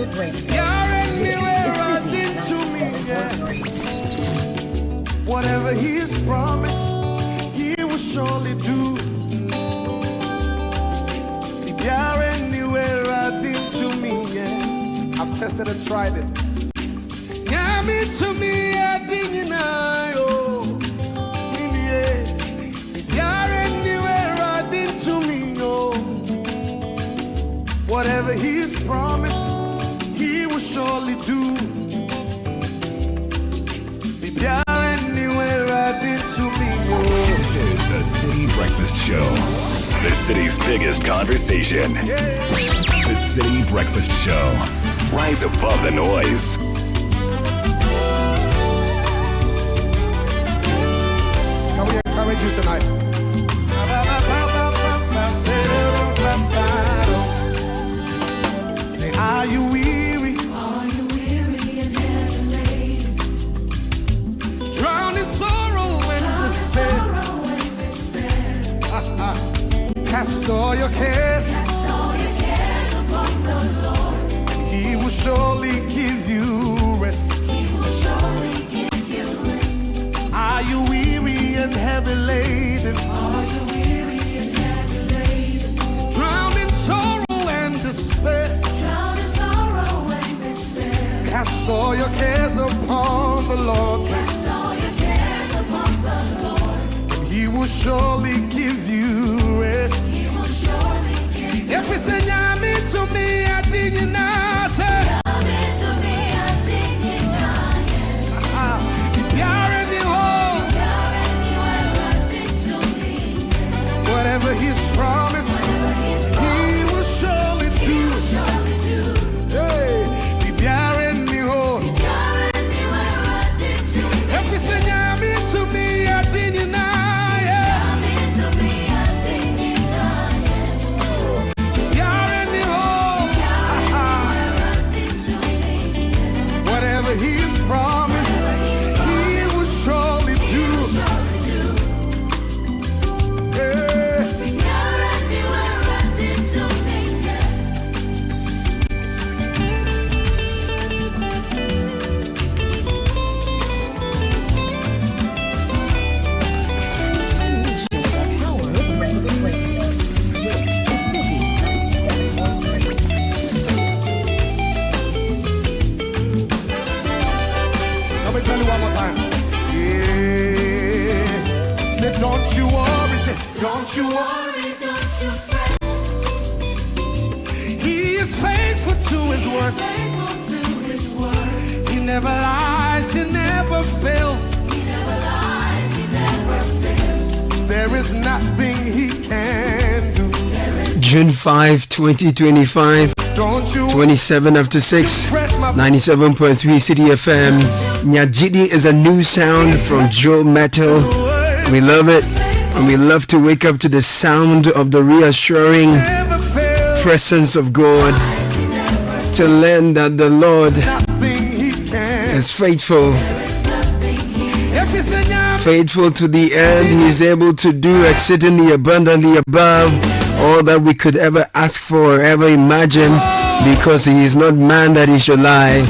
favorite radio. This is Citi 97.3. Whatever He's promised, He will surely do. If you're anywhere I've been to me, yeah. I've tested and tried it. Yeah, me to me, I didn't know. If you're anywhere I've been to me, oh. Whatever He's promised, He will surely do. If you're anywhere I've been to me, oh. This is the Citi Breakfast Show. The city's biggest conversation. The Citi Breakfast Show. Rise above the noise. Can we encourage you tonight? Say, are you weary? Are you weary and heavy laden? Drowning sorrow and despair. Cast all your cares. Cast all your cares upon the Lord. And He will surely give you rest. He will surely give you rest. Are you weary and heavy laden? Are you weary and heavy laden? Drowning sorrow and despair. Drowning sorrow and despair. Cast all your cares upon the Lord. Cast all your cares upon the Lord. He will surely give you rest. He will surely give you If it's a yummy to me, I didn't know. Say, come into me, I didn't know. you're in the hole. You're anywhere I've been to me. Whatever He's promised, Whatever He's He will surely He do. will surely do. Hey, if you're in the hole. You're anywhere I've been to me. If it's a yummy to me, I didn't know. Come into me, I didn't know. You're in the hole. Whatever He's promised, He will surely do. Yeah. Unleashing the power of relevant radio. This is Citi 97.3. Let me tell you one more time. Yeah. Say, don't you worry. Say, don't you worry. Don't you fret, He is faithful to His word. faithful to His word. He never lies. He never fails. He never lies, He never fails. There is nothing He can do. June 5, 2025, Don't you 27 after 6, fret, my 97.3 City FM. Nyajidi is a new sound from Joe Metal. We love it, and we love to wake up to the sound of the reassuring never fail. presence of God, to learn that the Lord Nothing He can. is faithful. If it's a yummy, Faithful to the end, He is able to do exceedingly abundantly above all that we could ever ask for or ever imagine, because He is not man that He should lie.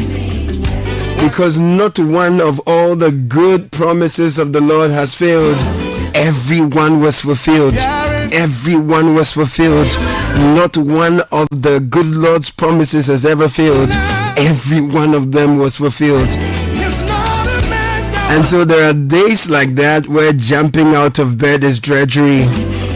Because not one of all the good promises of the Lord has failed. Everyone was fulfilled. Everyone was fulfilled. Not one of the good Lord's promises has ever failed. Every one of them was fulfilled. He's not a man that And so there are days like that where jumping out of bed is drudgery,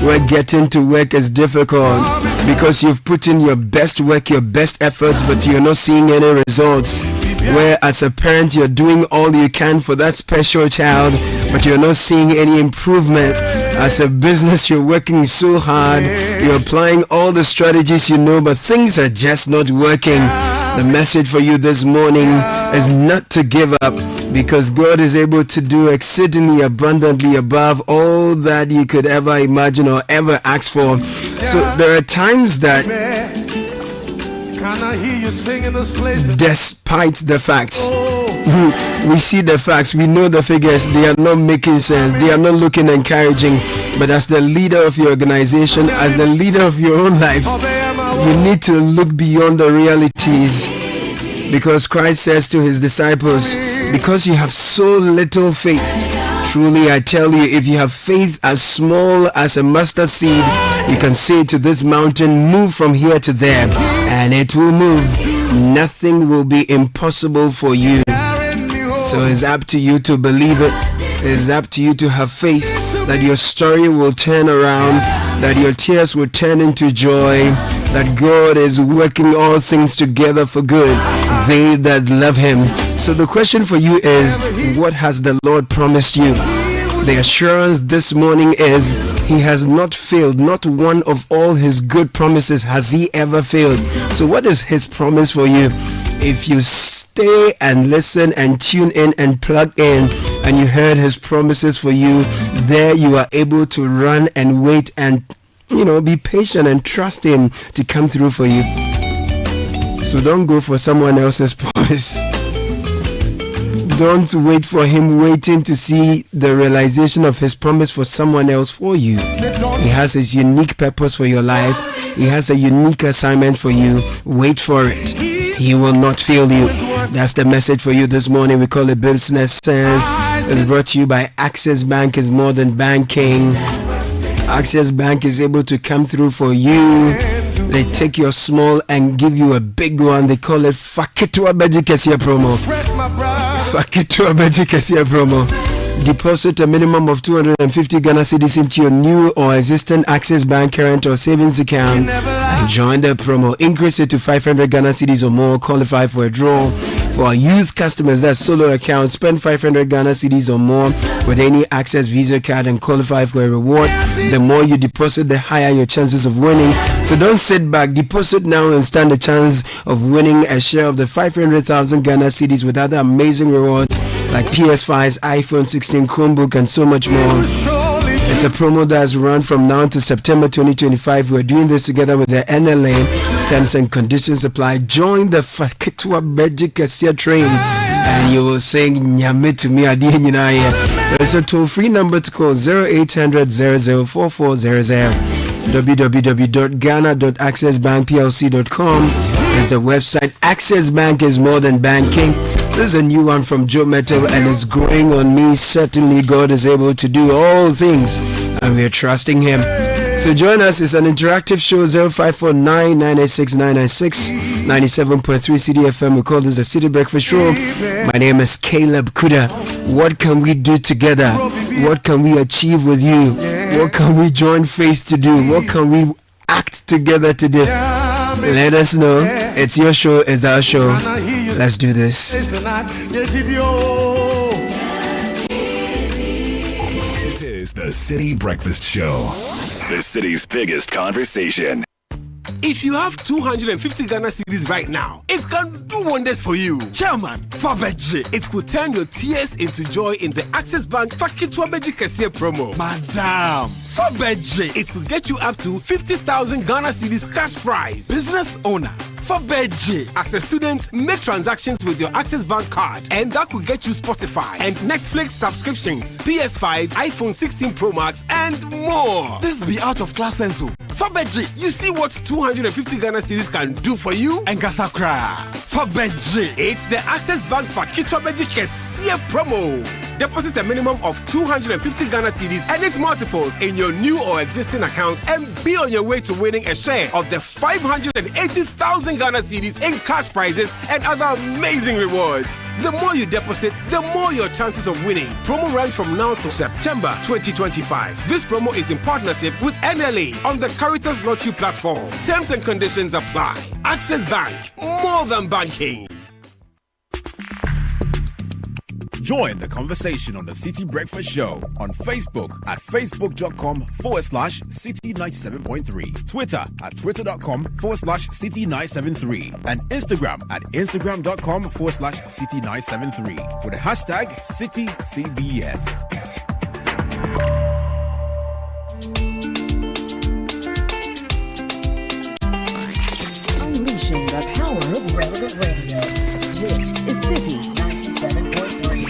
where getting to work is difficult, because you've put in your best work, your best efforts, but you're not seeing any results. Where as a parent you're doing all you can for that special child, but you're not seeing any improvement. As a business, you're working so hard, you're applying all the strategies you know, but things are just not working. The message for you this morning is not to give up, because God is able to do exceedingly abundantly above all that you could ever imagine or ever ask for. So there are times that, can I hear you sing in this place? despite the facts, Oh, we see the facts, we know the figures, they are not making sense, they are not looking encouraging. But as the leader of your organization, as the leader of your own life, you need to look beyond the realities Because Christ says to his disciples, because you have so little faith, truly I tell you, if you have faith as small as a mustard seed, you can say to this mountain, move from here to there, and it will move. Nothing will be impossible for you. So it's up to you to believe it. It's up to you to have faith that your story will turn around, that your tears will turn into joy, that God is working all things together for good, they that love him. So the question for you is, what has the Lord promised you? The assurance this morning is, he has not failed. Not one of all his good promises has he ever failed. So what is his promise for you? If you stay and listen and tune in and plug in, and you heard his promises for you, there you are able to run and wait and be patient and trust him to come through for you. So don't go for someone else's promise. Don't wait for him waiting to see the realization of his promise for someone else for you. He has his unique purpose for your life. He has a unique assignment for you. Wait for it. He will not fail you. That's the message for you this morning. We call it Business Sense. It's brought to you by Access Bank is more than banking. Access Bank is able to come through for you. They take your small and give you a big one. They call it Fakitua Bejikesia promo. Fakitua Bejikesia promo. Deposit a minimum of 250 Ghana cedis into your new or existing Access Bank current or savings account and join the promo. Increase it to 500 Ghana cedis or more. Qualify for a draw. For our youth customers, that's solo account. Spend 500 Ghana cedis or more with any Access Visa card and qualify for a reward. The more you deposit, the higher your chances of winning. So don't sit back. Deposit now and stand a chance of winning a share of the 500,000 Ghana cedis with other amazing rewards like PS5s, iPhone 16, Chromebook, and so much more. It's a promo that's run from now to September 2025. We're doing this together with the NLA. Terms and conditions apply. Join the Fakitwa Bejikesia train and you will sing Nyame to me Adi Nyinaye. There's a toll-free number to call 0800 004400. www.ghana.accessbankplc.com is the website. Access Bank is more than banking. This is a new one from Joe Metal and it's growing on me. Certainly God is able to do all things and we are trusting him. So join us. It's an interactive show. 0549 986 996 97.3 Citi FM. We call this the Citi Breakfast Show. My name is Caleb Kuda. What can we do together? What can we achieve with you? What can we join faith to do? What can we act together to do? Let us know. It's your show. It's our show. Let's do this. This is the Citi Breakfast Show, the city's biggest conversation. If you have 250 Ghana cedis right now, it can do wonders for you. Chairman, Fabeji, it could turn your tears into joy in the Access Bank Fakitwa Bejikesia promo. Madam, Fabeji, it could get you up to 50,000 Ghana cedis cash prize. Business owner, Fabeji. As a student, make transactions with your Access Bank card, and that could get you Spotify and Netflix subscriptions, PS5, iPhone 16 Pro Max, and more. This be out of class senso. Fabeji, you see what 250 Ghana cedis can do for you? And Kasakra. Fabeji, it's the Access Bank Fakitwa Bejikesia promo. Deposit a minimum of 250 Ghana cedis and its multiples in your new or existing accounts and be on your way to winning a share of the 580,000 Ghana cedis in cash prizes and other amazing rewards. The more you deposit, the more your chances of winning. Promo runs from now to September 2025. This promo is in partnership with NLA on the Caritas Lottery platform. Terms and conditions apply. Access Bank, more than banking. Join the conversation on the Citi Breakfast Show on Facebook at facebook.com/Citi97.3, Twitter at twitter.com/Citi973, and Instagram at instagram.com/Citi973 with the hashtag CitiCBS. Unleashing the power of relevant radio. This is Citi 97.3.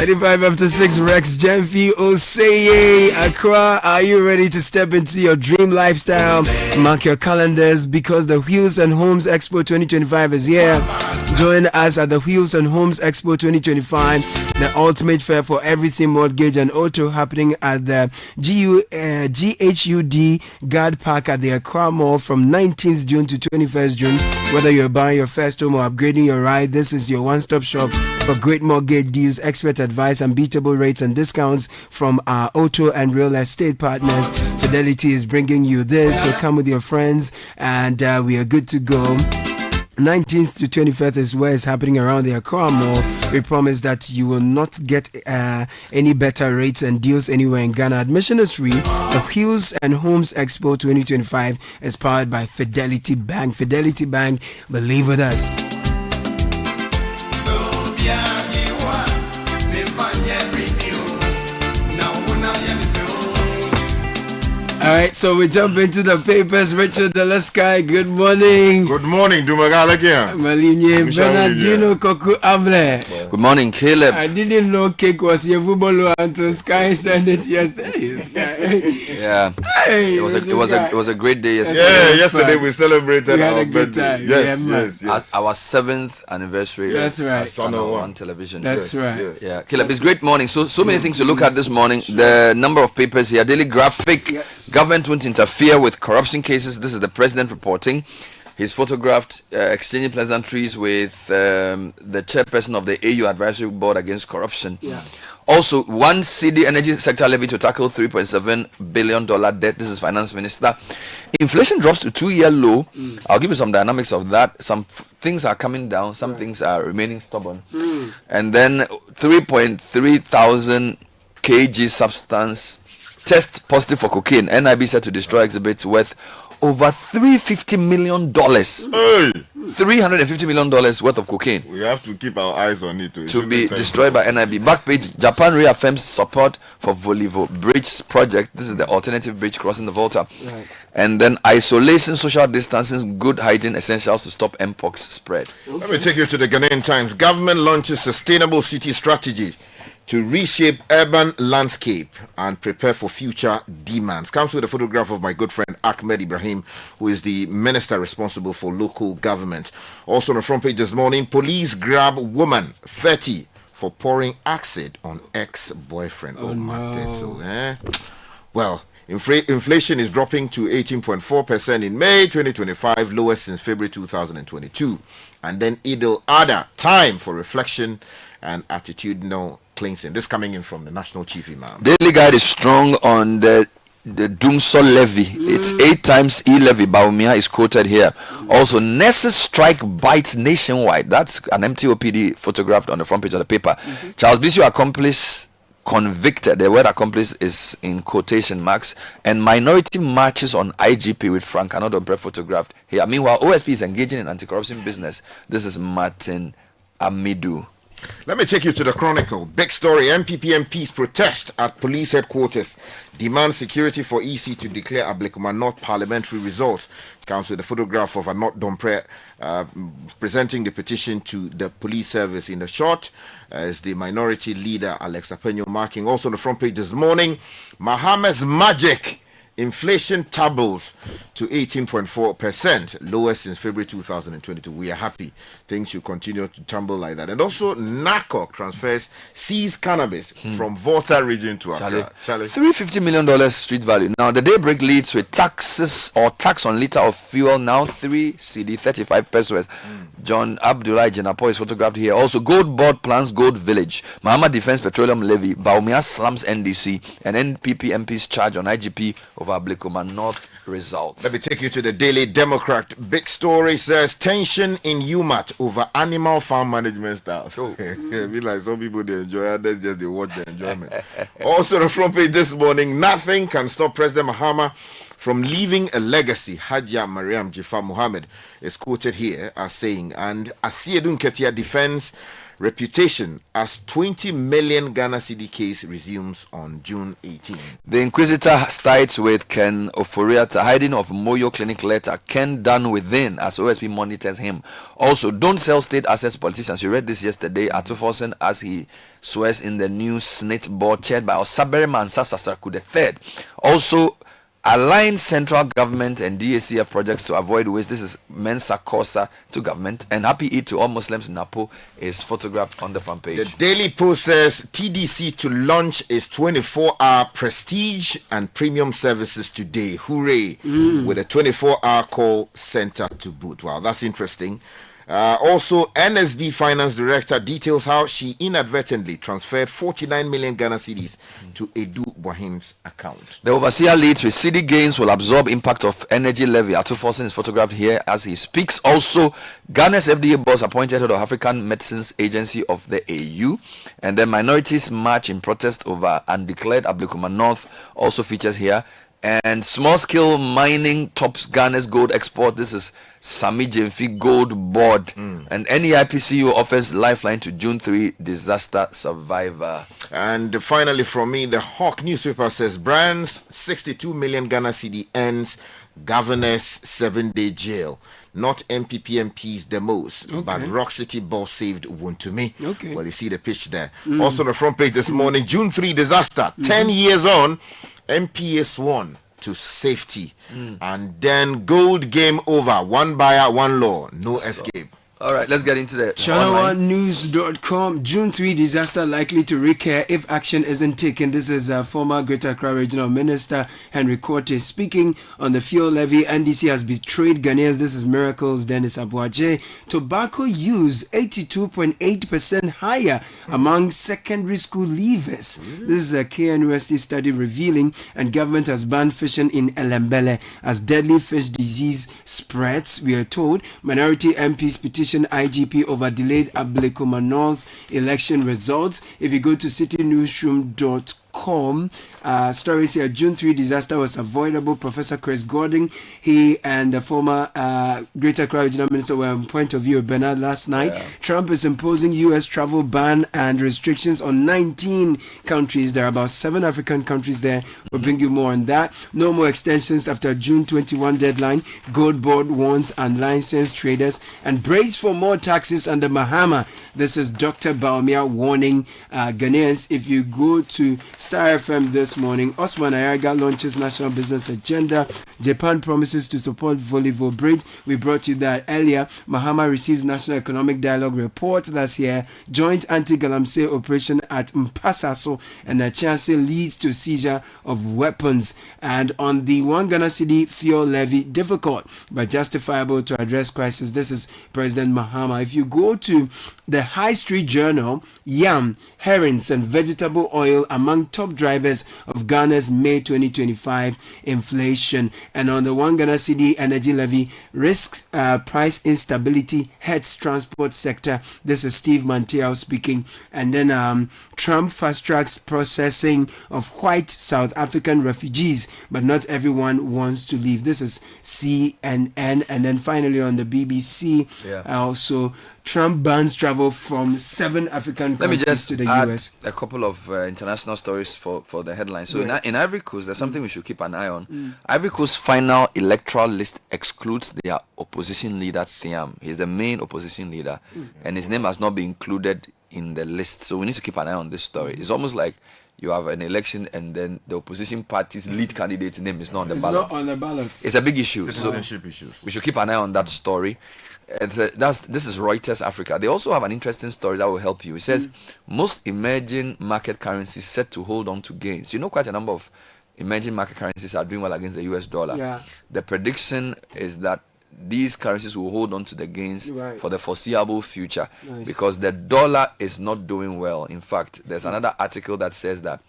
35 after 6, Rex Gemfi Oseye Accra. Are you ready to step into your dream lifestyle? Mark your calendars because the Wheels and Homes Expo 2025 is here. Join us at the Wheels and Homes Expo 2025, the ultimate fair for everything mortgage and auto, happening at the GHUD Guard Park at the Accra Mall from 19th June to 21st June. Whether you're buying your first home or upgrading your ride, this is your one-stop shop for great mortgage deals, expert advice, unbeatable rates and discounts from our auto and real estate partners. Fidelity is bringing you this, so come with your friends and we are good to go. 19th to 25th is where it's happening around the Accra Mall. We promise that you will not get any better rates and deals anywhere in Ghana. Admission is free. The Wheels and Homes Expo 2025 is powered by Fidelity Bank. Fidelity Bank, believe with us. All right, so we jump into the papers. Richard Delasky, good morning. Good morning, Dumagalakia. Malinye Bernardino Koku Able. Good morning, Caleb. I didn't know cake was Yevubolo until Sky sent it yesterday. Yeah, Hey, it was a great day yesterday. Yeah, yesterday we celebrated We had our a good birthday. time. Yes, Yeah, man. yes. Our 7th anniversary. That's right. Channel 1 television. That's right. Yes. Yeah, Caleb, it's great morning. So many things to look at this morning. The number of papers here, Daily Graphic. Yes. Government won't interfere with corruption cases. This is the president reporting. He's photographed exchanging pleasantries with the chairperson of the AU Advisory Board Against Corruption. Yeah. Also, one Citi energy sector levy to tackle $3.7 billion debt. This is Finance Minister. Inflation drops to 2-year low. I'll give you some dynamics of that. Some things are coming down. Some things are remaining stubborn. And then 3.3 thousand kg substance test positive for cocaine. NIB said to destroy exhibits worth over $350 million. Hey, $350 million worth of cocaine we have to keep our eyes on it. to be destroyed by NIB. Back page, Japan reaffirms support for Volivo Bridge project. This is the alternative bridge crossing the Volta. Right. And then isolation, social distancing, good hygiene essentials to stop mpox spread. Let me take you to the Ghanaian Times. Government launches sustainable city strategy to reshape urban landscape and prepare for future demands. Comes with a photograph of my good friend Ahmed Ibrahim, who is the minister responsible for local government. Also on the front page this morning, police grab woman 30 for pouring acid on ex-boyfriend. Oh no. So, well, inflation is dropping to 18.4% in May 2025, lowest since February 2022. And then Eid al-Adha, time for reflection and attitudinal cleansing. This coming in from the National Chief Imam. Daily Guide is strong on the Dumso levy. It's 8 times e-levy. Baumia is quoted here. Also, nurses strike bites nationwide. That's an MTOPD photographed on the front page of the paper. Charles Bissou accomplice convicted. The word accomplice is in quotation marks. And minority marches on IGP with Frank Anodombre photographed here. Meanwhile, OSP is engaging in anti-corruption business. This is Martin Amidu. Let me take you to the Chronicle. Big story. MPP MPs protest at police headquarters. Demand security for EC to declare Ablekuma North parliamentary results. Comes with a photograph of Anot Dompre presenting the petition to the police service. In the shot is the minority leader Alex Apenyo marking. Also on the front page this morning, Mahamas magic. Inflation tumbles to 18.4%, lowest since February 2022. We are happy. Things should continue to tumble like that. And also, NACOC transfers seized cannabis from Volta region to Accra. $350 million street value. Now, the daybreak leads with taxes or tax on liter of fuel now 3 CD 35 pesos. John Abdullah Jenapo is photographed here. Also, Gold Board plans Gold Village. Mahama Defense Petroleum Levy. Baumia slams NDC. And NPP MPs charge on IGP over Ablekuma North results. Let me take you to the Daily Democrat. Big story says tension in UMAT over animal farm management styles. Oh. Be like some people they enjoy, others just they watch the enjoyment. Also, the front page this morning, nothing can stop President Mahama from leaving a legacy. Hajia Mariam Jafar Mohammed is quoted here as saying, and Asiedun Ketia defends reputation as 20 million Ghana cedi case resumes on June 18. The Inquisitor cites with Ken Oforiata hiding of Moyo Clinic letter. Ken done within as OSP monitors him. Also, don't sell state assets, politicians. You read this yesterday. Atufosen as he swears in the new Senate board chaired by Osabere Mansa Sasaku III. Also, align central government and DACF projects to avoid waste. This is Mensa Kosa to government. And Happy Eid to all Muslims in Napo is photographed on the front page. The Daily Post says TDC to launch its 24-hour prestige and premium services today. Hooray! With a 24-hour call center to boot. Wow, that's interesting. Also, NSB Finance Director details how she inadvertently transferred 49 million Ghana cedis to Edu Bohim's account. The overseer leads with cedi gains will absorb impact of energy levy. Atufosen is photographed here as he speaks. Also, Ghana's FDA boss appointed head of African Medicines Agency of the AU. And then minorities march in protest over undeclared Ablikuma North also features here. And small-scale mining tops Ghana's gold export. This is Sami Jemfi Gold Board. And NEIPCU offers lifeline to June 3 disaster survivor. And finally from me, the Hawk newspaper says Brian's 62 million Ghana cedi ends governor's 7-day jail. Not MPP MPs the most, but Rock City boss saved Wuntumi. Well, you see the pitch there. Also on the front page this morning, June 3 disaster. 10 years on, MPA sworn to safety. And then gold game over. One buyer, one law. No escape. All right, let's get into the Channel1news.com. June 3 disaster likely to recur if action isn't taken. This is former Greater Accra Regional Minister Henry Korte speaking on the fuel levy. NDC has betrayed Ghanaians. This is Miracles Dennis Abuaje. Tobacco use 82.8% higher among secondary school leavers. This is a KNUST study revealing, and government has banned fishing in Elembele as deadly fish disease spreads. We are told minority MPs petition IGP over delayed Ablikuma North election results. If you go to citynewsroom.com, stories here. June 3 disaster was avoidable. Professor Chris Gordon, he and the former Greater Accra Regional Minister were on point of view of Bernard last night. Trump is imposing US travel ban and restrictions on 19 countries. There are about 7 African countries there. We'll bring you more on that. No more extensions after June 21 deadline. Gold Board warns unlicensed traders and brace for more taxes under Mahama. This is Dr. Baumia warning Ghanaians. If you go to Star FM this morning, Osman Ayaga launches National Business Agenda. Japan promises to support volleyball bridge. We brought you that earlier. Mahama receives National Economic Dialogue report last year. Joint anti-Galamsey operation at Mpasaso, and a chance leads to seizure of weapons. And on the 1 Ghana cedi fuel levy, difficult but justifiable to address crisis. This is President Mahama. If you go to the High Street Journal, yam, herrings and vegetable oil among top drivers of Ghana's May 2025 inflation. And on the 1 Ghana cedi energy levy, risks price instability hurts transport sector. This is Steve Mantiao speaking. And then Trump fast tracks processing of white South African refugees, but not everyone wants to leave. This is CNN. And then finally on the BBC, also Trump bans travel from 7 African countries to the US. A couple of international stories for the headline. So in Ivory Coast, there's something we should keep an eye on. Ivory Coast's final electoral list excludes their opposition leader, Thiam. He's the main opposition leader, and his name has not been included in the list. So we need to keep an eye on this story. It's almost like you have an election and then the opposition party's lead candidate's name is not on the ballot. It's not on the ballot. It's a big issue. Citizenship issues. We should keep an eye on that story. This is Reuters Africa. They also have an interesting story that will help you. It says most emerging market currencies set to hold on to gains. You know, quite a number of emerging market currencies are doing well against the US dollar. The prediction is that these currencies will hold on to the gains for the foreseeable future because the dollar is not doing well. In fact, there's another article that says that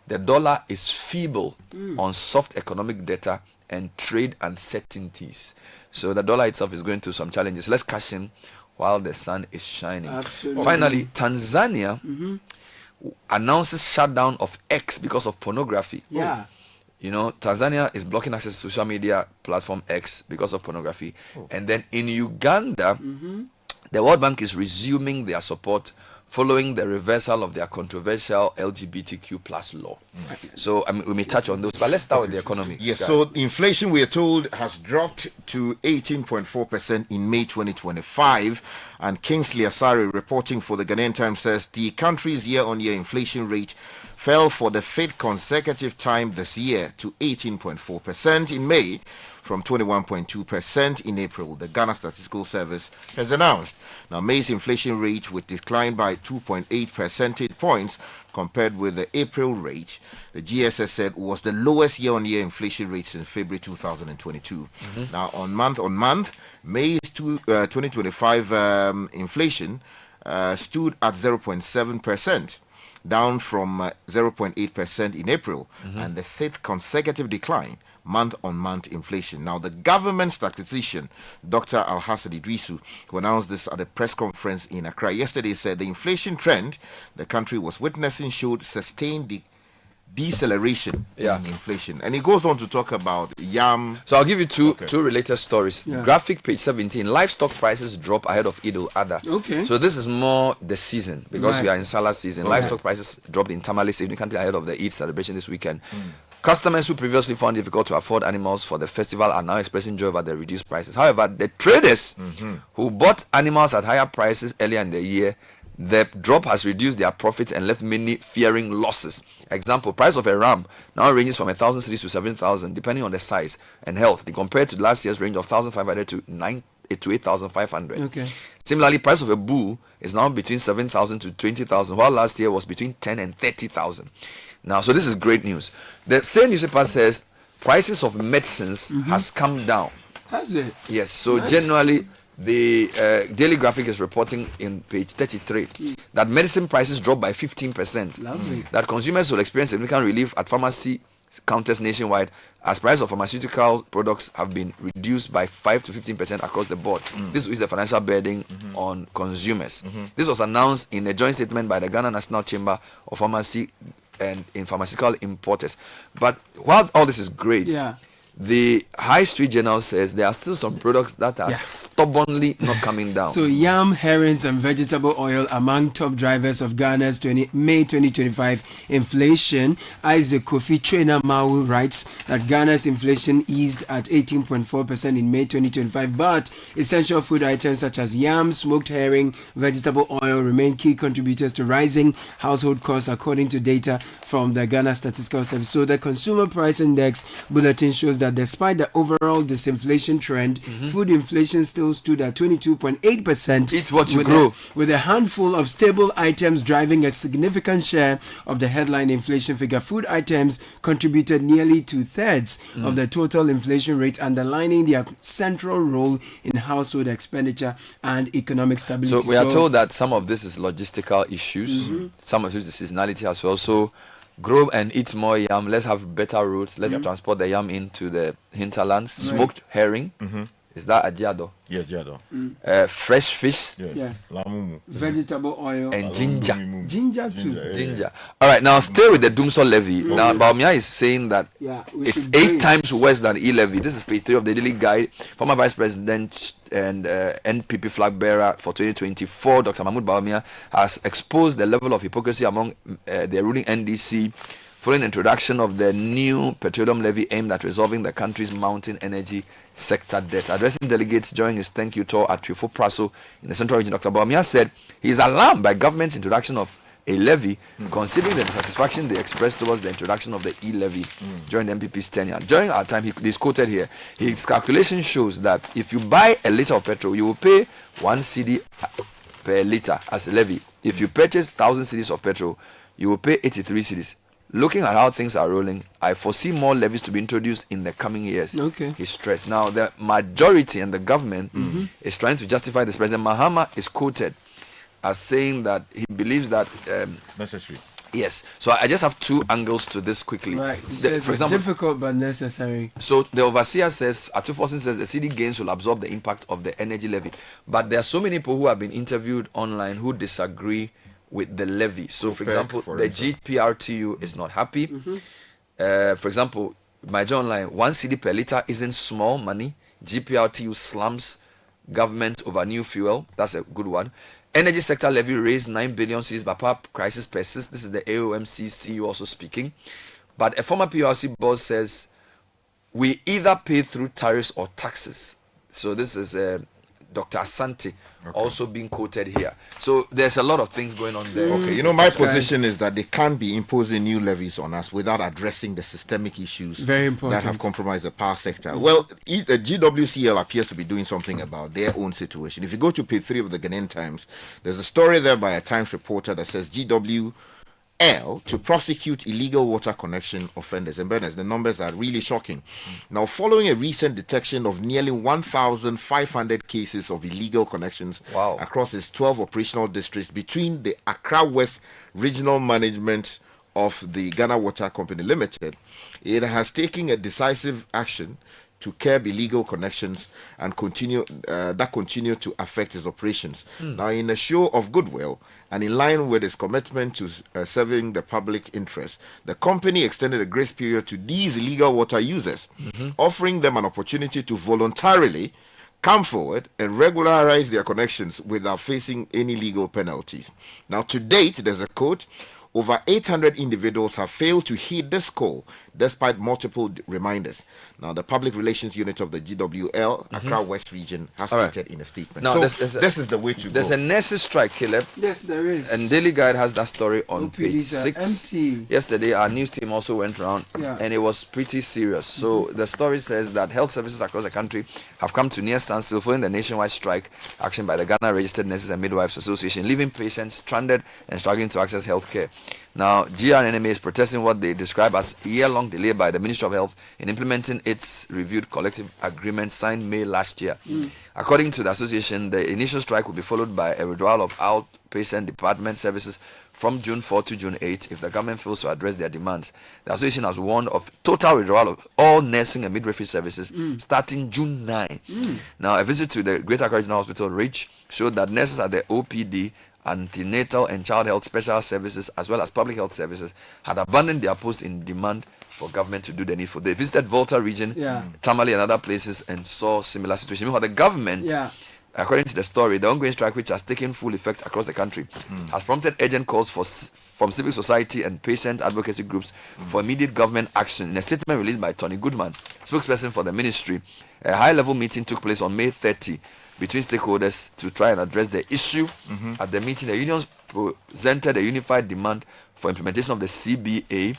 the dollar is feeble on soft economic data and trade uncertainties. So the dollar itself is going through some challenges. Let's cash in while the sun is shining. Absolutely. Finally, Tanzania announces shutdown of X because of pornography. You know, Tanzania is blocking access to social media platform X because of pornography. And then in Uganda, the World Bank is resuming their support following the reversal of their controversial LGBTQ plus law. So we may touch on those, but let's start with the economy. Yes, so inflation, we are told, has dropped to 18.4% in May 2025. And Kingsley Asari, reporting for the Ghanaian Times, says the country's year-on-year inflation rate fell for the fifth consecutive time this year to 18.4% in May from 21.2% in April, the Ghana Statistical Service has announced. Now, May's inflation rate, which declined by 2.8 percentage points compared with the April rate, the GSS said was the lowest year-on-year inflation rate since February 2022. Now, on month, May's 2025 inflation stood at 0.7%. Down from 0.8% in April, and the sixth consecutive decline month-on-month inflation. Now, the government statistician, Dr. Alhassan Idrisu, who announced this at a press conference in Accra yesterday, said the inflation trend the country was witnessing showed sustained deceleration in inflation. And he goes on to talk about yam. So I'll give you two related stories. Graphic page 17, livestock prices drop ahead of Eid al-Adha. Okay. So this is more the season, because we are in Salah season. Livestock prices dropped in Tamale significantly ahead of the Eid celebration this weekend. Customers who previously found it difficult to afford animals for the festival are now expressing joy about the reduced prices. However, the traders who bought animals at higher prices earlier in the year, the drop has reduced their profits and left many fearing losses. Example, price of a ram now ranges from 1,000 cedis to 7,000, depending on the size and health, compared to last year's range of 1,500 to 8,500. Okay. Similarly, price of a bull is now between 7,000 to 20,000, while last year was between 10 and 30,000. Now, so this is great news. The same newspaper says prices of medicines has come down. Has it? Yes. So generally, the Daily Graphic is reporting in page 33 that medicine prices dropped by 15%. Lovely. That consumers will experience significant relief at pharmacy counters nationwide, as price of pharmaceutical products have been reduced by 5 to 15% across the board. This is the financial burden on consumers. This was announced in a joint statement by the Ghana National Chamber of Pharmacy and in pharmaceutical importers. But while all this is great, the High Street Journal says there are still some products that are stubbornly not coming down. So yam, herrings and vegetable oil among top drivers of Ghana's May 2025 inflation. Isaac Kofi Trainer Mau writes that Ghana's inflation eased at 18.4% in May 2025, but essential food items such as yam, smoked herring, vegetable oil remain key contributors to rising household costs, according to data from the Ghana Statistical Service. So the Consumer Price Index bulletin shows that despite the overall disinflation trend, food inflation still stood at 22.8%. Eat what you grow. With a handful of stable items driving a significant share of the headline inflation figure. Food items contributed nearly 2/3 of the total inflation rate, underlining their central role in household expenditure and economic stability. So we are told that some of this is logistical issues, some of it is seasonality as well. So grow and eat more yam. Let's have better routes. Let's transport the yam into the hinterlands. Smoked herring. Is that ajiado? Yes, Jado. Fresh fish. Yeah. Vegetable oil and ginger. Ginger too. Ginger. All right, now stay with the Dumsor levy. Now, Baumia is saying that it's 8 times worse than e-levy. This is page 3 of the Daily Guide. Former Vice President and NPP flag bearer for 2024, Dr. Mahmoud Baumia, has exposed the level of hypocrisy among the ruling NDC following introduction of the new petroleum levy aimed at resolving the country's mounting energy sector debt. Addressing delegates during his thank you tour at Twifo Praso in the Central Region, Dr. Baumia said he is alarmed by government's introduction of a levy, considering the dissatisfaction they expressed towards the introduction of the e-levy during the MPP's tenure. During our time, he's quoted here, his calculation shows that if you buy a liter of petrol, you will pay 1 cedi per liter as a levy. If you purchase 1,000 cedis of petrol, you will pay 83 cedis. Looking at how things are rolling, I foresee more levies to be introduced in the coming years. He stressed. Now, the majority and the government is trying to justify this. President Mahama is quoted as saying that he believes that necessary. Yes. So I just have 2 angles to this quickly. Right. For example, it's difficult but necessary. So the overseer says, Atufosin says the city gains will absorb the impact of the energy levy. But there are so many people who have been interviewed online who disagree with the levy. So, for example, the GPRTU is not happy. For example, my John line, 1 cedi per liter isn't small money. GPRTU slums government over new fuel. That's a good one. Energy sector levy raised 9 billion cedis, but power crisis persists. This is the AOMC CEO also speaking. But a former PRC boss says, we either pay through tariffs or taxes. So this is Dr. Asante also being quoted here. So there's a lot of things going on there. Okay, you know, my position is that they can't be imposing new levies on us without addressing the systemic issues that have compromised the power sector. Well, the GWCL appears to be doing something about their own situation. If you go to page 3 of the Ghanaian Times, there's a story there by a Times reporter that says GWL to prosecute illegal water connection offenders. And Berners, the numbers are really shocking. Now, following a recent detection of nearly 1,500 cases of illegal connections across its 12 operational districts between the Accra West Regional Management of the Ghana Water Company Limited, it has taken a decisive action to curb illegal connections and continue to affect its operations. Now, in a show of goodwill and in line with its commitment to serving the public interest, the company extended a grace period to these illegal water users, offering them an opportunity to voluntarily come forward and regularize their connections without facing any legal penalties. Now, to date, there's a quote, over 800 individuals have failed to heed this call despite multiple reminders. Now, the public relations unit of the GWL, Accra West Region, has stated in a statement. Now, so this is the way to go. There's a nurses strike, Caleb. Yes, there is. And Daily Guide has that story on page 6. Empty. Yesterday, our news team also went around, and it was pretty serious. So the story says that health services across the country have come to near standstill following the nationwide strike action by the Ghana Registered Nurses and Midwives Association, leaving patients stranded and struggling to access health care. Now, GRNMA is protesting what they describe as a year-long delay by the Ministry of Health in implementing its reviewed collective agreement signed May last year. According to the association, the initial strike will be followed by a withdrawal of outpatient department services from June 4 to June 8 if the government fails to address their demands. The association has warned of total withdrawal of all nursing and midwifery services starting June 9. Now, a visit to the Greater Accra Regional Hospital, REACH, showed that nurses at the OPD, antenatal and child health special services, as well as public health services, had abandoned their posts in demand for government to do the needful. They visited Volta region, Tamale and other places and saw similar situations. Meanwhile, the government, according to the story, the ongoing strike, which has taken full effect across the country, has prompted urgent calls from civil society and patient advocacy groups for immediate government action. In a statement released by Tony Goodman, spokesperson for the ministry, a high-level meeting took place on May 30 between stakeholders to try and address the issue. At the meeting, the unions presented a unified demand for implementation of the CBA,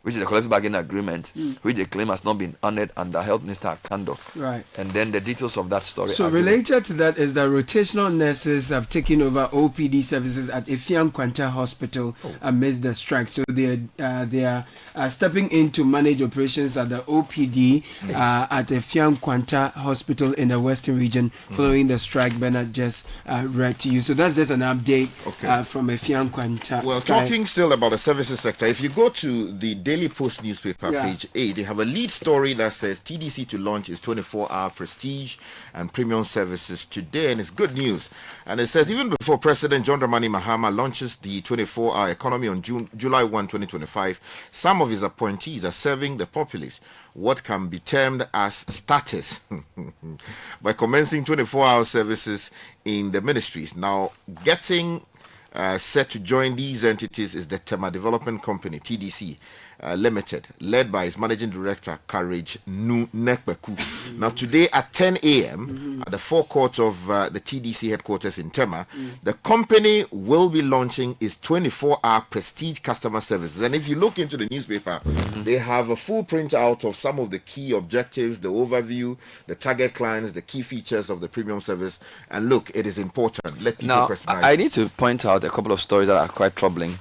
which is a collective bargaining agreement, which they claim has not been honored under Health Minister Akando. Right. And then the details of that story. So related to that is that rotational nurses have taken over OPD services at Efiam Kwanta Hospital amidst the strike. So they are stepping in to manage operations at the OPD at Efiam Kwanta Hospital in the Western region following the strike Bernard just read to you. So that's just an update from Efiam Kwanta. Well, talking still about the services sector, if you go to the Daily Post newspaper, page 8, they have a lead story that says TDC to launch its 24-hour prestige and premium services today, and it's good news. And it says even before President John Dramani Mahama launches the 24-hour economy on July 1, 2025, some of his appointees are serving the populace what can be termed as status by commencing 24-hour services in the ministries. Now, getting set to join these entities is the Tema Development Company, TDC Limited, led by its managing director, Courage Nekbeku. Now, today at 10 a.m. at the forecourt of the TDC headquarters in Tema, the company will be launching its 24-hour prestige customer services. And if you look into the newspaper, they have a full printout of some of the key objectives, the overview, the target clients, the key features of the premium service. And look, it is important. Let people personalize. I need to point out a couple of stories that are quite troubling.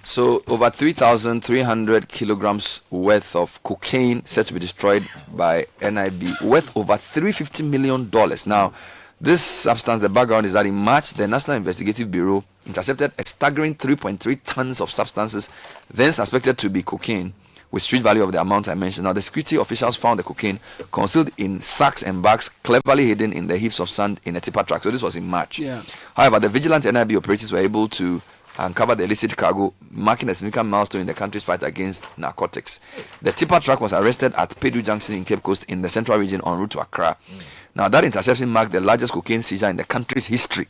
So over 3,300 kilograms worth of cocaine set to be destroyed by NIB, worth over $350 million. Now, this substance, the background is that in March, the National Investigative Bureau intercepted a staggering 3.3 tons of substances then suspected to be cocaine, with street value of the amount I mentioned. Now, the security officials found the cocaine concealed in sacks and bags, cleverly hidden in the heaps of sand in a tipper truck. So this was in March. However, the vigilant NIB operatives were able to uncover the illicit cargo, marking a significant milestone in the country's fight against narcotics. The tipper truck was arrested at Pedu Junction in Cape Coast in the central region en route to Accra. Now, that interception marked the largest cocaine seizure in the country's history.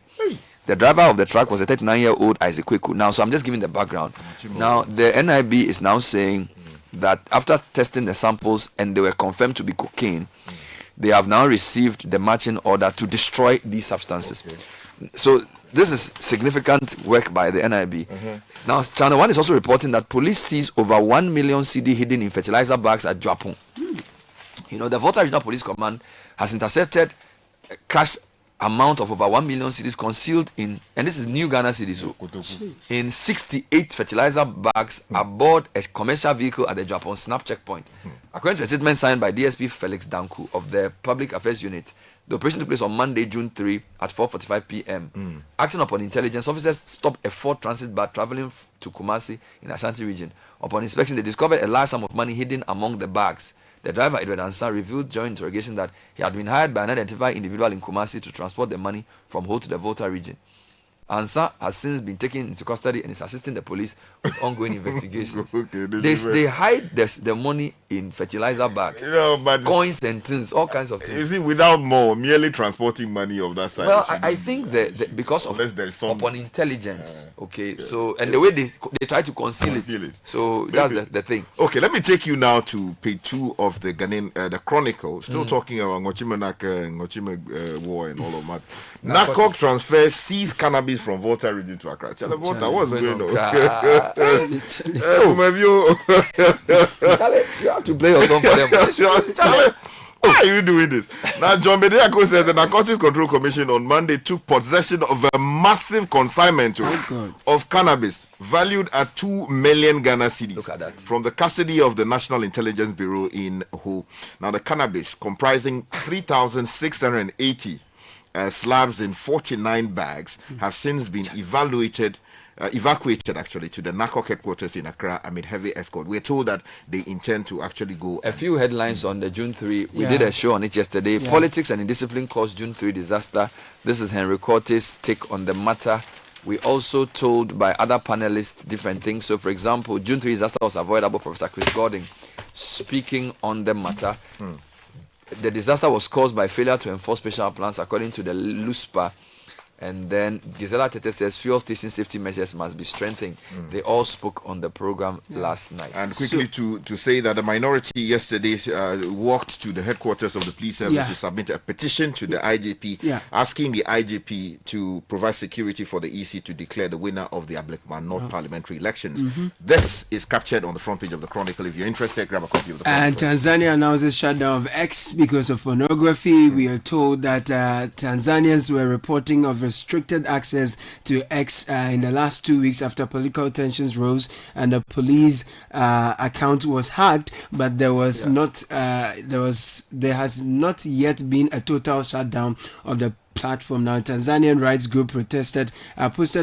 The driver of the truck was a 39-year-old Isaac Kweku. Now, so I'm just giving the background. Now, the NIB is now saying that after testing the samples and they were confirmed to be cocaine, they have now received the marching order to destroy these substances. So this is significant work by the NIB. Now, Channel 1 is also reporting that police seized over 1 million CD hidden in fertilizer bags at Japon. You know, the Volta Regional Police Command has intercepted a cash amount of over 1 million cedis concealed in, and this is new Ghana cedis, in 68 fertilizer bags aboard a commercial vehicle at the Japan Snap checkpoint. According to a statement signed by DSP Felix Danku of the Public Affairs Unit, the operation took place on Monday, June 3 at 4:45 p.m. Acting upon intelligence, officers stopped a Ford Transit bus traveling to Kumasi in Ashanti region. Upon inspection, they discovered a large sum of money hidden among the bags. The driver, Edward Ansah, revealed during interrogation that he had been hired by an identified individual in Kumasi to transport the money from Ho to the Volta region. Ansah has since been taken into custody and is assisting the police with ongoing investigations. They hide the money in fertilizer bags, but coins and things, all kinds of things. Is it without more, merely transporting money of that side? Well, I think that because of upon intelligence, so and the way they try to conceal it. So that's the thing. Okay, let me take you now to page 2 of the Ghanaian, the Chronicle, still talking about Ngochima and Ngochima war and all of that. NACOC transfers seize cannabis from Volta region to Accra. Tell them Volta, what's going on? You have to play your song for them. Why are you doing this? Now, John Bediako says the Narcotics Control Commission on Monday took possession of a massive consignment of cannabis valued at 2 million Ghana cedis. Look at that. From the custody of the National Intelligence Bureau in Ho. Now, the cannabis comprising 3,680 slabs in 49 bags have since been evacuated actually to the NACOC headquarters in Accra amid heavy escort. We're told that they intend to actually go. A few headlines on the June 3. We did a show on it yesterday. Politics and indiscipline caused June 3 disaster. This is Henry Cortes' take on the matter. We also told by other panelists different things. So, for example, June 3 disaster was avoidable. Professor Chris Gordon speaking on the matter. The disaster was caused by failure to enforce special plans according to the LUSPA. And then Gisela Tete says fuel station safety measures must be strengthened. They all spoke on the program last night. And quickly to say that the minority yesterday walked to the headquarters of the police service to submit a petition to the IGP asking the IGP to provide security for the EC to declare the winner of the Ablekman North parliamentary elections. This is captured on the front page of the Chronicle. If you're interested, grab a copy of the Chronicle. And Tanzania announces shutdown of X because of pornography. We are told that Tanzanians were reporting of restricted access to X in the last 2 weeks after political tensions rose and the police account was hacked, but there was there has not yet been a total shutdown of the platform. Now, Tanzanian rights group posted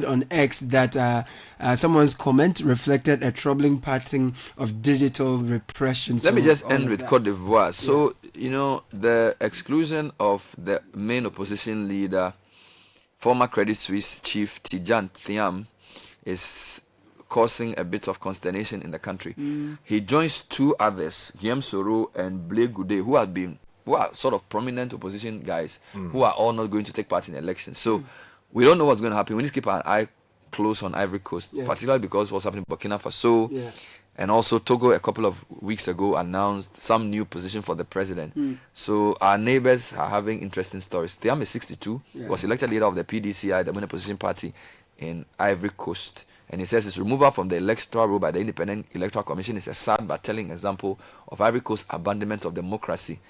on X that someone's comment reflected a troubling pattern of digital repression. Let me just end with Cote d'Ivoire. So, you know, the exclusion of the main opposition leader, former Credit Suisse chief Tidjane Thiam, is causing a bit of consternation in the country. He joins 2 others, Guillaume Soro and Blake Goudet, who are sort of prominent opposition guys who are all not going to take part in elections. So we don't know what's going to happen. We need to keep an eye close on Ivory Coast, particularly because what's happening in Burkina Faso. And also Togo a couple of weeks ago announced some new position for the president. So our neighbors are having interesting stories. Thiam is 62, was elected leader of the PDCI, the main opposition party in Ivory Coast. And he says his removal from the electoral roll by the Independent Electoral Commission is a sad but telling example of Ivory Coast's abandonment of democracy,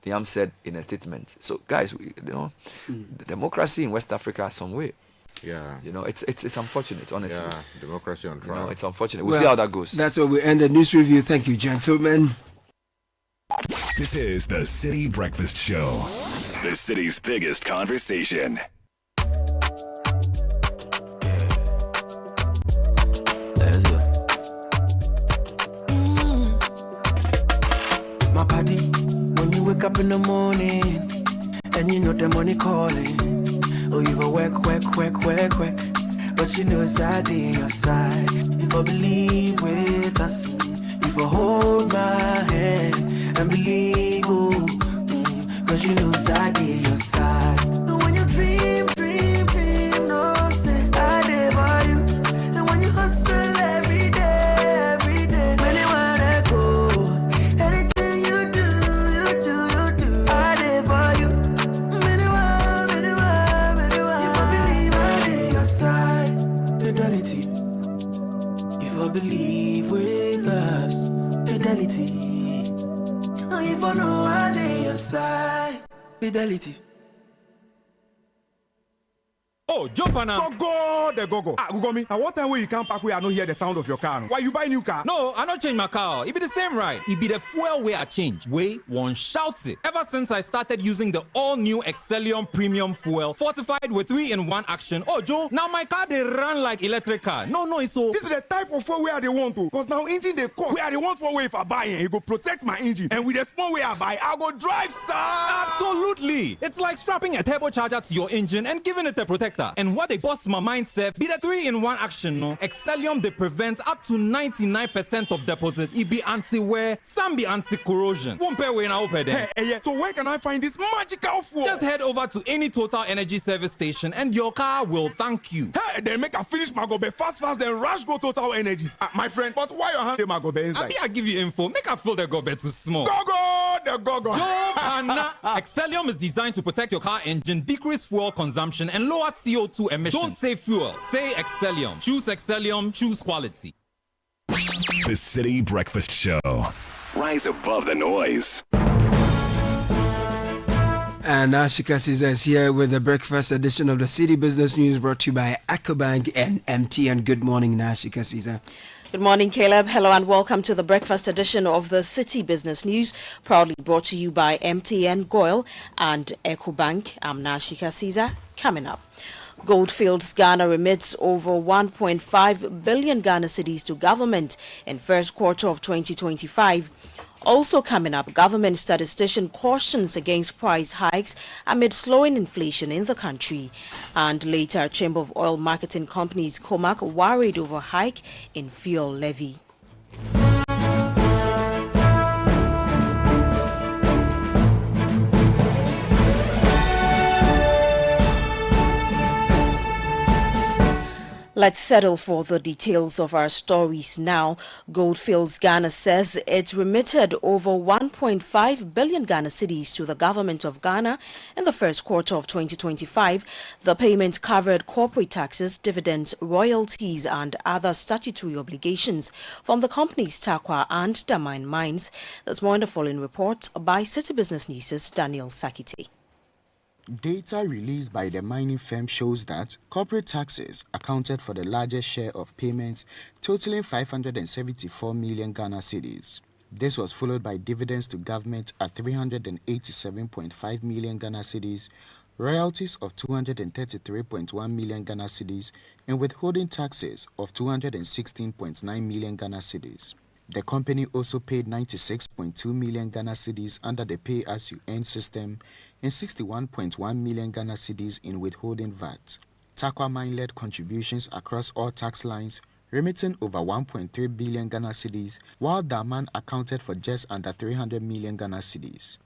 Thiam said in a statement. So guys, the democracy in West Africa is some way. You know, it's unfortunate, honestly. Democracy on trial. You know, it's unfortunate. We'll see how that goes. That's where we end the news review. Thank you, gentlemen. This is the City Breakfast Show, the city's biggest conversation. My buddy, when you wake up in the morning and you know the money calling. Oh, you go work. But you know it's out in your side. If I believe with us, if I hold my hand and believe, cause you know it's out in your side. When you dream, no side. Fidelity. Oh, jump on now. Go. Ah, go me. Now what time will you come back where I don't hear the sound of your car? Why you buy new car? No, I don't change my car. It be the same ride. It be the fuel way I change. Way one shouts it. Ever since I started using the all-new Excellium Premium Fuel, fortified with 3-in-1 action. Oh, Joe, now my car they run like electric car. No, it's so. This is the type of fuel where they want to. Cause now engine they cost. Where they want for way if I buy it, it go protect my engine. And with the small way I buy, I go drive, sir. Absolutely. It's like strapping a turbocharger to your engine and giving it a protector. And what they bust my mind says be the 3-in-1 action, no? Excellium they prevent up to 99% of deposit. It be anti-wear, some be anti-corrosion. One pair way now open there. Hey, yeah. So where can I find this magical fuel? Just head over to any Total Energy service station and your car will thank you. Hey, they make a finish my gobe fast, then rush go Total Energies. My friend, but why your hand my gobe inside? I give you info. Make a fill the gobe too small. Go, the go. Excellium is designed to protect your car engine, decrease fuel consumption, and lower CO2 emissions. Don't say fuel, say Excellium. Choose Excellium, choose quality. The City Breakfast Show. Rise above the noise. And Ashika Caesar is here with the breakfast edition of the City Business News brought to you by Ecobank and MTN. Good morning, Ashika Caesar. Good morning, Caleb. Hello and welcome to the breakfast edition of the City Business News, proudly brought to you by MTN, Goil and Ecobank. I'm Nashika Caesar. Coming up, Goldfields Ghana remits over 1.5 billion Ghana cedis to government in first quarter of 2025. Also coming up, government statistician cautions against price hikes amid slowing inflation in the country. And later, Chamber of Oil Marketing Companies COMAC worried over hike in fuel levy. Let's settle for the details of our stories now. Goldfields Ghana says it remitted over 1.5 billion Ghana cedis to the government of Ghana in the first quarter of 2025. The payment covered corporate taxes, dividends, royalties and other statutory obligations from the company's Takwa and Damine mines. That's more in the following report by City Business News' Daniel Sakite. Data released by the mining firm shows that corporate taxes accounted for the largest share of payments, totaling 574 million Ghana cedis. This was followed by dividends to government at 387.5 million Ghana cedis, royalties of 233.1 million Ghana cedis, and withholding taxes of 216.9 million Ghana cedis. The company also paid 96.2 million Ghana cedis under the pay-as-you-earn system and 61.1 million Ghana cedis in withholding VAT. Takwa mine led contributions across all tax lines, remitting over 1.3 billion Ghana cedis, while Daman accounted for just under 300 million Ghana cedis.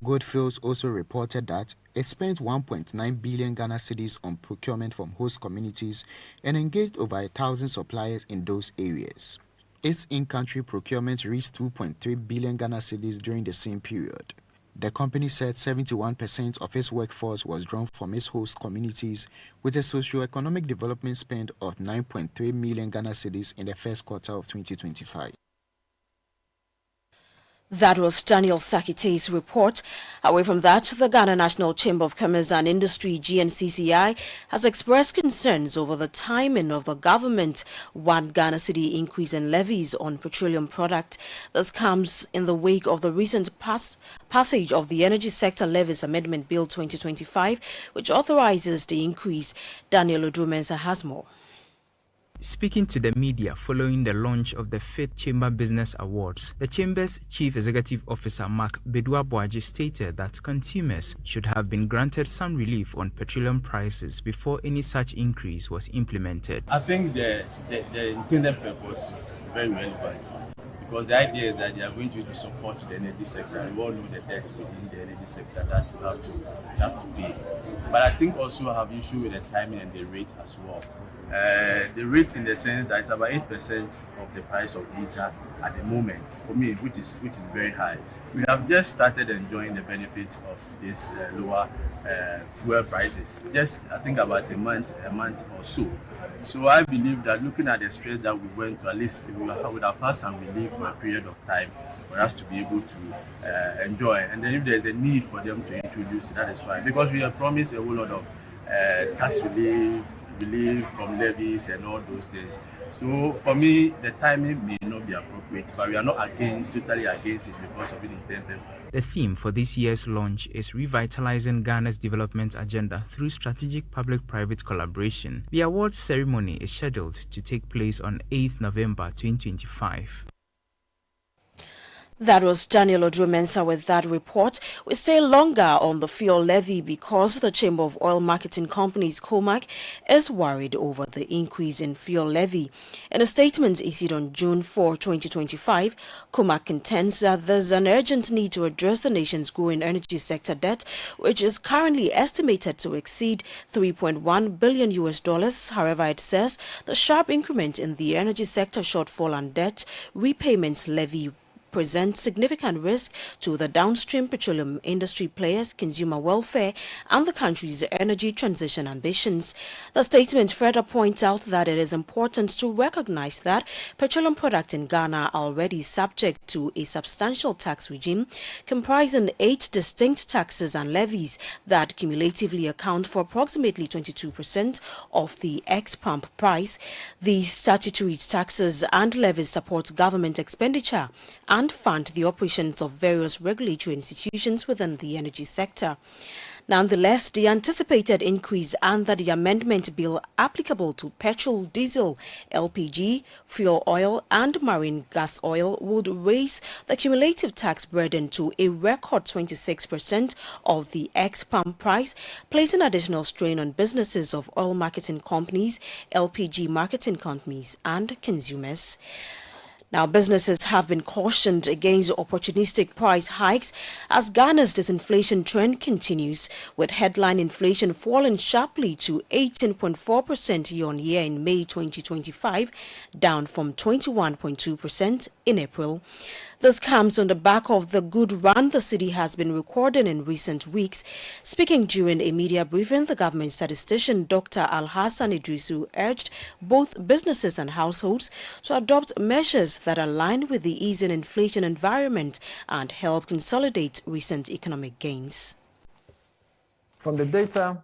Goldfields also reported that it spent 1.9 billion Ghana cedis on procurement from host communities and engaged over 1,000 suppliers in those areas. Its in-country procurement reached 2.3 billion Ghana cedis during the same period. The company said 71% of its workforce was drawn from its host communities, with a socio-economic development spend of 9.3 million Ghana cedis in the first quarter of 2025. That was Daniel Sakite's report. Away from that, the Ghana National Chamber of Commerce and Industry, GNCCI, has expressed concerns over the timing of the government $1 Ghana cedi increase in levies on petroleum product. This comes in the wake of the recent passage of the Energy Sector Levies Amendment Bill 2025, which authorizes the increase. Daniel Odumensa has more. Speaking to the media following the launch of the 5th Chamber Business Awards, the Chamber's Chief Executive Officer Mark Bedua-Boaji stated that consumers should have been granted some relief on petroleum prices before any such increase was implemented. I think the intended purpose is very relevant, because the idea is that they are going to support the energy sector. We all know the debts within the energy sector that we have to pay. But I think also I have issue with the timing and the rate as well. The rate in the sense that it's about 8% of the price of litre at the moment for me, which is very high. We have just started enjoying the benefits of this lower fuel prices. Just I think about a month or so. So I believe that looking at the stress that we went to, at least would have had some relief for a period of time for us to be able to enjoy. And then if there's a need for them to introduce it, that is fine because we have promised a whole lot of tax relief from levies and all those things. So for me, the timing may not be appropriate, but we are not totally against it because of it intended. The theme for this year's launch is revitalizing Ghana's development agenda through strategic public-private collaboration. The awards ceremony is scheduled to take place on 8th November 2025. That was Daniel Odrumensa with that report. We stay longer on the fuel levy because the Chamber of Oil Marketing Companies, COMAC, is worried over the increase in fuel levy. In a statement issued on June 4, 2025, COMAC contends that there's an urgent need to address the nation's growing energy sector debt, which is currently estimated to exceed $3.1 billion US. However, it says the sharp increment in the energy sector shortfall and debt repayments levy presents significant risk to the downstream petroleum industry players, consumer welfare, and the country's energy transition ambitions. The statement further points out that it is important to recognize that petroleum products in Ghana are already subject to a substantial tax regime comprising 8 distinct taxes and levies that cumulatively account for approximately 22% of the ex-pump price. These statutory taxes and levies support government expenditure and fund the operations of various regulatory institutions within the energy sector. Nonetheless, the anticipated increase under the amendment bill applicable to petrol, diesel, LPG, fuel oil, and marine gas oil would raise the cumulative tax burden to a record 26% of the ex-pump price, placing additional strain on businesses of oil marketing companies, LPG marketing companies, and consumers. Now, businesses have been cautioned against opportunistic price hikes as Ghana's disinflation trend continues, with headline inflation falling sharply to 18.4% year-on-year in May 2025, down from 21.2% in April. This comes on the back of the good run the city has been recording in recent weeks. Speaking during a media briefing, the government statistician Dr. Al-Hassan Idrisu urged both businesses and households to adopt measures that align with the easing inflation environment and help consolidate recent economic gains. From the data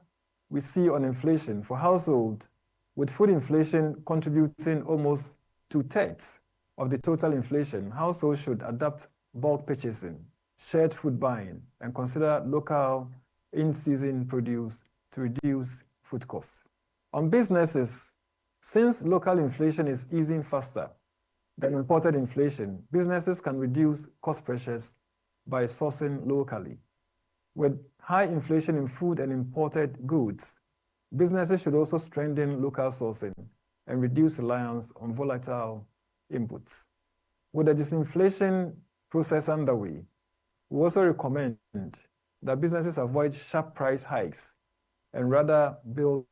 we see on inflation for households, with food inflation contributing almost 2/3 of the total inflation, households should adapt bulk purchasing, shared food buying, and consider local in-season produce to reduce food costs. On businesses, since local inflation is easing faster than imported inflation, businesses can reduce cost pressures by sourcing locally. With high inflation in food and imported goods, businesses should also strengthen local sourcing and reduce reliance on volatile inputs. With the disinflation process underway, we also recommend that businesses avoid sharp price hikes and rather build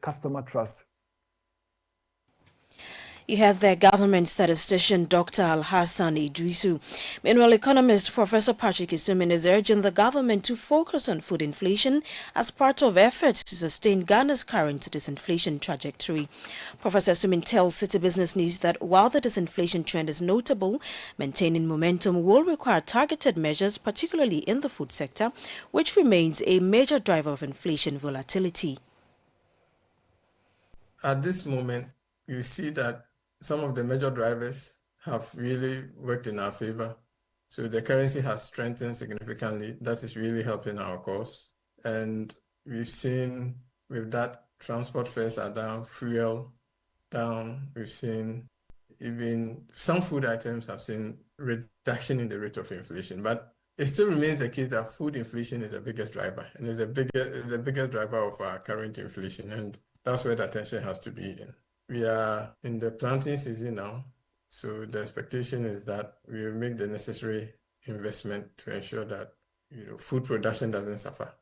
customer trust. You heard the government statistician Dr. Al-Hassan Idrisu. Meanwhile, economist Professor Patrick Isumin is urging the government to focus on food inflation as part of efforts to sustain Ghana's current disinflation trajectory. Professor Isumin tells Citi Business News that while the disinflation trend is notable, maintaining momentum will require targeted measures, particularly in the food sector, which remains a major driver of inflation volatility. At this moment, you see that some of the major drivers have really worked in our favor. So the currency has strengthened significantly. That is really helping our cause. And we've seen with that transport fares are down, fuel down. We've seen even some food items have seen reduction in the rate of inflation. But it still remains the case that food inflation is the biggest driver and is the biggest driver of our current inflation. And that's where the attention has to be in. We are in the planting season now, so the expectation is that we will make the necessary investment to ensure that food production doesn't suffer.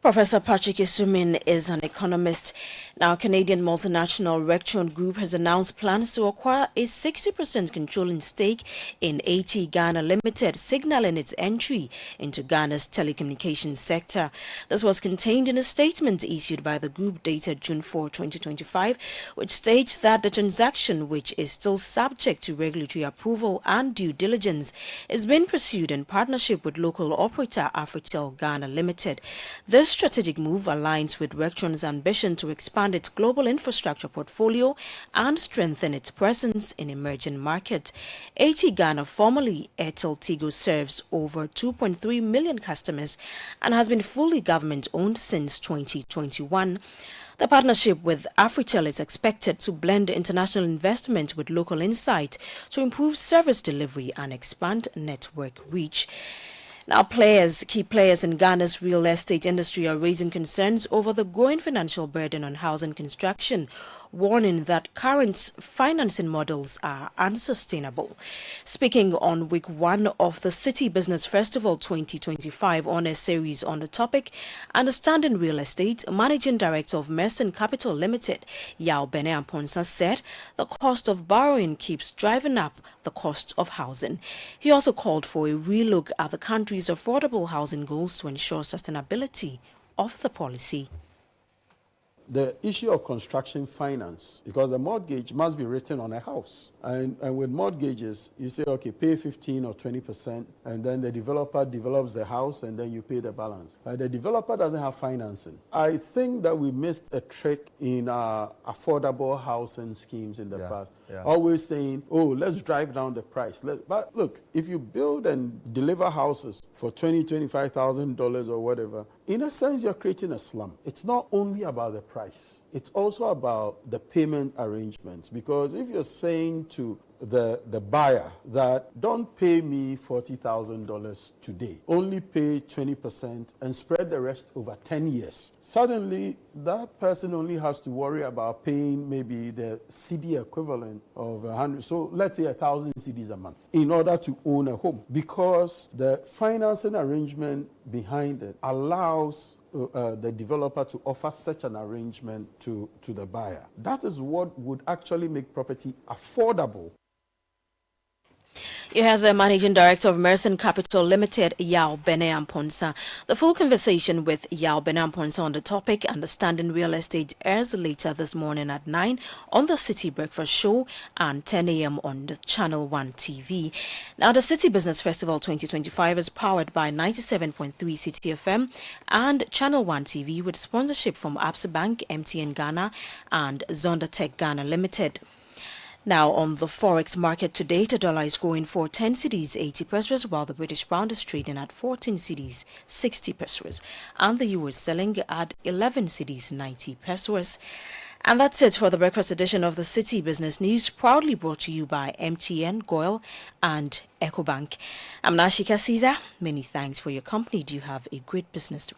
Professor Patrick Isumin is an economist. Now, Canadian multinational Rectron Group has announced plans to acquire a 60% controlling stake in AT Ghana Limited, signaling its entry into Ghana's telecommunications sector. This was contained in a statement issued by the group dated June 4, 2025, which states that the transaction, which is still subject to regulatory approval and due diligence, is being pursued in partnership with local operator Afritel Ghana Limited. This strategic move aligns with Rectron's ambition to expand its global infrastructure portfolio and strengthen its presence in emerging markets. AT Ghana, formerly Airtel Tigo, serves over 2.3 million customers and has been fully government-owned since 2021. The partnership with Afritel is expected to blend international investment with local insight to improve service delivery and expand network reach. Now, key players in Ghana's real estate industry are raising concerns over the growing financial burden on housing construction, warning that current financing models are unsustainable. Speaking on week 1 of the Citi Business Festival 2025 on a series on the topic, Understanding Real Estate, Managing Director of Merson Capital Limited, Yao Bene Amponsa, said the cost of borrowing keeps driving up the cost of housing. He also called for a relook at the country's affordable housing goals to ensure sustainability of the policy. The issue of construction finance, because the mortgage must be written on a house. And with mortgages, you say, okay, pay 15 or 20%, and then the developer develops the house, and then you pay the balance. The developer doesn't have financing. I think that we missed a trick in our affordable housing schemes in the past. Always saying, oh, let's drive down the price. But look, if you build and deliver houses for $20,000, $25,000 or whatever, in a sense, you're creating a slum. It's not only about the price. It's also about the payment arrangements. Because if you're saying to the buyer that don't pay me $40,000 today, only pay 20% and spread the rest over 10 years, suddenly that person only has to worry about paying maybe the CD equivalent of 100, so let's say 1,000 CDs a month in order to own a home, because the financing arrangement behind it allows the developer to offer such an arrangement to the buyer. That is what would actually make property affordable. You have the Managing Director of Merson Capital Limited, Yao Bene Amponsa. The full conversation with Yao Bene Amponsa on the topic, Understanding Real Estate, airs later this morning at 9 on the Citi Breakfast Show and 10 a.m. on the Channel 1 TV. Now, the Citi Business Festival 2025 is powered by 97.3 Citi FM and Channel 1 TV with sponsorship from Absa Bank, MTN Ghana and Zondatech Ghana Limited. Now, on the forex market today, the dollar is going for 10 cedis 80 pesos, while the British pound is trading at 14 cedis 60 pesos, and the euro is selling at 11 cedis 90 pesos. And that's it for the breakfast edition of the Citi Business News, proudly brought to you by MTN, GOIL, and EcoBank. I'm Nashika Caesar. Many thanks for your company. Do you have a great business week?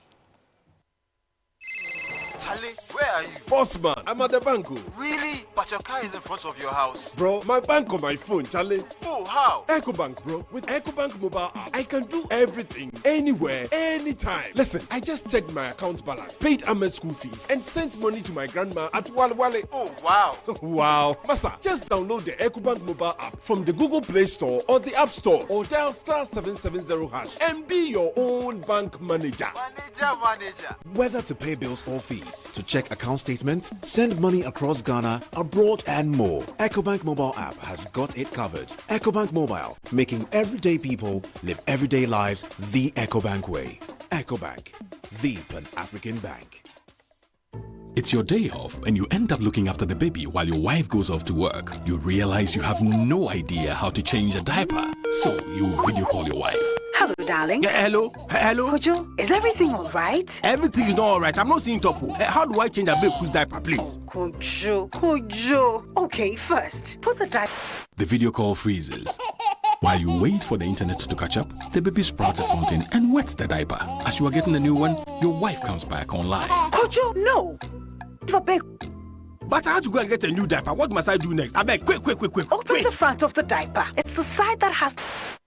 Charlie, where are you? Boss man, I'm at the bank. Really? But your car is in front of your house. Bro, my bank on my phone, Charlie. Oh, how? EcoBank, bro. With EcoBank mobile app, I can do everything, anywhere, anytime. Listen, I just checked my account balance, paid Ahmed's school fees, and sent money to my grandma at Walwale. Oh, wow. Wow. Masa, just download the EcoBank mobile app from the Google Play Store or the App Store, or dial *770# and be your own bank manager. Manager. Whether to pay bills or fees, to check account statements, send money across Ghana, abroad, and more, EcoBank mobile app has got it covered. EcoBank Mobile, making everyday people live everyday lives the EcoBank way. EcoBank, the Pan-African bank. It's your day off and you end up looking after the baby while your wife goes off to work. You realize you have no idea how to change a diaper. So you video call your wife. Hello, darling. Yeah, hello. Kojo, is everything all right? Everything is not all right. I'm not seeing Topo. How do I change a baby's diaper, please? Kojo. Okay, first, put the diaper. The video call freezes. While you wait for the internet to catch up, the baby sprouts a fountain and wets the diaper. As you are getting a new one, your wife comes back online. Kojo, no. But I have to go and get a new diaper. What must I do next? I beg, quick. Open the front of the diaper. It's the side that has...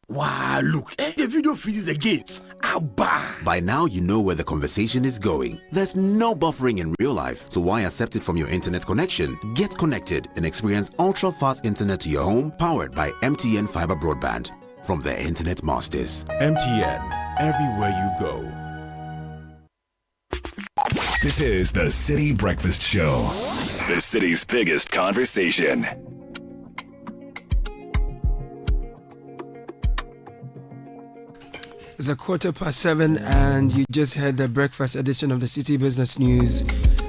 Wow, look, the video freezes again. Abba. By now, you know where the conversation is going. There's no buffering in real life, so why accept it from your internet connection? Get connected and experience ultra-fast internet to your home, powered by MTN Fiber Broadband. From the Internet Masters. MTN, everywhere you go. This is the City Breakfast Show, the city's biggest conversation. It's 7:15, and you just heard the breakfast edition of the City Business News,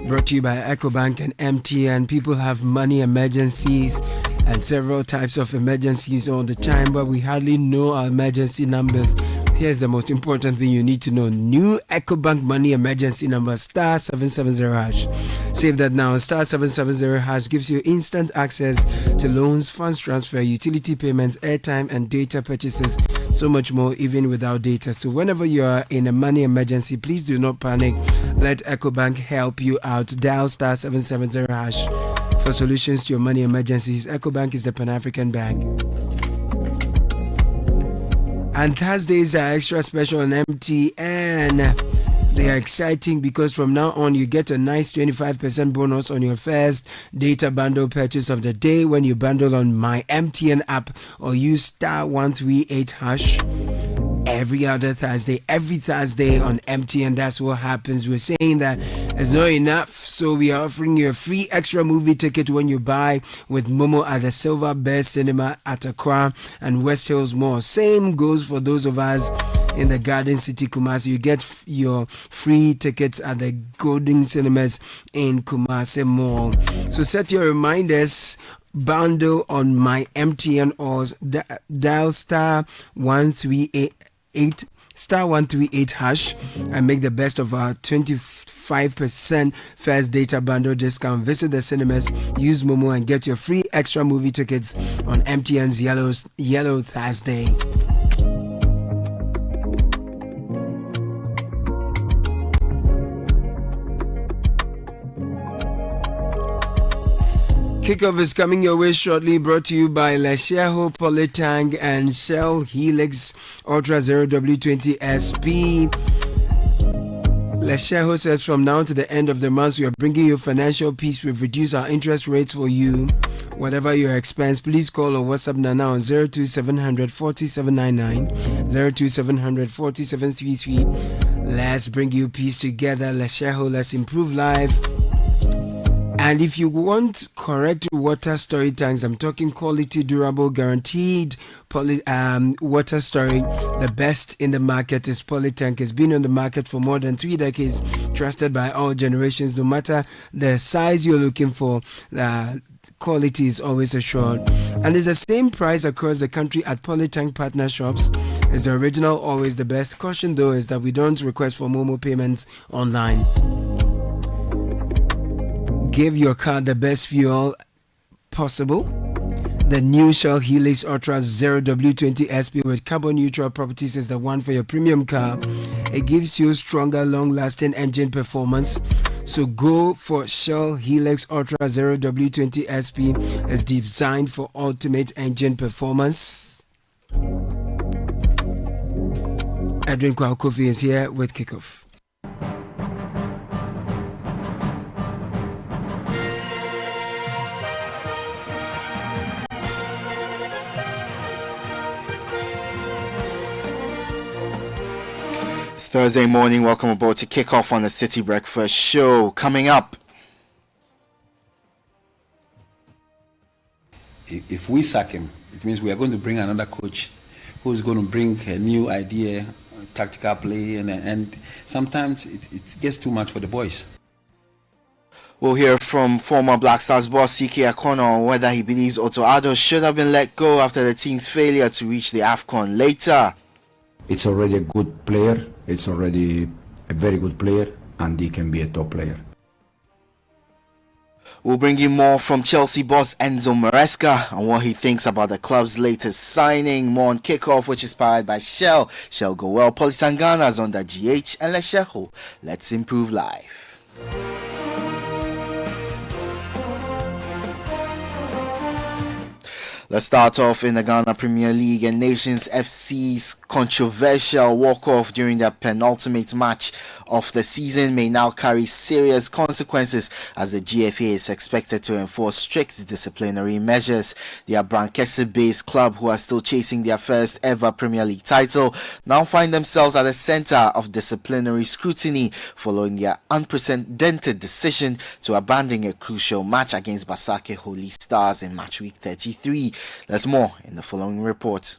brought to you by EcoBank and MTN. People have money emergencies and several types of emergencies all the time, but we hardly know our emergency numbers. Here's the most important thing you need to know. New EcoBank money emergency number, star 770 hash. Save that now. Star 770 hash gives you instant access to loans, funds transfer, utility payments, airtime and data purchases, so much more even without data. So whenever you are in a money emergency, please do not panic. Let EcoBank help you out. Dial star 770 hash for solutions to your money emergencies. EcoBank is the Pan-African bank. And Thursdays are extra special on MTN. They are exciting because from now on you get a nice 25% bonus on your first data bundle purchase of the day when you bundle on my MTN app or use star 138 hash. Every Thursday on MTN, that's what happens. We're saying that it's not enough, so we are offering you a free extra movie ticket when you buy with Momo at the Silver Bear Cinema at Accra and West Hills Mall. Same goes for those of us in the Garden City, Kumasi. You get your free tickets at the Golden Cinemas in Kumasi Mall. So set your reminders. Bundle on my MTN or dial star 138 hash and make the best of our 25% first data bundle discount. Visit the cinemas, use Momo and get your free extra movie tickets on MTN's Yellow Thursday. Kickoff is coming your way shortly, brought to you by Lesheho Polytank and Shell Helix Ultra Zero W20 SP. Lesheho says from now to the end of the month, we are bringing you financial peace. We've reduced our interest rates for you. Whatever your expense, please call or WhatsApp now on 02700 4799, 02700 4733. Let's bring you peace together. Lesheho, let's improve life. And if you want correct water storage tanks, I'm talking quality, durable, guaranteed water storage. The best in the market is Polytank. It's been on the market for more than 3 decades, trusted by all generations. No matter the size you're looking for, quality is always assured. And it's the same price across the country at Polytank partner shops. It's the original, always the best. Caution though is that we don't request for Momo payments online. Give your car the best fuel possible. The new Shell Helix Ultra Zero W20 SP with carbon neutral properties is the one for your premium car. It gives you stronger, long-lasting engine performance. So go for Shell Helix Ultra Zero W20 SP. It's designed for ultimate engine performance. Edwin Kwaukofi is here with Kickoff. It's Thursday morning. Welcome aboard to kick off on the City Breakfast Show. Coming up, if we sack him, it means we are going to bring another coach who's going to bring a new idea, tactical play, and sometimes it gets too much for the boys. We'll hear from former Black Stars boss CK Akona on whether he believes Otto Addo should have been let go after the team's failure to reach the AFCON later. It's already a good player. It's already a very good player, and he can be a top player. We'll bring you more from Chelsea boss Enzo Maresca on what he thinks about the club's latest signing. More on Kickoff, which is powered by Shell. Shell Go Well, Polytanganas under GH, and Lesheho. Let's improve life. Let's start off in the Ghana Premier League, and Nations FC's controversial walk-off during their penultimate match of the season may now carry serious consequences as the GFA is expected to enforce strict disciplinary measures. The Abrankese-based club, who are still chasing their first ever Premier League title, now find themselves at the centre of disciplinary scrutiny following their unprecedented decision to abandon a crucial match against Basake Holy Stars in match week 33. There's more in the following report.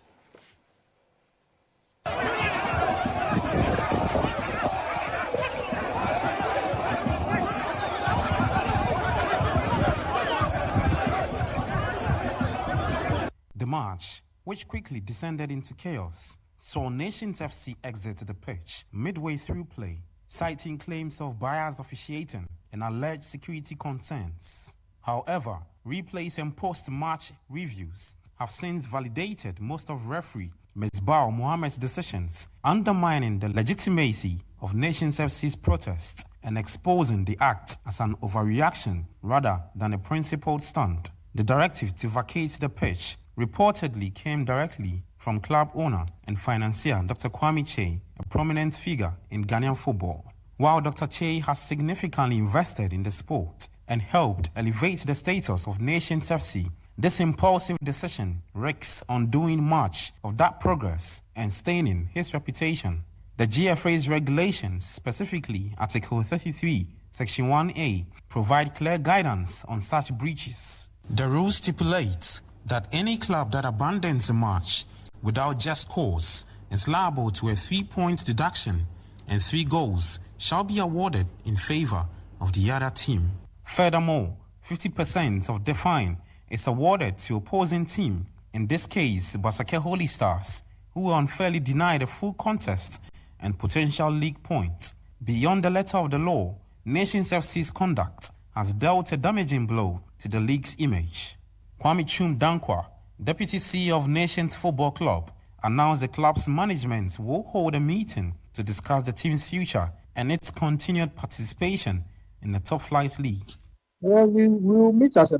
The match, which quickly descended into chaos, saw Nations FC exit the pitch midway through play, citing claims of biased officiating and alleged security concerns. However, replays and post-match reviews have since validated most of referee Misbah Mohamed's decisions, undermining the legitimacy of Nations FC's protest and exposing the act as an overreaction rather than a principled stand. The directive to vacate the pitch reportedly came directly from club owner and financier Dr. Kwame Che, a prominent figure in Ghanaian football. While Dr. Che has significantly invested in the sport and helped elevate the status of Nations FC, this impulsive decision risks undoing much of that progress and staining his reputation. The GFA's regulations, specifically Article 33, Section 1A, provide clear guidance on such breaches. The rule stipulates that any club that abandons a match without just cause is liable to a 3-point deduction, and 3 goals shall be awarded in favor of the other team. Furthermore, 50% of the fine is awarded to opposing team, in this case Basake Holy Stars, who were unfairly denied a full contest and potential league points. Beyond the letter of the law, Nations FC's conduct has dealt a damaging blow to the league's image. Kwame Chum Dankwa, Deputy CEO of Nations Football Club, announced the club's management will hold a meeting to discuss the team's future and its continued participation in the top flight league. Well, we will meet as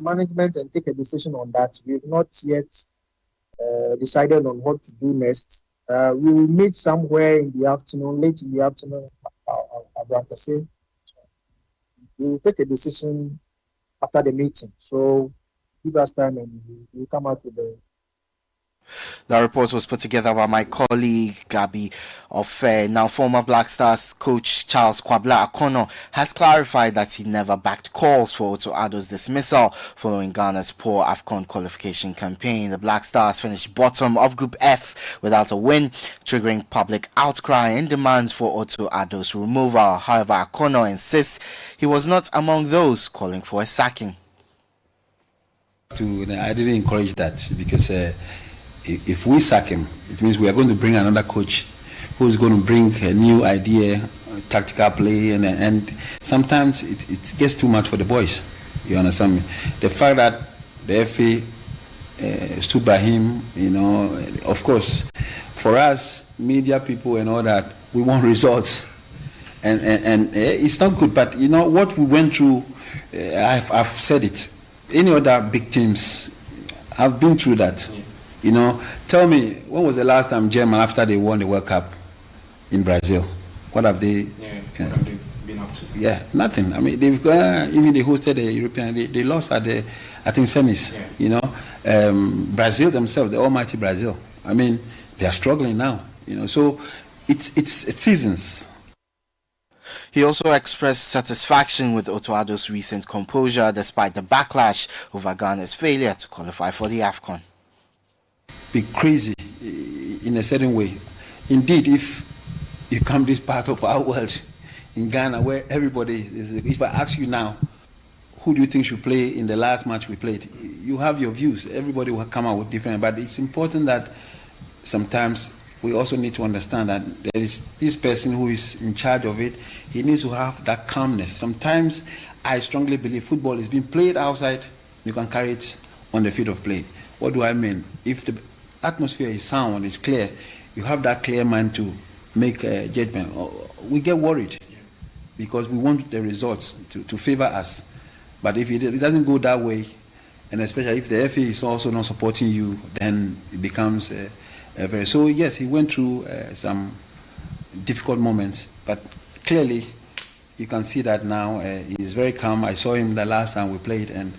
management and take a decision on that. We have not yet decided on what to do next. We will meet somewhere in the afternoon, late in the afternoon, Abrankese. We will take a decision after the meeting. So give us time and we'll come out with the... The report was put together by my colleague Gabi Ofe. Now, former Black Stars coach Charles Kwabla Akono has clarified that he never backed calls for Otto Addo's dismissal following Ghana's poor AFCON qualification campaign. The Black Stars finished bottom of Group F without a win, triggering public outcry and demands for Otto Addo's removal. However, Akono insists he was not among those calling for a sacking. I didn't encourage that because if we sack him, it means we are going to bring another coach who's going to bring a new idea, tactical play, and sometimes it gets too much for the boys. You understand me? The fact that the FA stood by him, of course, for us, media people and all that, we want results. And it's not good, but what we went through, I've said it. Any other big teams have been through that. Tell me, when was the last time Germany, after they won the World Cup in Brazil, what have they? What have they been up to? Yeah, nothing. I mean, they've even they hosted the European. They lost at the, I think, semis. Yeah. Brazil themselves, the almighty Brazil. I mean, they are struggling now. So it's seasons. He also expressed satisfaction with Otto Addo's recent composure despite the backlash over Ghana's failure to qualify for the AFCON. Be crazy in a certain way. Indeed, if you come this part of our world, in Ghana, where everybody is, if I ask you now, who do you think should play in the last match we played? You have your views. Everybody will come out with different, but it's important that sometimes we also need to understand that there is this person who is in charge of it. He needs to have that calmness. Sometimes I strongly believe football is being played outside. You can carry it on the field of play. What do I mean? If the atmosphere is sound, is clear, you have that clear mind to make a judgment. We get worried because we want the results to favor us. But if it doesn't go that way, and especially if the FA is also not supporting you, then it becomes very. So yes, he went through some difficult moments, but clearly you can see that now he's very calm. I saw him the last time we played, and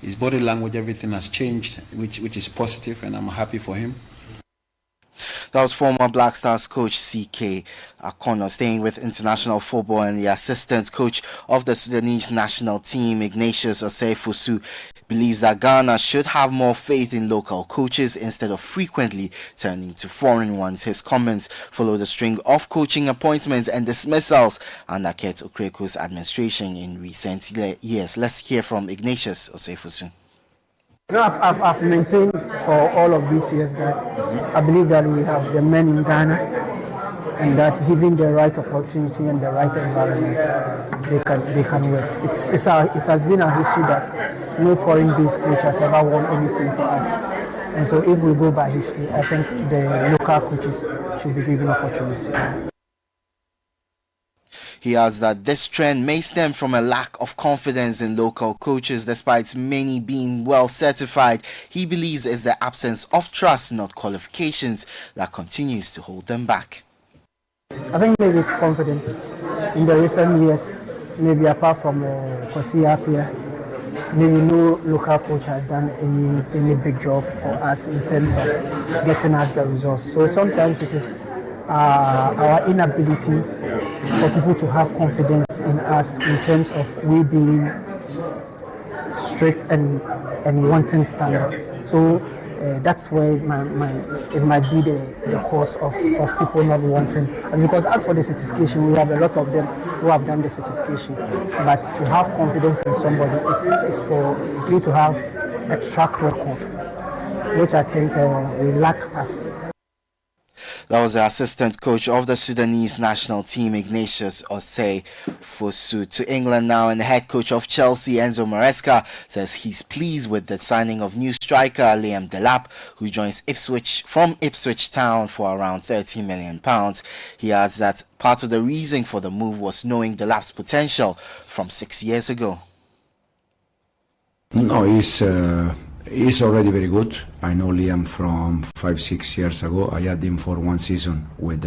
his body language, everything has changed, which is positive, and I'm happy for him. That was former Black Stars coach C.K. Akono. Staying with international football, and the assistant coach of the Sudanese national team, Ignatius Osei-Fosu, believes that Ghana should have more faith in local coaches instead of frequently turning to foreign ones. His comments followed a string of coaching appointments and dismissals under Ket Okreko's administration in recent years. Let's hear from Ignatius Osei-Fosu. I've maintained for all of these years that I believe that we have the men in Ghana, and that given the right opportunity and the right environment, they can work. It has been our history that no foreign-based coach has ever won anything for us. And so if we go by history, I think the local coaches should be given opportunity. He adds that this trend may stem from a lack of confidence in local coaches, despite many being well certified. He believes it's the absence of trust, not qualifications, that continues to hold them back. I think maybe it's confidence. In the recent years, maybe apart from Kwasi Appiah, maybe no local coach has done any big job for us in terms of getting us the results. So sometimes it is our inability for people to have confidence in us in terms of we being strict and wanting standards. So that's where it might be the cause of people not wanting. As because as for the certification, we have a lot of them who have done the certification. But to have confidence in somebody is for you to have a track record, which I think we lack as. That was the assistant coach of the Sudanese national team, Ignatius Osei-Fosu. To England now, and the head coach of Chelsea, Enzo Maresca, says he's pleased with the signing of new striker Liam Delap, who joins from Ipswich Town for around £30 million. He adds that part of the reason for the move was knowing Delap's potential from 6 years ago. No, he's already very good. I know Liam from 5-6 years ago. I had him for one season with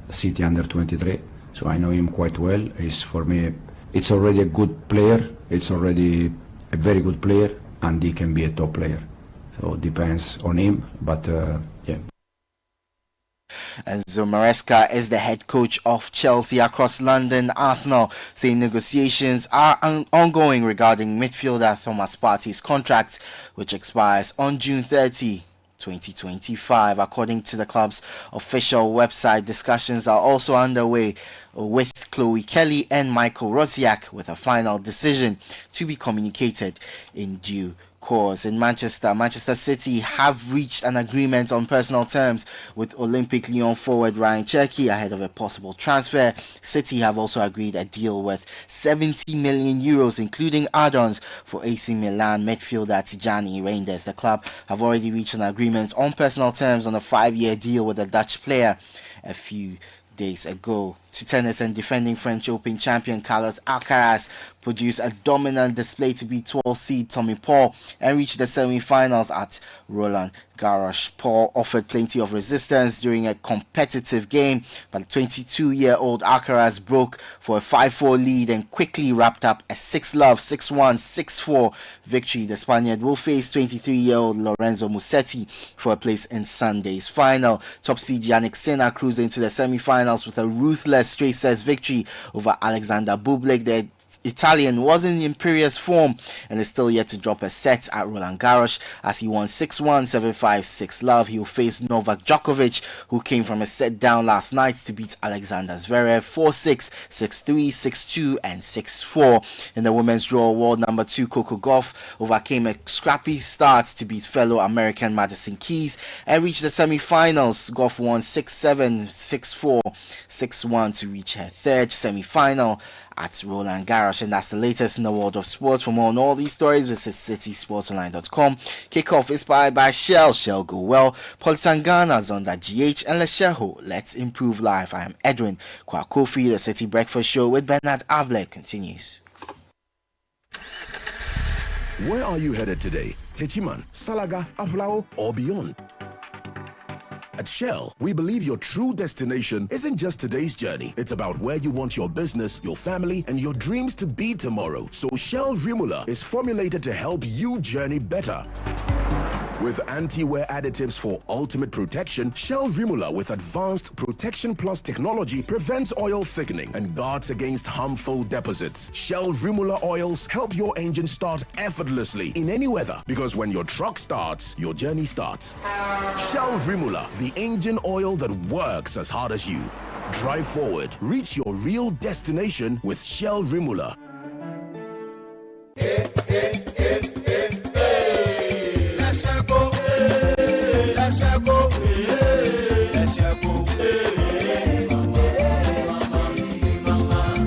Citi under 23, so I know him quite well. For me, it's already a good player. It's already a very good player, and he can be a top player. So it depends on him, but yeah. Enzo Maresca is the head coach of Chelsea. Across London, Arsenal say negotiations are ongoing regarding midfielder Thomas Partey's contract, which expires on June 30, 2025. According to the club's official website, discussions are also underway with Chloe Kelly and Michael Rosiak, with a final decision to be communicated in due course. In Manchester City have reached an agreement on personal terms with Olympique Lyon forward Ryan Cherki ahead of a possible transfer. City have also agreed a deal worth €70 million, including add-ons for AC Milan midfielder Tijani Reinders. The club have already reached an agreement on personal terms on a 5-year deal with the Dutch player a few days ago. To tennis, and defending French Open champion Carlos Alcaraz produced a dominant display to beat 12th seed Tommy Paul and reach the semi-finals at Roland Garros. Paul offered plenty of resistance during a competitive game, but the 22-year-old Alcaraz broke for a 5-4 lead and quickly wrapped up a 6-love, 6-1, 6-4 victory. The Spaniard will face 23-year-old Lorenzo Musetti for a place in Sunday's final. Top seed Yannick Sinner cruised into the semi-finals with a ruthless straight sets victory over Alexander Bublik. The Italian was in imperious form and is still yet to drop a set at Roland Garros as he won 6-1, 7-5, 6-love. He will face Novak Djokovic, who came from a set down last night to beat Alexander Zverev 4-6, 6-3, 6-2 and 6-4. In the women's draw, world number 2 Coco Gauff overcame a scrappy start to beat fellow American Madison Keys and reached the semi-finals. Gauff won 6-7, 6-4, 6-1 to reach her third semi-final at Roland Garros. And that's the latest in the world of sports. For more on all these stories, visit citysportsonline.com. Kickoff is inspired by Shell. Shell go well. Politangana's under GH and Lesheho. Let's improve life. I am Edwin Kwakofi. The City Breakfast Show with Bernard Avler continues. Where are you headed today? Techiman, Salaga, Aflao, or beyond. At Shell, we believe your true destination isn't just today's journey. It's about where you want your business, your family, and your dreams to be tomorrow. So Shell Rimula is formulated to help you journey better. With anti-wear additives for ultimate protection, Shell Rimula with advanced Protection Plus technology prevents oil thickening and guards against harmful deposits. Shell Rimula oils help your engine start effortlessly in any weather, because when your truck starts, your journey starts. Shell Rimula, the engine oil that works as hard as you. Drive forward. Reach your real destination with Shell Rimula.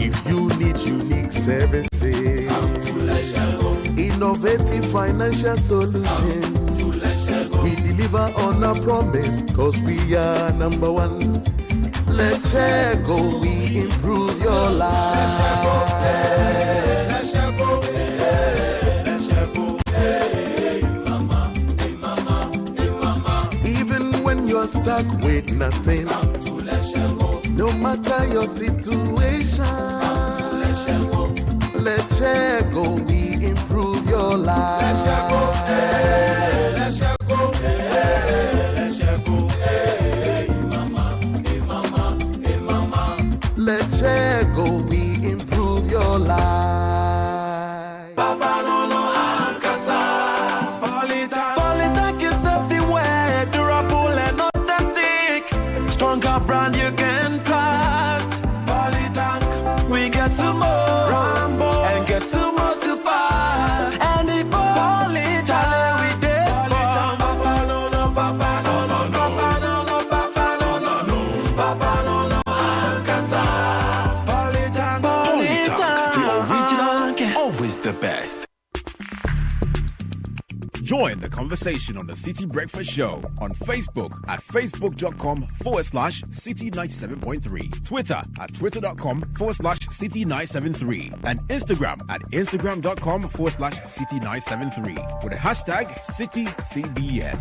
If you need unique services, innovative financial solutions, we deliver on our promise, cause we are number one. Let's go, we improve your life. Even when you're stuck with nothing, no matter your situation, let's go, we improve your life. Let's go, we improve your life. Papa no no ankasa. Polytank is everywhere, durable and authentic. Stronger brand you can trust. Polytank, we get some more Rambo and get some more super. And the Polytank we did. Papa no no, Papa no no, Papa no no, Papa no no no, Papa no no ankasa. Always the best. Join the conversation on the City Breakfast Show on Facebook at facebook.com/City97.3, Twitter at twitter.com/City973, and Instagram at instagram.com/City973 with the hashtag CityCBS.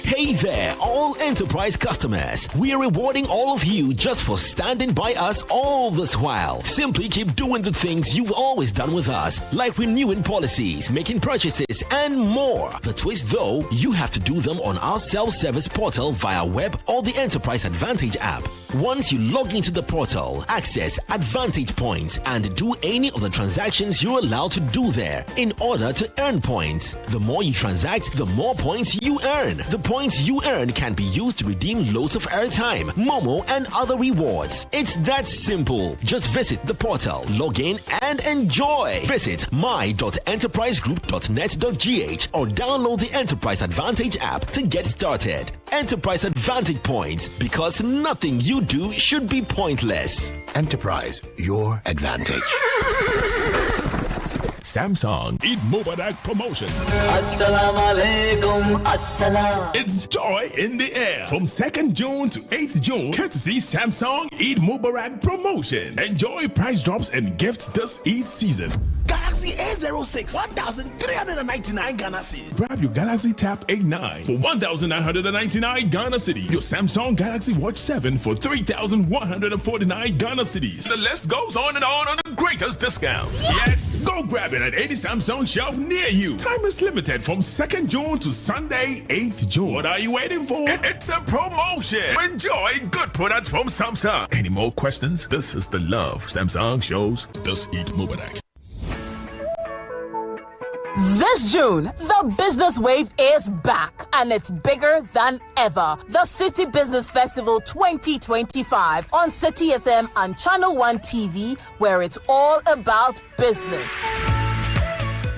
Hey there, all enterprise customers. We are rewarding all of you just for standing by us all this while. Simply keep doing the things you've always done with us, like renewing policies, making purchases, and more. The twist though, you have to do them on our self-service portal via web or the Enterprise Advantage app. Once you log into the portal, access Advantage Points and do any of the transactions you're allowed to do there in order to earn points. The more you transact, the more points you earn. The points you earn can be used to redeem loads of airtime, Momo, and other rewards. It's that simple. Just visit the portal, log in, and enjoy. Visit my.enterprisegroup.net.gh or download the Enterprise Advantage app to get started. Enterprise Advantage Points, because nothing you do should be pointless. Enterprise, your advantage. Samsung Eid Mubarak promotion. Assalamu alaikum, assalam. It's joy in the air from 2nd June to 8th June, courtesy Samsung Eid Mubarak promotion. Enjoy price drops and gifts this Eid season. Galaxy A06, 1,399 Ghana Cedi. Grab your Galaxy Tab A9 for 1,999 Ghana Cedis. Your Samsung Galaxy Watch 7 for 3,149 Ghana Cedis. The list goes on the greatest discounts. Yes! Go grab it at any Samsung shop near you. Time is limited from 2nd June to Sunday, 8th June. What are you waiting for? It's a promotion. Enjoy good products from Samsung. Any more questions? This is the love Samsung shows this Eid Mubarak. This June, the business wave is back and it's bigger than ever. The City Business Festival 2025 on City FM and Channel 1 TV, where it's all about business.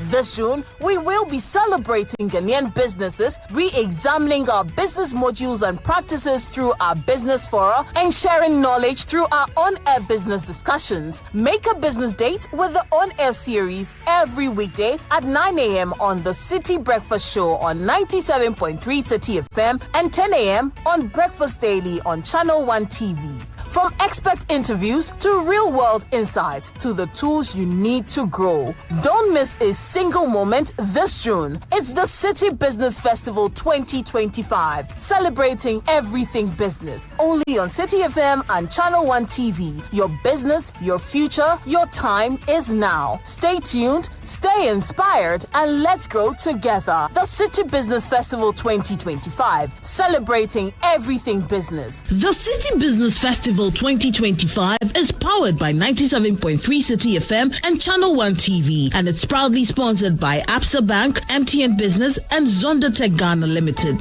This June, we will be celebrating Ghanaian businesses, re-examining our business modules and practices through our business fora, and sharing knowledge through our on-air business discussions. Make a business date with the on-air series every weekday at 9 a.m. on the City Breakfast Show on 97.3 City FM and 10 a.m. on Breakfast Daily on Channel 1 TV. From expert interviews to real-world insights to the tools you need to grow. Don't miss a single moment this June. It's the City Business Festival 2025, celebrating everything business. Only on Citi FM and Channel 1 TV. Your business, your future, your time is now. Stay tuned, stay inspired, and let's grow together. The City Business Festival 2025, celebrating everything business. The City Business Festival 2025 is powered by 97.3 Citi FM and Channel 1 TV, and it's proudly sponsored by Absa Bank, MTN Business, and Zonda Tech Ghana Limited.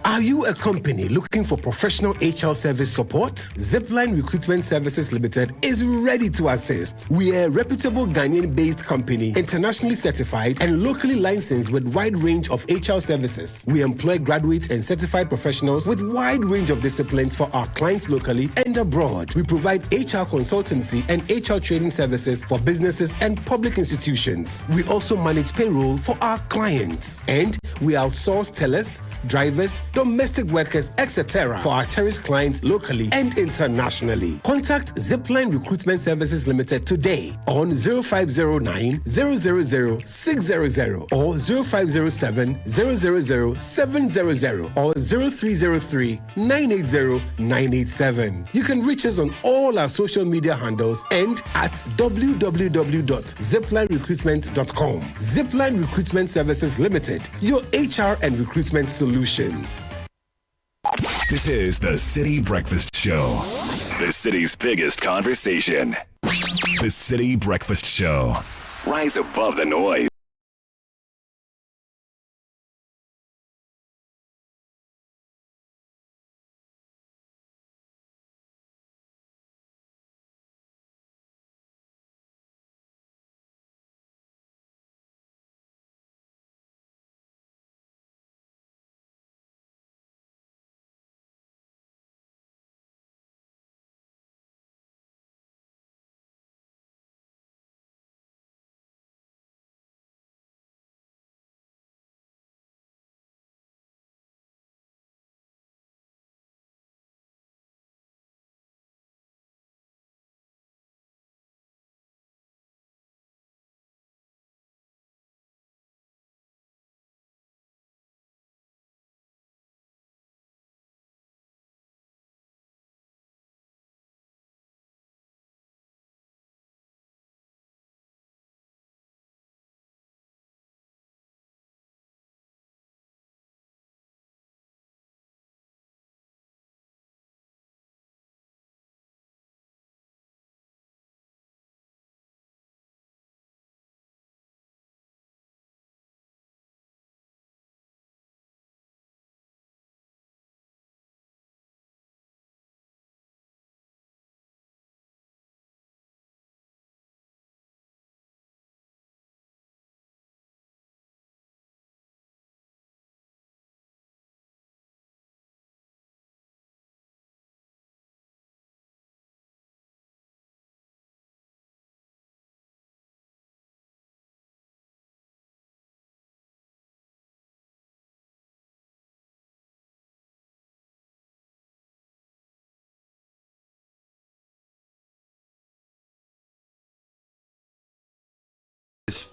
Are you a company looking for professional HR service support? Zipline Recruitment Services Limited is ready to assist. We are a reputable Ghanaian-based company, internationally certified and locally licensed with wide range of HR services. We employ graduates and certified professionals with wide range of disciplines for our clients locally and abroad. We provide HR consultancy and HR training services for businesses and public institutions. We also manage payroll for our clients. And we outsource tellers, drivers, domestic workers, etc. for our cherished clients locally and internationally. Contact Zipline Recruitment Services Limited today on 0509 000 600 or 0507 000 700 or 0303 980 987. You can reach us on all our social media handles and at www.ziplinerecruitment.com. Zipline Recruitment Services Limited, your HR and recruitment solution. This is the City Breakfast Show, the city's biggest conversation. The City Breakfast Show. Rise above the noise.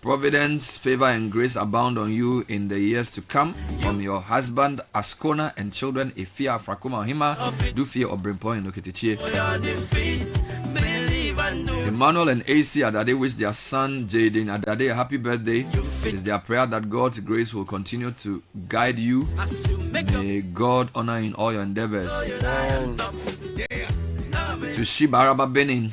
Providence, favor, and grace abound on you in the years to come. From your husband Ascona and children Ifia Frakuma Hima, Dufia Obrimpo and Okitichi. Emmanuel and AC Adade wish their son Jaden Adade a happy birthday. It is their prayer that God's grace will continue to guide you. May God honor in all your endeavors. To Shibaraba Benin.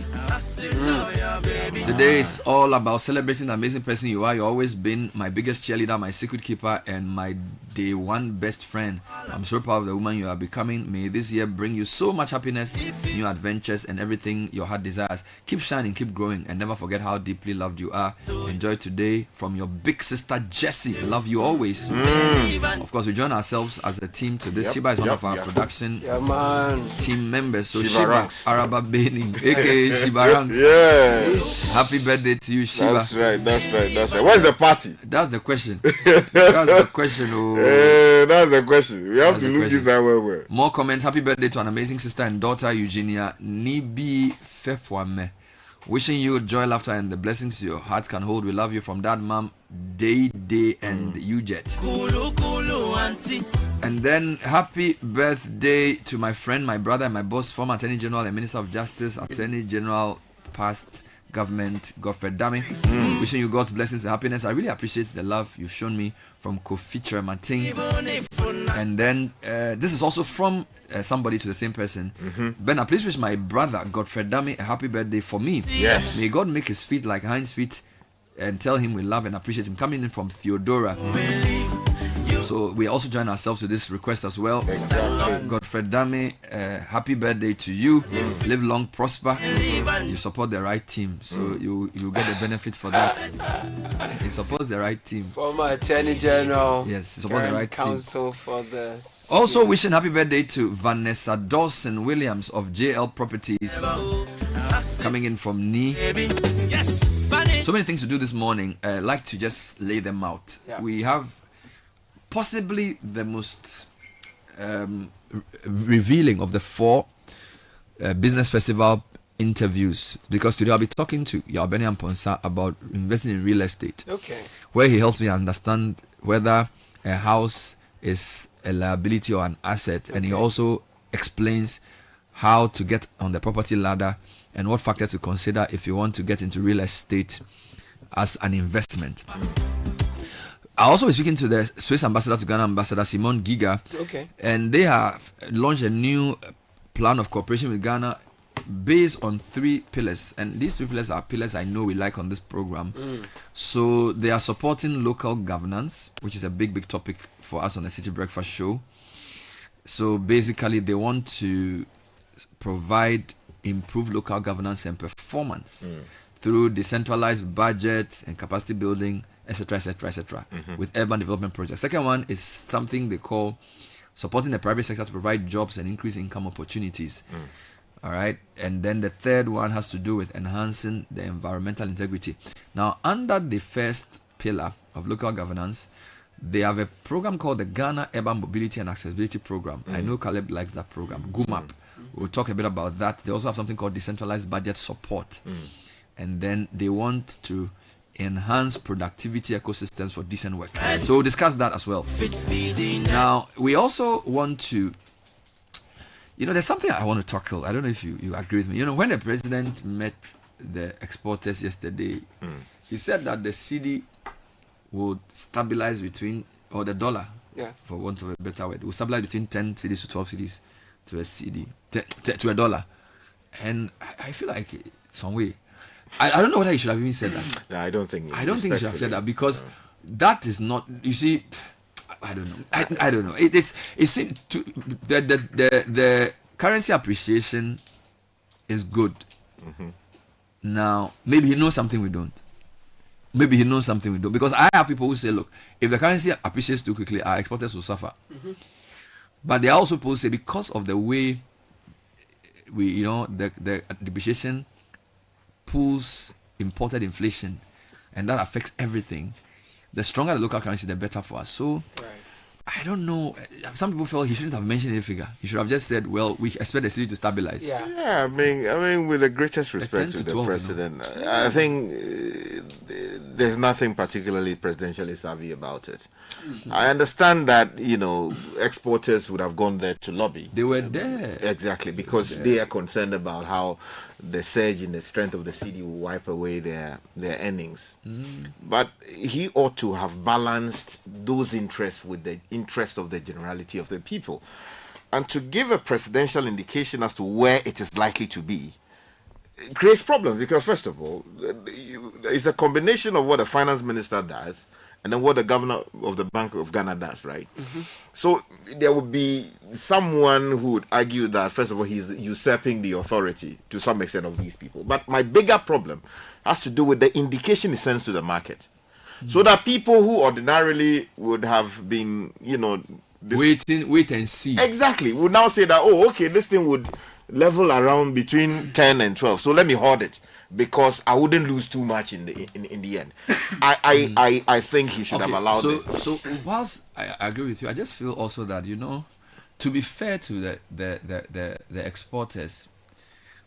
Today is all about celebrating the amazing person you are. You've always been my biggest cheerleader, my secret keeper, and my day one best friend. I'm so proud of the woman you are becoming. May this year bring you so much happiness, new adventures, and everything your heart desires. Keep shining, keep growing, and never forget how deeply loved you are. Enjoy today from your big sister Jessie. Love you always. Of course, we join ourselves as a team to this. Shiba is one of our production team members. So Shiba Araba Benin, aka Shiba Ranks. Happy birthday to you, Shiva. That's right. Where's the party? That's the question. That's the question. Oh. That's the question. We have to look this out well. More comments. Happy birthday to an amazing sister and daughter, Eugenia Nibi Fefwame. Wishing you joy, laughter, and the blessings your heart can hold. We love you from Dad, Mom, Day, and Ujet. And then happy birthday to my friend, my brother, and my boss, former Attorney General and Minister of Justice, Attorney General, past government, Godfred Dami. Wishing you God's blessings and happiness. I really appreciate the love you've shown me from Kofi Chermating. And then this is also from somebody to the same person. Bernard, please wish my brother Godfred Dami a happy birthday for me. Yes. May God make his feet like Heinz feet and tell him we love and appreciate him. Coming in from Theodora. So we also join ourselves to this request as well. Exactly. Godfred Dami, happy birthday to you. Live long, prosper. You support the right team, so you get the benefit for that. He supports the right team. Former Attorney General. Yes, he supports the right counsel team. For the also wishing happy birthday to Vanessa Dawson Williams of JL Properties. Coming in from Ni. So many things to do this morning. I'd like to just lay them out. Yeah. We have possibly the most revealing of the 4 business festival interviews, because today I'll be talking to Yabeni Amponsa about investing in real estate. Okay. Where he helps me understand whether a house is a liability or an asset, and he also explains how to get on the property ladder and what factors to consider if you want to get into real estate as an investment. I'll also be speaking to the Swiss ambassador to Ghana, Ambassador Simon Giga. Okay. And they have launched a new plan of cooperation with Ghana based on 3 pillars. And these 3 pillars are pillars I know we like on this program. So they are supporting local governance, which is a big topic for us on the City Breakfast Show. So basically they want to provide improved local governance and performance through decentralized budget and capacity building, etc., with urban development projects. Second one is something they call supporting the private sector to provide jobs and increase income opportunities. All right. And then the third one has to do with enhancing the environmental integrity. Now, under the first pillar of local governance, they have a program called the Ghana Urban Mobility and Accessibility Program. I know Caleb likes that program, GUMAP. We'll talk a bit about that. They also have something called decentralized budget support. And then they want to enhance productivity ecosystems for decent work. So we'll discuss that as well. Now, we also want to, there's something I want to tackle. I don't know if you agree with me. When the president met the exporters yesterday, he said that the cedi would stabilize between, or the dollar, for want of a better word, will stabilize between 10 cedis to 12 cedis to a cedi, to a dollar. And I feel like some way, I don't know whether he should have even said that. No, I don't think he should have said that, because that is not, you see, I don't know. I don't know. It seems to the currency appreciation is good. Now, maybe he knows something we don't. Because I have people who say, look, if the currency appreciates too quickly, our exporters will suffer. But there are also people who say, because of the way the depreciation pulls imported inflation, and that affects everything, the stronger the local currency, the better for us. So, I don't know. Some people feel he shouldn't have mentioned any figure. He should have just said, well, we expect the city to stabilize. Yeah, I mean, with the greatest respect to the president, I think there's nothing particularly presidentially savvy about it. I understand that, exporters would have gone there to lobby. They were there. Exactly, because they are concerned about how the surge in the strength of the city will wipe away their earnings. But he ought to have balanced those interests with the interest of the generality of the people. And to give a presidential indication as to where it is likely to be creates problems, because first of all, it's a combination of what the finance minister does and then what the governor of the Bank of Ghana does, right? So there would be someone who would argue that, first of all, he's usurping the authority to some extent of these people. But my bigger problem has to do with the indication he sends to the market. So that people who ordinarily would have been, wait and see. Exactly. Would now say that, oh, okay, this thing would level around between 10 and 12. So let me hoard it. because I wouldn't lose too much in the end. I think he should have allowed it. So whilst I agree with you, I just feel also that, to be fair to the exporters,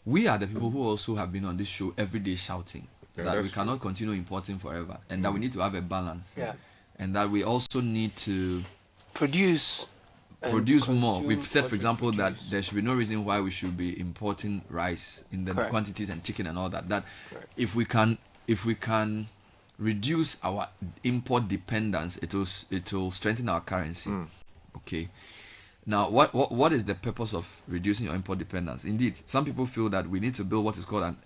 we are the people who also have been on this show every day shouting that we cannot continue importing forever, and that we need to have a balance, and that we also need to produce more. We've said, for example, that there should be no reason why we should be importing rice in the quantities and chicken and all that. That if we can reduce our import dependence, it will strengthen our currency. Okay. Now, what is the purpose of reducing your import dependence? Indeed, some people feel that we need to build what is called an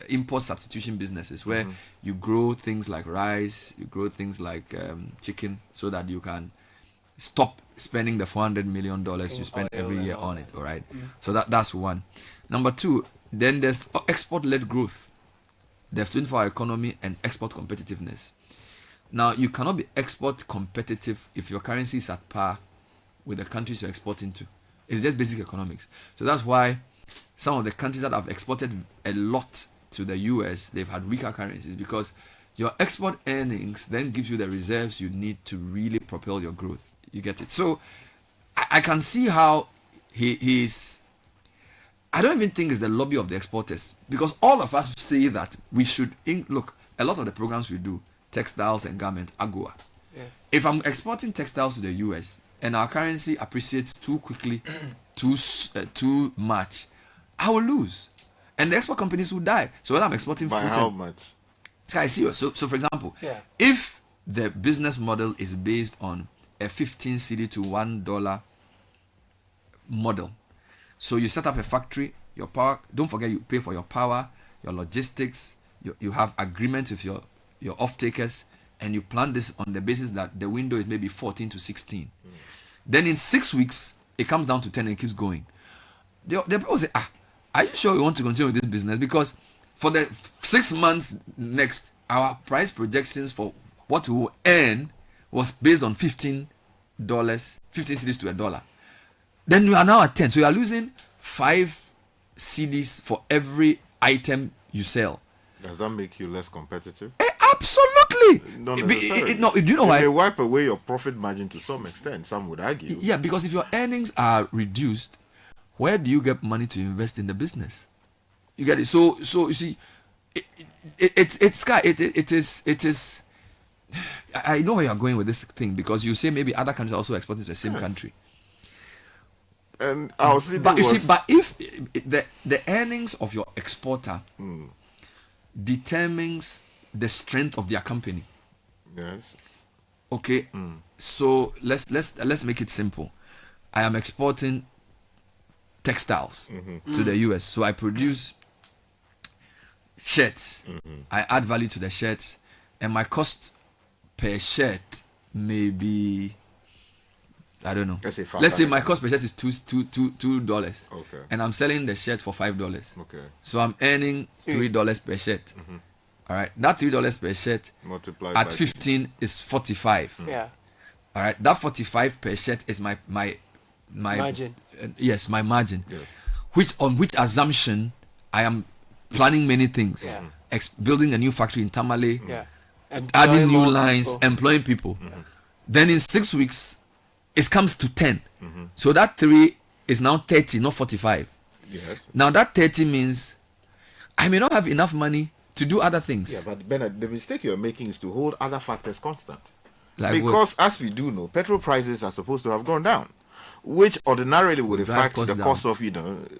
import substitution businesses, where you grow things like rice, you grow things like chicken, so that you can stop spending the $400 million you spend every year on it. All right. So that's one. Number two, then there's export-led growth. There's 24-hour economy and export competitiveness. Now, you cannot be export competitive if your currency is at par with the countries you're exporting to. It's just basic economics. So that's why some of the countries that have exported a lot to the US, they've had weaker currencies, because your export earnings then gives you the reserves you need to really propel your growth. You get it? So I can see how he's... I don't even think it's the lobby of the exporters, because all of us say that we should... Look, a lot of the programs we do, textiles and garments, AGOA. Yeah. If I'm exporting textiles to the US and our currency appreciates too quickly, too much, I will lose. And the export companies will die. So when I'm exporting by fruit... how much? Sky, serious. So for example, if the business model is based on a 15 cedi to $1 model, so you set up a factory, your power, don't forget you pay for your power, your logistics, you have agreement with your off-takers, and you plan this on the basis that the window is maybe 14 to 16. Then in 6 weeks, it comes down to 10 and keeps going. The people say, are you sure you want to continue with this business? Because for the 6 months next, our price projections for what we will earn was based on $15, 15 cedis to $1. Then you are now at 10. So you are losing 5 cedis for every item you sell. Does that make you less competitive? Absolutely. Not necessarily. Do you know why? It may wipe away your profit margin to some extent, some would argue. Yeah, because if your earnings are reduced, where do you get money to invest in the business? You get it. So you see, it is. I know where you are going with this thing, because you say maybe other countries are also exporting to the same country. And I'll see. But you see, but if the earnings of your exporter determines the strength of their company. Yes. Okay. So let's make it simple. I am exporting textiles to the US, so I produce shirts. I add value to the shirts, and my cost per shirt may be, I don't know. Let's say my cost per shirt is $2, okay, and I'm selling the shirt for $5. Okay. So I'm earning $3 per shirt. All right. That $3 per shirt multiplied at by 15 is 45. Yeah. All right. That 45 per shirt is my margin. Yes, my margin. Yeah. On which assumption I am planning many things. Yeah. Building a new factory in Tamale. Yeah. Adding new lines, employing people. Then in 6 weeks, it comes to 10. So that 3 is now 30, not 45. Yes. Now that 30 means I may not have enough money to do other things. Yeah, but Bernard, the mistake you're making is to hold other factors constant. Like because as we do know, petrol prices are supposed to have gone down, which ordinarily would affect the cost of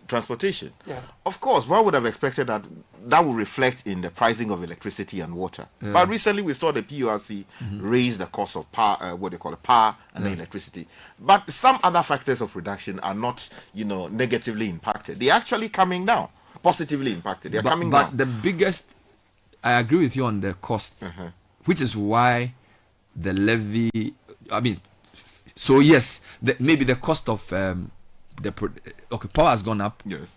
transportation. Yeah. Of course, one would have expected that would reflect in the pricing of electricity and water. Yeah. But recently we saw the PURC raise the cost of power, what they call it, power and electricity. But some other factors of reduction are not, negatively impacted. They're actually coming down, positively impacted. They're coming down. But the biggest, I agree with you on the costs, which is why the levy, so yes, maybe the cost of power has gone up. Yes.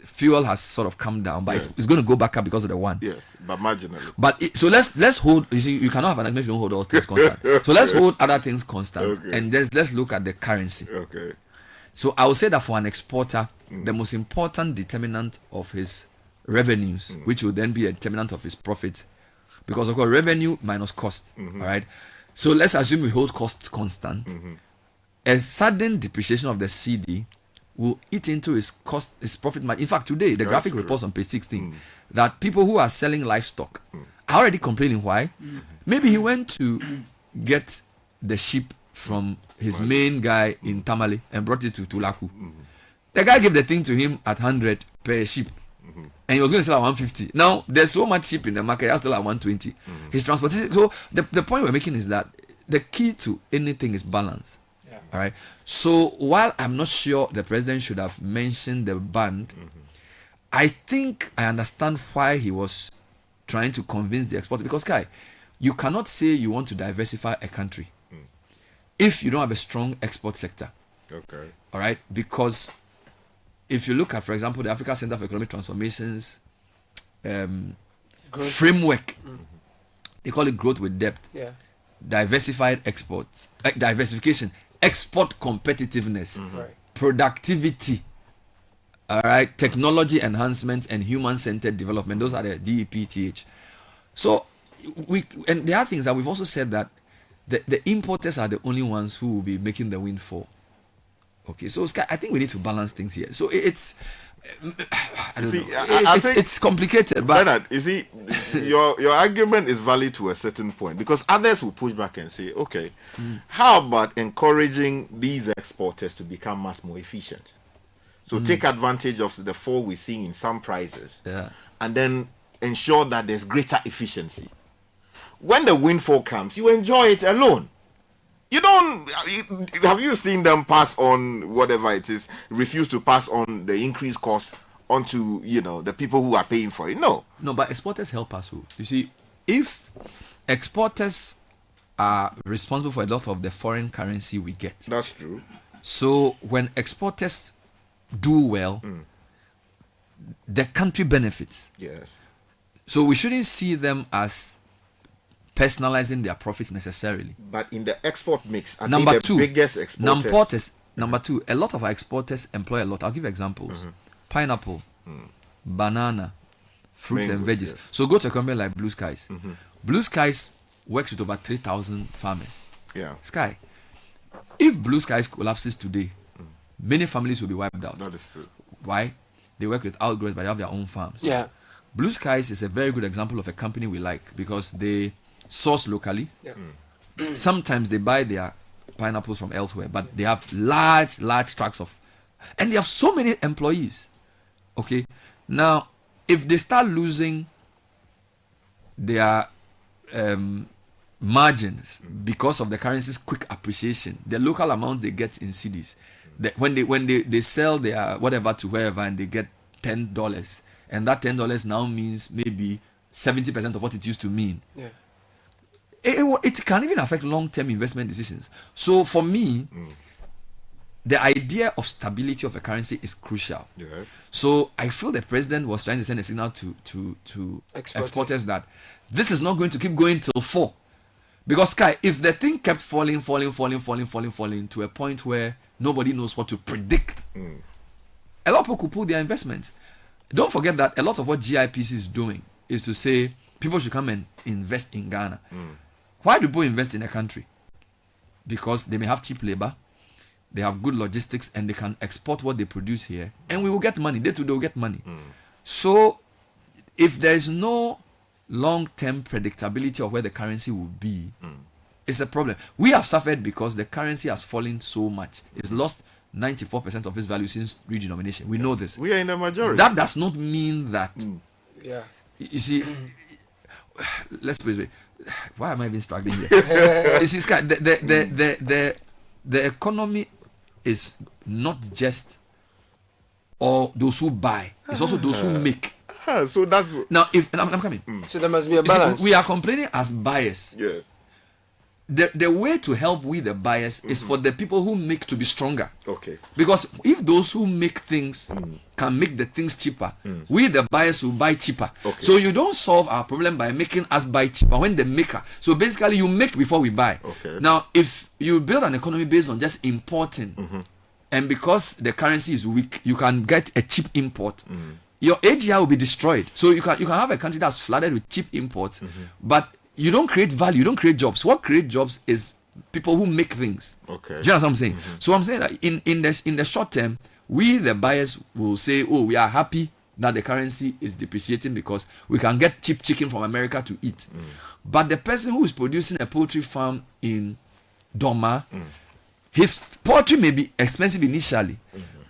Fuel has sort of come down, but it's going to go back up because of the one. Yes, but marginally. But so let's hold. You see, you cannot have an argument if you don't hold all things constant. So let's hold other things constant, and then let's look at the currency. Okay. So I would say that for an exporter, the most important determinant of his revenues, which will then be a determinant of his profit, because of course revenue minus cost. All right. So let's assume we hold costs constant. A sudden depreciation of the CD will eat into his profit margin. In fact, today the graphic reports on page 16 that people who are selling livestock are already complaining. Why? Maybe he went to get the sheep from his main guy in Tamale and brought it to Tulaku. The guy gave the thing to him at 100 per sheep. And he was going to sell at 150. Now there's so much sheep in the market, he's still at 120. His transportation. So the point we're making is that the key to anything is balance. All right. So while I'm not sure the president should have mentioned the band, I think I understand why he was trying to convince the exporters. Because, Kai, you cannot say you want to diversify a country if you don't have a strong export sector. Okay. All right. Because if you look at, for example, the Africa Center for Economic Transformations framework, they call it growth with depth. Yeah. Diversified exports, diversification, export competitiveness, productivity, all right, technology enhancement, and human-centered development. Those are the DEPTH. So and the other things that we've also said that the importers are the only ones who will be making the windfall. Okay, so I think we need to balance things here. So it's I don't know. I think it's complicated, but Bernard, you see, your argument is valid to a certain point, because others will push back and say, okay, how about encouraging these exporters to become much more efficient? So take advantage of the fall we're seeing in some prices, and then ensure that there's greater efficiency. When the windfall comes, you enjoy it alone. You don't. Have you seen them pass on whatever it is? Refuse to pass on the increased cost onto the people who are paying for it. No. But exporters help us. You see, if exporters are responsible for a lot of the foreign currency we get. That's true. So when exporters do well, the country benefits. Yes. So we shouldn't see them as personalizing their profits necessarily. But in the export mix, I number think two, biggest exporters. Number two, a lot of our exporters employ a lot. I'll give examples. Pineapple, banana, fruits and veggies. Yes. So go to a company like Blue Skies. Blue Skies works with over 3,000 farmers. Yeah. Sky. If Blue Skies collapses today, many families will be wiped out. That is true. Why? They work with outgrowers, but they have their own farms. Yeah. Blue Skies is a very good example of a company we like because they source locally. Yeah. Sometimes they buy their pineapples from elsewhere, but they have large tracts of, and they have so many employees. Okay, now if they start losing their margins because of the currency's quick appreciation, the local amount they get in cedis, when they sell their whatever to wherever and they get $10, and that $10 now means maybe 70% of what it used to mean. Yeah. It can even affect long-term investment decisions. So for me, the idea of stability of a currency is crucial. Yes. So I feel the president was trying to send a signal to exporters that this is not going to keep going till 4. Because Sky, if the thing kept falling to a point where nobody knows what to predict, a lot of people could pull their investments. Don't forget that a lot of what GIPC is doing is to say people should come and invest in Ghana. Why do people invest in a country? Because they may have cheap labor, they have good logistics, and they can export what they produce here, and we will get money. They too, they will get money. So if there is no long-term predictability of where the currency will be, it's a problem. We have suffered because the currency has fallen so much. It's lost 94% of its value since redenomination. We know this. We are in the majority. That does not mean that. Yeah. You see, let's put it this way. Why am I even struggling here? You see, Sky, the economy is not just all those who buy; it's also those who make. So that's now. If I'm coming, so there must be a balance. See, we are complaining as buyers. Yes. The way to help we the buyers is for the people who make to be stronger. Okay. Because if those who make things can make the things cheaper, we the buyers will buy cheaper. Okay. So you don't solve our problem by making us buy cheaper when the maker. So basically you make before we buy. Okay. Now if you build an economy based on just importing, and because the currency is weak, you can get a cheap import. your AGI will be destroyed. So you can have a country that's flooded with cheap imports, but you don't create value, you don't create jobs. What creates jobs is people who make things. Okay. Do you know what I'm saying? So I'm saying that in the short term, we the buyers will say, oh, we are happy that the currency is depreciating because we can get cheap chicken from America to eat. But the person who is producing a poultry farm in Doma, his poultry may be expensive initially,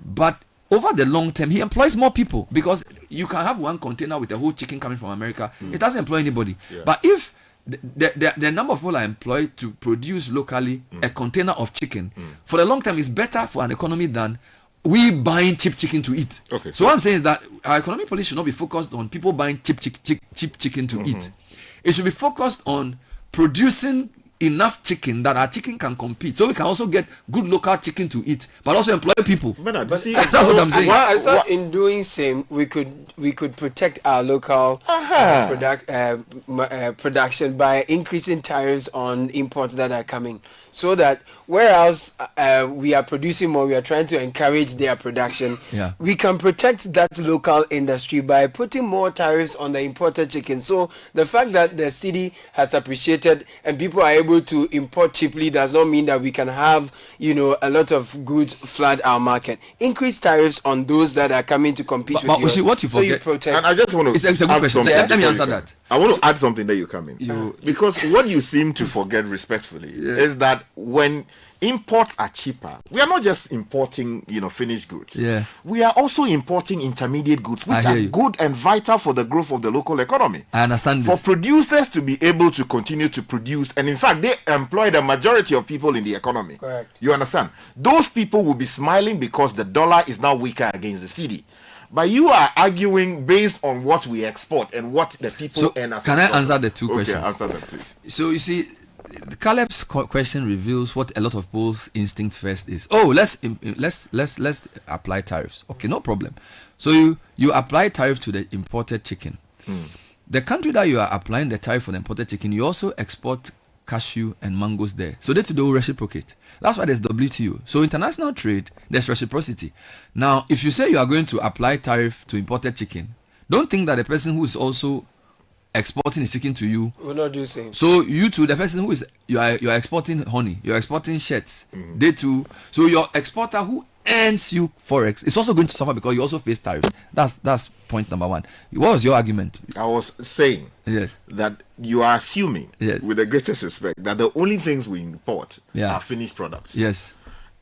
but over the long term, he employs more people because you can have one container with a whole chicken coming from America. It doesn't employ anybody. But if the number of people are employed to produce locally a container of chicken, for the long term, is better for an economy than we buying cheap chicken to eat. Okay. So what I'm saying is that our economic policy should not be focused on people buying cheap chicken to eat. It should be focused on producing enough chicken that our chicken can compete, so we can also get good local chicken to eat, but also employ people. But that's what I'm saying. I thought in doing same, we could protect our local production by increasing tariffs on imports that are coming, so that whereas we are producing more, we are trying to encourage their production. Yeah. We can protect that local industry by putting more tariffs on the imported chicken. So the fact that the city has appreciated and people are able to import cheaply does not mean that we can have, a lot of goods flood our market. Increase tariffs on those that are coming to compete with yours. See, what you forget, so you protect. And I just want to it's a good question. Let me answer that. I want to add something that you come in. Because what you seem to forget respectfully is that when imports are cheaper, we are not just importing, finished goods. Yeah. We are also importing intermediate goods, which are good and vital for the growth of the local economy. I understand this. For producers to be able to continue to produce, and in fact, they employ the majority of people in the economy. Correct. You understand? Those people will be smiling because the dollar is now weaker against the cedi. But you are arguing based on what we export and what the people earn as. Can I answer the two questions? Okay, answer them, please. So you see, Caleb's question reveals what a lot of people's instinct first is. Oh, let's apply tariffs. Okay, no problem. So you apply tariff to the imported chicken. The country that you are applying the tariff for the imported chicken, you also export cashew and mangoes there. So they will reciprocate. That's why there's WTO. So international trade, there's reciprocity. Now, if you say you are going to apply tariff to imported chicken, don't think that the person who is also exporting his chicken to you will not do same. So you too, the person who is you are exporting honey, you're exporting shirts, they too. So your exporter who earns you forex is also going to suffer because you also face tariffs. That's point number one. What was your argument? I was saying that you are assuming, with the greatest respect, that the only things we import are finished products. Yes.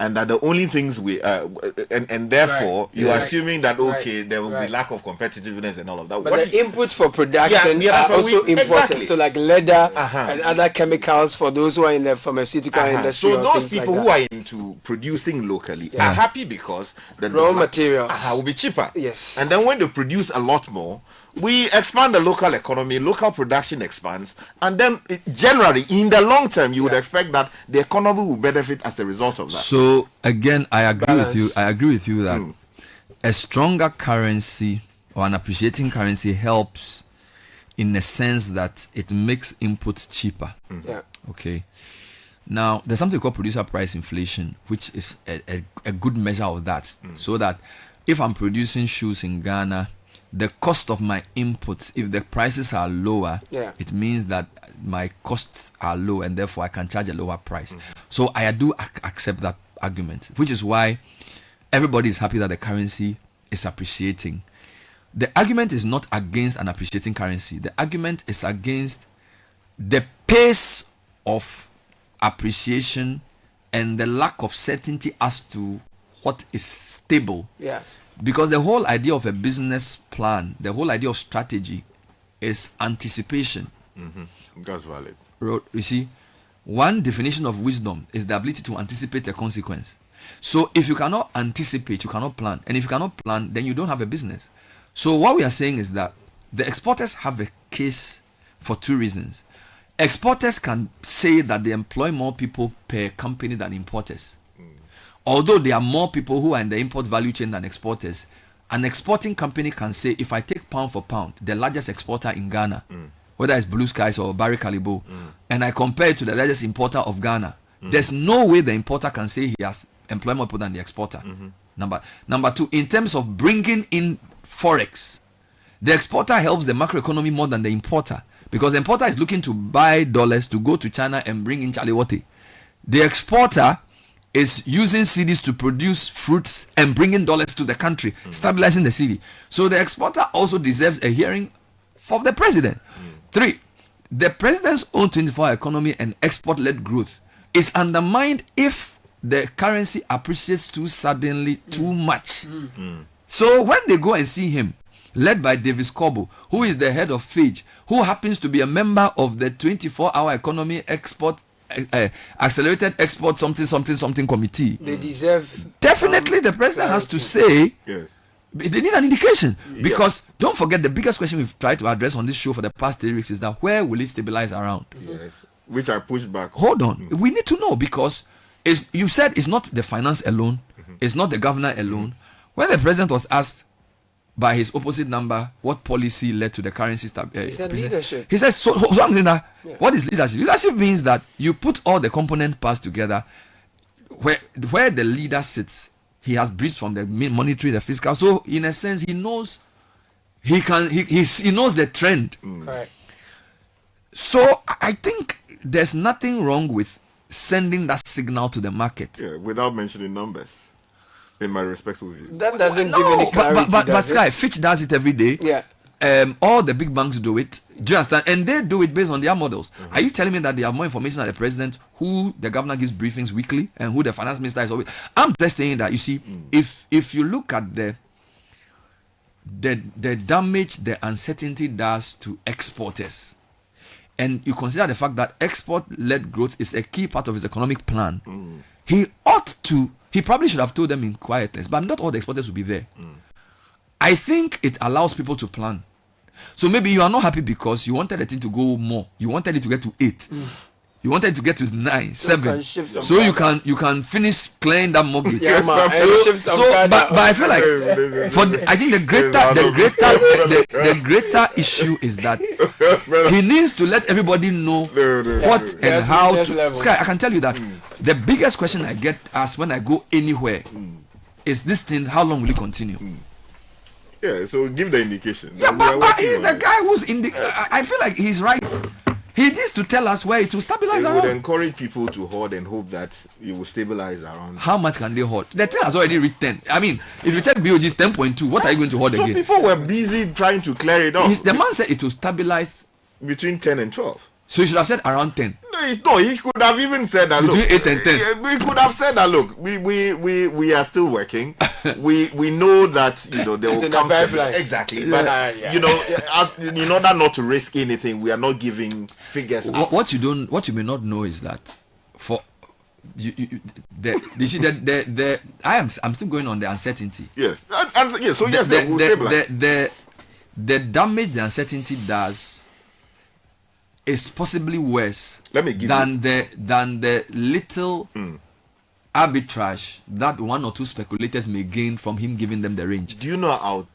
And that the only things we and therefore you are assuming that there will be lack of competitiveness and all of that. But the inputs for production are also important. So like leather and other chemicals for those who are in the pharmaceutical industry. So those people who are into producing locally are happy because the raw materials will be cheaper. Yes. And then when they produce a lot more, we expand the local economy, local production expands, and then generally in the long term you would expect that the economy will benefit as a result of that. So again, I agree with you that a stronger currency or an appreciating currency helps in the sense that it makes inputs cheaper. Okay. Now there's something called producer price inflation, which is a good measure of that. So that if I'm producing shoes in Ghana, the cost of my inputs, if the prices are lower, it means that my costs are low and therefore I can charge a lower price. So I do accept that argument, which is why everybody is happy that the currency is appreciating. The argument is not against an appreciating currency. The argument is against the pace of appreciation and the lack of certainty as to what is stable. Because the whole idea of a business plan, the whole idea of strategy is anticipation. That's valid. You see, one definition of wisdom is the ability to anticipate a consequence. So if you cannot anticipate, you cannot plan. And if you cannot plan, then you don't have a business. So what we are saying is that the exporters have a case for two reasons. Exporters can say that they employ more people per company than importers. Although there are more people who are in the import value chain than exporters, an exporting company can say, if I take pound for pound, the largest exporter in Ghana, whether it's Blue Skies or Barry Callebaut, and I compare it to the largest importer of Ghana, there's no way the importer can say he has employed more people than the exporter. Number two, in terms of bringing in forex. The exporter helps the macroeconomy more than the importer, because the importer is looking to buy dollars to go to China and bring in chalewote. The exporter is using cedis to produce fruits and bringing dollars to the country, stabilizing the city. So the exporter also deserves a hearing from the president. 3, the president's own 24-hour economy and export-led growth is undermined if the currency appreciates too suddenly, too much. So when they go and see him, led by Davis Kobo, who is the head of FAGE, who happens to be a member of the 24-hour economy export accelerated export something committee, they deserve definitely the president has to say they need an indication, because don't forget, the biggest question we've tried to address on this show for the past 3 weeks is that where will it stabilize around? Which I pushed back. Hold on, we need to know, because you said it's not the finance alone, it's not the governor alone. When the president was asked by his opposite number what policy led to the currency he said leadership. He says so I'm saying that what is leadership? Leadership means that you put all the component parts together. Where the leader sits, he has breached from the monetary, the fiscal. So in a sense, he knows he knows the trend. Correct. So I think there's nothing wrong with sending that signal to the market. Without mentioning numbers. In my respectful view, that doesn't give any clarity. But Sky, Fitch does it every day. All the big banks do it. Do you understand? And they do it based on their models. Are you telling me that they have more information than the president, who the governor gives briefings weekly, and who the finance minister is always? I'm just saying that, you see, if you look at the damage the uncertainty does to exporters, and you consider the fact that export-led growth is a key part of his economic plan, he probably should have told them in quietness, but not all the exporters will be there. I think it allows people to plan. So maybe you are not happy because you wanted the thing to go more. You wanted it to get to 8. You wanted it to get to 9, 7. So you can finish clearing that mortgage. But I feel like I think the greater issue is that he needs to let everybody know what and how to. Sky, I can tell you that the biggest question I get asked when I go anywhere is this thing: how long will it continue? Yeah, so give the indication. Yeah, but he's the guy who's in the. I feel like he's right. He needs to tell us where it will stabilize around. He would encourage people to hoard and hope that it will stabilize around. How much can they hoard? The thing has already reached 10. I mean, if you check BOG's 10.2, what are you going to hoard again? People were busy trying to clear it off. The man said it will stabilize between 10 and 12. So he should have said around 10. No, he could have even said that. Between 8 and 10. We could have said that. Look, we are still working. we know that there will come exactly. But in order not to risk anything, we are not giving figures. What you may not know is that for you see that I'm still going on the uncertainty. Yes. So the damage the uncertainty does is possibly worse than the little arbitrage that 1 or 2 speculators may gain from him giving them the range. Do you know our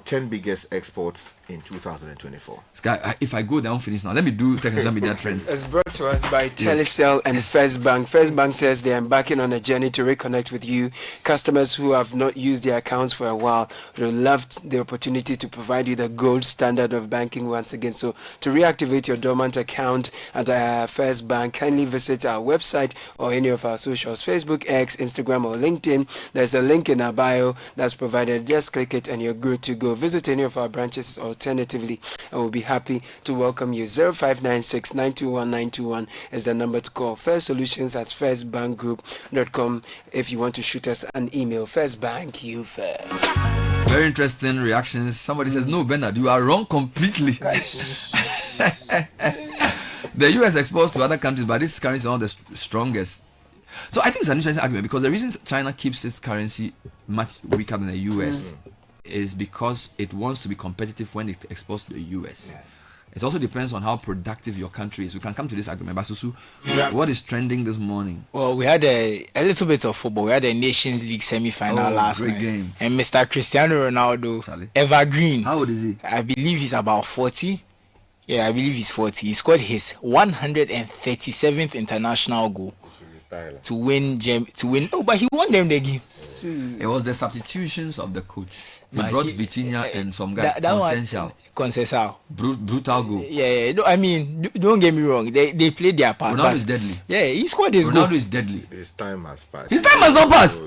10 biggest exports in 2024? Sky, if I go down finish now, let me do technical media trends. It's brought to us by Telecel and First Bank. First Bank says they are embarking on a journey to reconnect with you. Customers who have not used their accounts for a while would love the opportunity to provide you the gold standard of banking once again. So to reactivate your dormant account at First Bank, kindly visit our website or any of our socials, Facebook, X, Instagram, or LinkedIn. There's a link in our bio that's provided. Just click it and you're good to go. Visit any of our branches alternatively, and we'll be happy to welcome you. 0596 921 921 is the number to call. First Solutions at firstbankgroup.com if you want to shoot us an email. First Bank, you first. Very interesting reactions. Somebody says, no, Bernard, you are wrong completely. The US exports to other countries, but this currency is one of the strongest. So I think it's an interesting argument, because the reason China keeps its currency much weaker than the US is because it wants to be competitive when it exports to the US. It also depends on how productive your country is. We can come to this argument. But Susu, what is trending this morning? Well, we had a little bit of football. We had a Nations League semi-final last night. Game. And Mr. Cristiano Ronaldo, evergreen. How old is he? I believe he's about 40. Yeah, I believe he's 40. He scored his 137th international goal. to win. No, but he won them the game. It was the substitutions of the coach. He Man, brought Vitinha and some guy. Conceição. Brutal goal. Yeah. No, I mean, don't get me wrong. They played their part. Ronaldo is deadly. Yeah, he scored his goal. Ronaldo is deadly. His time has passed. His time has not passed.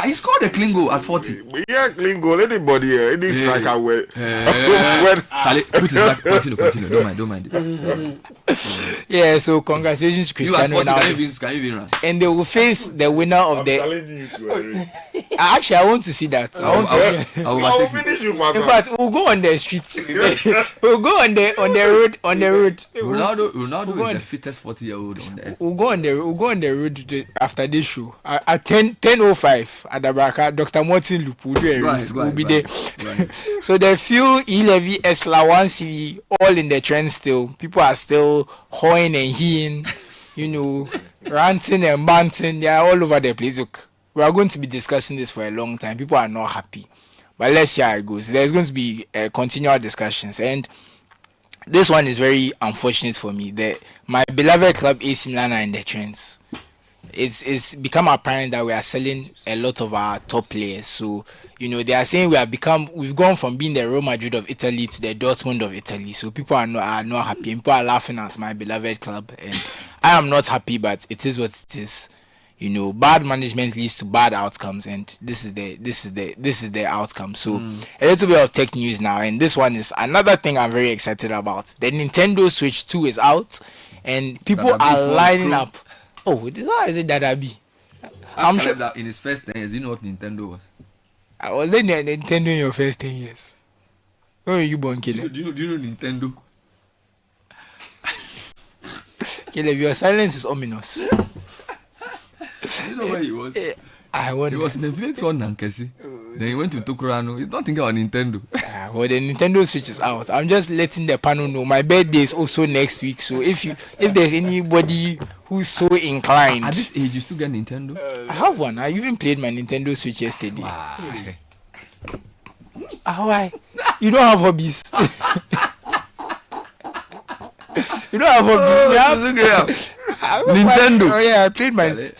He scored a clean goal at 40. Yeah, clean goal. Anybody, any striker will. Charlie, put it back. Continue. Don't mind. Yeah, so congratulations to Cristiano Ronaldo. Can you even run? And they will face the winner of the. Challenging you to a race. Actually, I want to see that. I will finish you, in fact, we'll go on the streets. We'll go on the road. Ronaldo is the fittest 40-year-old on the earth. We'll go on the road after this show at 10:05 at the back. Dr. Martin Lupu will be there. Right. So the few E-Levy, Esla, 1CV, all in the trend still. People are still hoeing and heeing, ranting and banting. They are all over the place. Look, we are going to be discussing this for a long time. People are not happy. But let's see how it goes. There's going to be continual discussions. And this one is very unfortunate for me. My beloved club AC Milan are in the trends. It's become apparent that we are selling a lot of our top players. So, they are saying we've gone from being the Real Madrid of Italy to the Dortmund of Italy. So people are not happy. People are laughing at my beloved club. And I am not happy, but it is what it is. Bad management leads to bad outcomes, and this is the outcome. So a little bit of tech news now, and this one is another thing I'm very excited about. The Nintendo Switch 2 is out, and people are lining up. Oh, how is it Dadabi? I'm sure that in his first 10 years, you know what Nintendo was. I was in Nintendo in your first 10 years. Where are you born, Caleb? Do you know Nintendo? Caleb, your silence is ominous. You know where he was? He was in a village called Nankesi. Then he went to Tokurano. He's not thinking about Nintendo. Well, the Nintendo Switch is out. I'm just letting the panel know. My birthday is also next week. So if there's anybody who's so inclined. At this age, you still get Nintendo? I have one. I even played my Nintendo Switch yesterday. Why? You don't have hobbies. You don't have hobbies. Nintendo.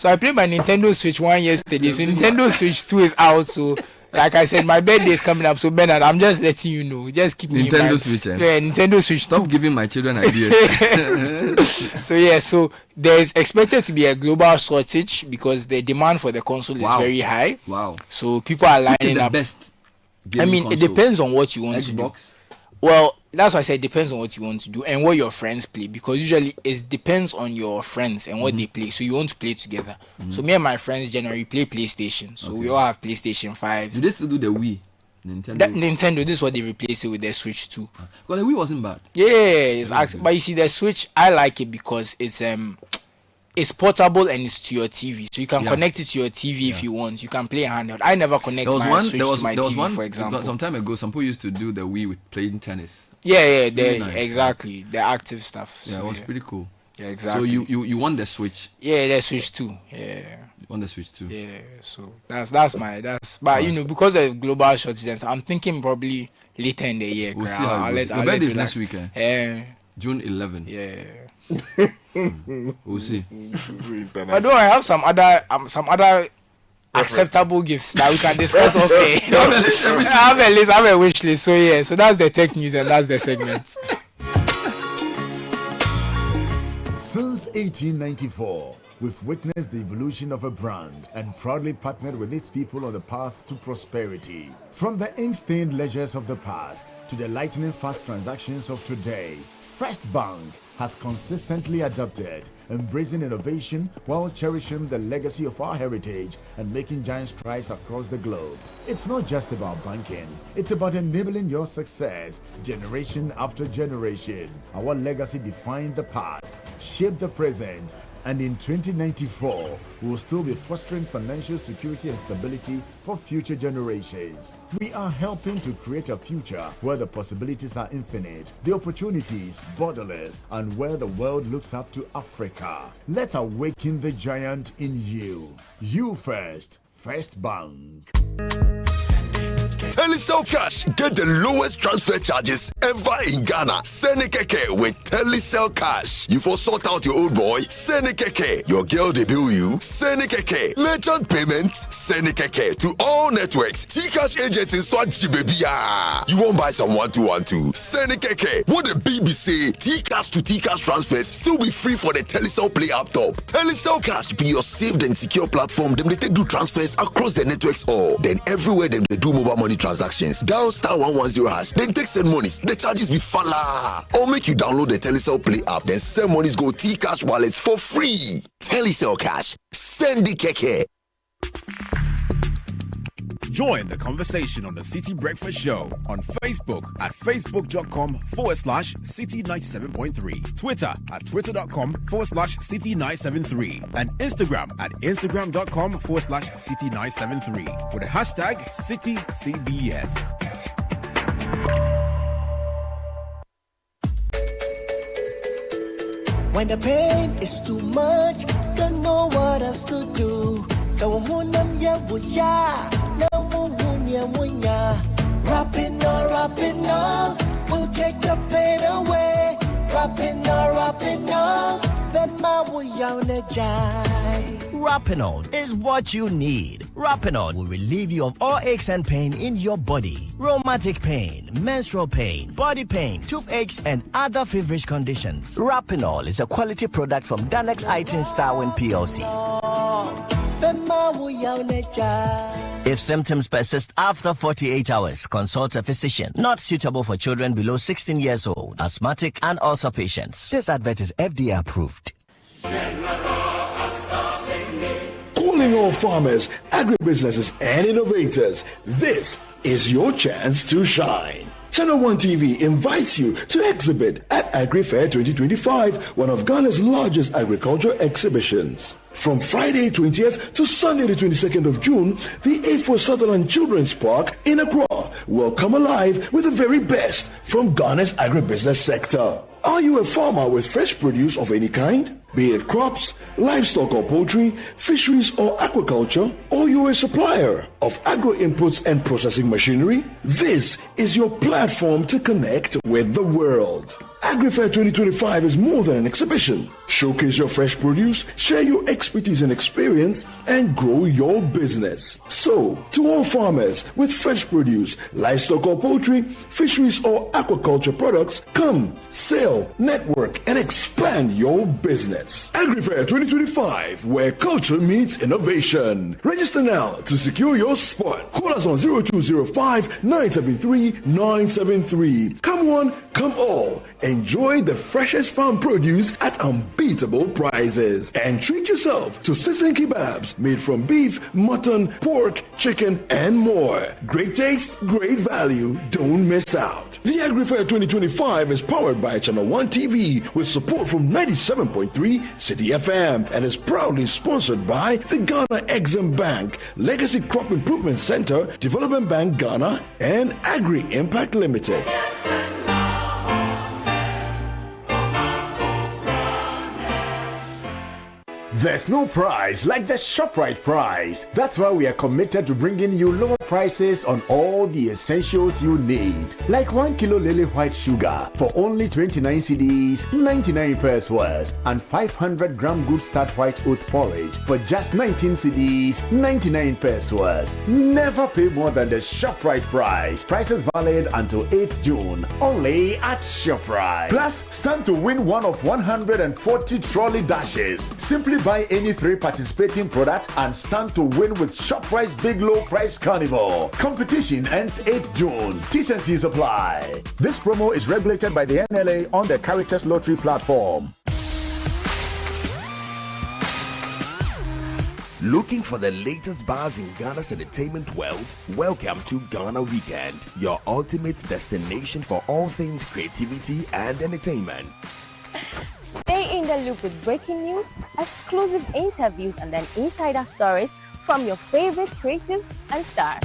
I played my Nintendo Switch 1 yesterday. So Nintendo Switch 2 is out. So like I said, my birthday is coming up. So Bernard, I'm just letting you know. Just keep me in mind. Nintendo Switch. Yeah, Nintendo Switch. Stop giving my children ideas. So there's expected to be a global shortage because the demand for the console is very high. Wow. So people are lining up. Best. It depends on what you want to do. Well, that's why I said it depends on what you want to do and what your friends play, because usually it depends on your friends and what they play. So you want to play together. So me and my friends generally play PlayStation. So we all have PlayStation 5. Do they still do the Wii? Nintendo, this is what they replaced it with the Switch 2. Well, the Wii wasn't bad. Yeah, but you see the Switch, I like it because it's portable and it's to your TV, so you can connect it to your TV if you want. You can play handheld. I never connect my Switch to my TV, for example. Some time ago, some people used to do the Wii with playing tennis. Exactly, the active stuff. Yeah, it was pretty cool. Yeah, exactly. So you want the Switch? Yeah, the Switch 2. Yeah. You want the Switch 2? Yeah. So but because of global shortages, I'm thinking probably later in the year. We'll see how it goes. Your birthday is next weekend. June 11. Yeah. We'll see. But don't I have some other acceptable gifts that we can discuss off air. I have a wish list. So that's the tech news and that's the segment. Since 1894, we've witnessed the evolution of a brand and proudly partnered with its people on the path to prosperity. From the ink-stained ledgers of the past to the lightning-fast transactions of today, First Bank has consistently adapted, embracing innovation while cherishing the legacy of our heritage and making giant strides across the globe. It's not just about banking, it's about enabling your success generation after generation. Our legacy defined the past, shaped the present, and in 2094, we'll still be fostering financial security and stability for future generations. We are helping to create a future where the possibilities are infinite, the opportunities borderless, and where the world looks up to Africa. Let's awaken the giant in you. You first, First Bank. Telecel Cash. Get the lowest transfer charges ever in Ghana. Send it keke with Telecel Cash. You for sort out your old boy? Send it keke. Your girl they bill you? Send it keke. Merchant payment? Send it keke to all networks. T-Cash agents in Swaji baby. You won't buy some 1212. Send it keke. What the BBC? T-Cash to T-Cash transfers still be free for the Telecel Play app top. Telecel Cash be your saved and secure platform. Them they take do transfers across the networks all. Then everywhere them they do mobile money transactions. Dial *110#. Then take send monies. The charges be falla. Or make you download the Telecel Play app. Then send monies go T-Cash wallets for free. Telecel Cash. Send the keke. Join the conversation on the City Breakfast Show on Facebook at facebook.com/City97.3, Twitter at twitter.com/City973, and Instagram at instagram.com/City973 with the hashtag CityCBS. When the pain is too much, don't know what else to do. So rapping all, we'll take the pain away. Rapping all, Rapinol is what you need. Rapinol will relieve you of all aches and pain in your body. Rheumatic pain, menstrual pain, body pain, toothaches, and other feverish conditions. Rapinol is a quality product from Danex Itin Starwin PLC. If symptoms persist after 48 hours, consult a physician. Not suitable for children below 16 years old, asthmatic, and ulcer patients. This advert is FDA approved. Calling all farmers, agribusinesses, and innovators, this is your chance to shine. Channel 1 TV invites you to exhibit at AgriFair 2025, one of Ghana's largest agriculture exhibitions. From Friday 20th to Sunday the 22nd of June, the A4 Sutherland Children's Park in Accra will come alive with the very best from Ghana's agribusiness sector. Are you a farmer with fresh produce of any kind? Be it crops, livestock or poultry, fisheries or aquaculture, or you're a supplier of agro inputs and processing machinery? This is your platform to connect with the world. AgriFair 2025 is more than an exhibition. Showcase your fresh produce, share your expertise and experience, and grow your business. So, to all farmers with fresh produce, livestock or poultry, fisheries or aquaculture products, come, sell, network, and expand your business. AgriFair 2025, where culture meets innovation. Register now to secure your spot. Call us on 0205 973 973. Come one, come all. Enjoy the freshest farm produce at unbeatable prices. And treat yourself to sizzling kebabs made from beef, mutton, pork, chicken, and more. Great taste, great value. Don't miss out. The AgriFair 2025 is powered by Channel 1 TV with support from 97.3 Citi FM and is proudly sponsored by the Ghana Exim Bank, Legacy Crop Improvement Center, Development Bank Ghana, and Agri Impact Limited. There's no price like the ShopRite price. That's why we are committed to bringing you lower prices on all the essentials you need. Like 1 kilo Lily White sugar for only 29 cedis, 99 pesos worth, and 500 gram Good Start White Oat Porridge for just 19 cedis, 99 pesos worth. Never pay more than the ShopRite price. Prices valid until 8th June. Only at ShopRite. Plus, stand to win one of 140 trolley dashes. Simply buy any 3 participating products and stand to win with ShopRite's Big Low Price Carnival. Competition ends 8th June. T&Cs apply. This promo is regulated by the NLA on the Characters Lottery platform. Looking for the latest buzz in Ghana's entertainment world? Welcome to Ghana Weekend, your ultimate destination for all things creativity and entertainment. Stay in the loop with breaking news, exclusive interviews, and then insider stories from your favorite creatives and stars.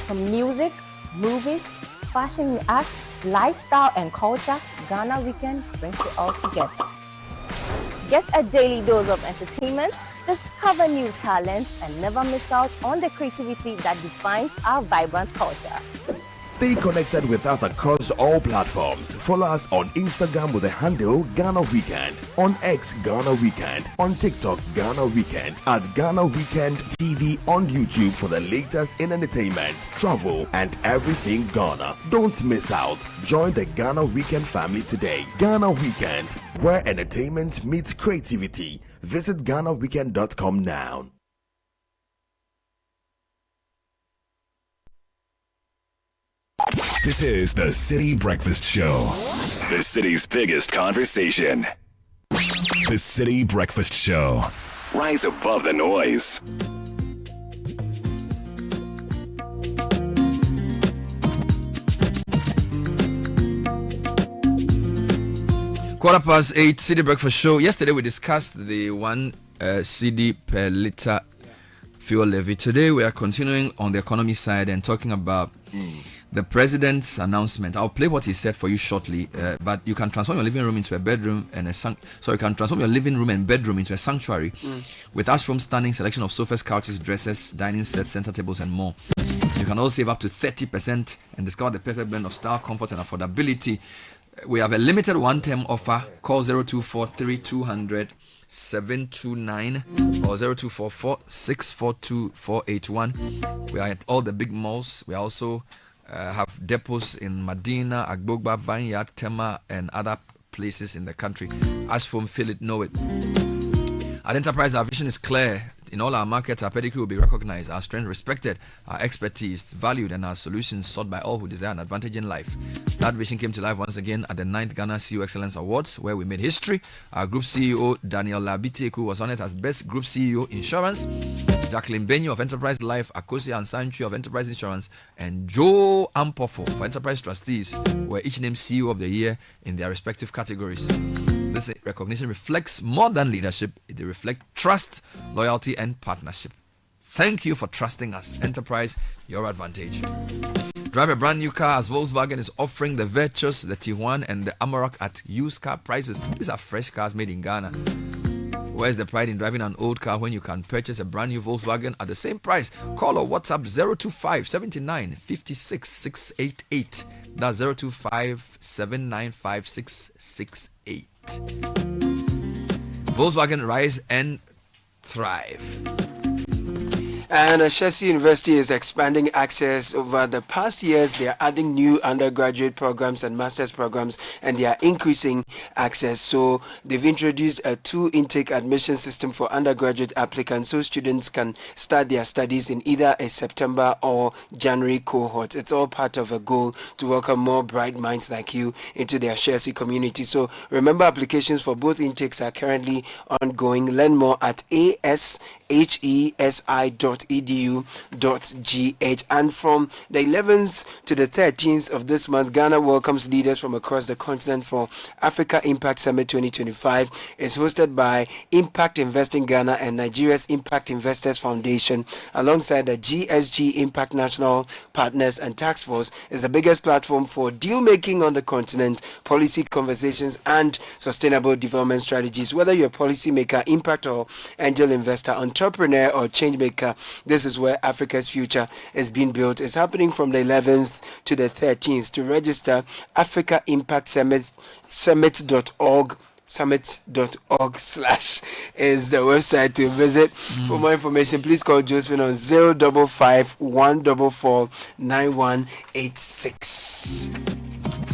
From music, movies, fashion and art, lifestyle and culture, Ghana Weekend brings it all together. Get a daily dose of entertainment, discover new talents, and never miss out on the creativity that defines our vibrant culture. Stay connected with us across all platforms. Follow us on Instagram with the handle Ghana Weekend, on X Ghana Weekend, on TikTok Ghana Weekend, at Ghana Weekend TV on YouTube for the latest in entertainment, travel, and everything Ghana. Don't miss out. Join the Ghana Weekend family today. Ghana Weekend, where entertainment meets creativity. Visit GhanaWeekend.com now. This is the City Breakfast Show, the city's biggest conversation. The City Breakfast Show. Rise above the noise. Quarter past 8, City Breakfast Show. Yesterday we discussed the 1 CD per liter fuel levy. Today we are continuing on the economy side and talking about the president's announcement. I'll play what he said for you shortly, but you can transform your living room into a bedroom and you can transform your living room and bedroom into a sanctuary with Ashroom stunning selection of sofas, couches, dresses, dining sets, center tables, and more. You can also save up to 30% and discover the perfect blend of style, comfort, and affordability. We have a limited one-term offer. Call 0243 729 or 0244 642 481. We are at all the big malls. We also have depots in Medina, Agbogba, Vineyard, Tema, and other places in the country. Ask for feel it, know it. At Enterprise, our vision is clear. In all our markets, our pedigree will be recognized, our strength respected, our expertise valued, and our solutions sought by all who desire an advantage in life. That vision came to life once again at the 9th Ghana CEO Excellence Awards, where we made history. Our Group CEO, Daniel Labiteku, was honored as Best Group CEO Insurance. Jacqueline Benyo of Enterprise Life, Akosi Ansantri of Enterprise Insurance, and Joe Ampofo of Enterprise Trustees were each named CEO of the Year in their respective categories. This recognition reflects more than leadership. It reflects trust, loyalty, and partnership. Thank you for trusting us. Enterprise, your advantage. Drive a brand new car as Volkswagen is offering the Virtus, the Tiguan, and the Amarok at used car prices. These are fresh cars made in Ghana. Where's the pride in driving an old car when you can purchase a brand new Volkswagen at the same price? Call or WhatsApp 025 79 56 688. That's 025 7956 688. Volkswagen, rise and thrive. And Ashesi University is expanding access. Over the past years, they are adding new undergraduate programs and master's programs, and they are increasing access. So they've introduced a 2 intake admission system for undergraduate applicants, so students can start their studies in either a September or January cohort. It's all part of a goal to welcome more bright minds like you into their Ashesi community. So remember, applications for both intakes are currently ongoing. Learn more at ashesi.edu.gh. And from the 11th to the 13th of this month, Ghana welcomes leaders from across the continent for Africa Impact Summit 2025. It's hosted by Impact Investing Ghana and Nigeria's Impact Investors Foundation, alongside the GSG Impact National Partners and Task Force. Is the biggest platform for deal making on the continent, policy conversations, and sustainable development strategies. Whether you're a policymaker, impact or angel investor, entrepreneur, or change maker, this is where Africa's future is being built. It's happening from the 11th to the 13th. To register, Africa Impact Summit.org. Summit.org/ is the website to visit. For more information, please call Josephine on 055 144 9186.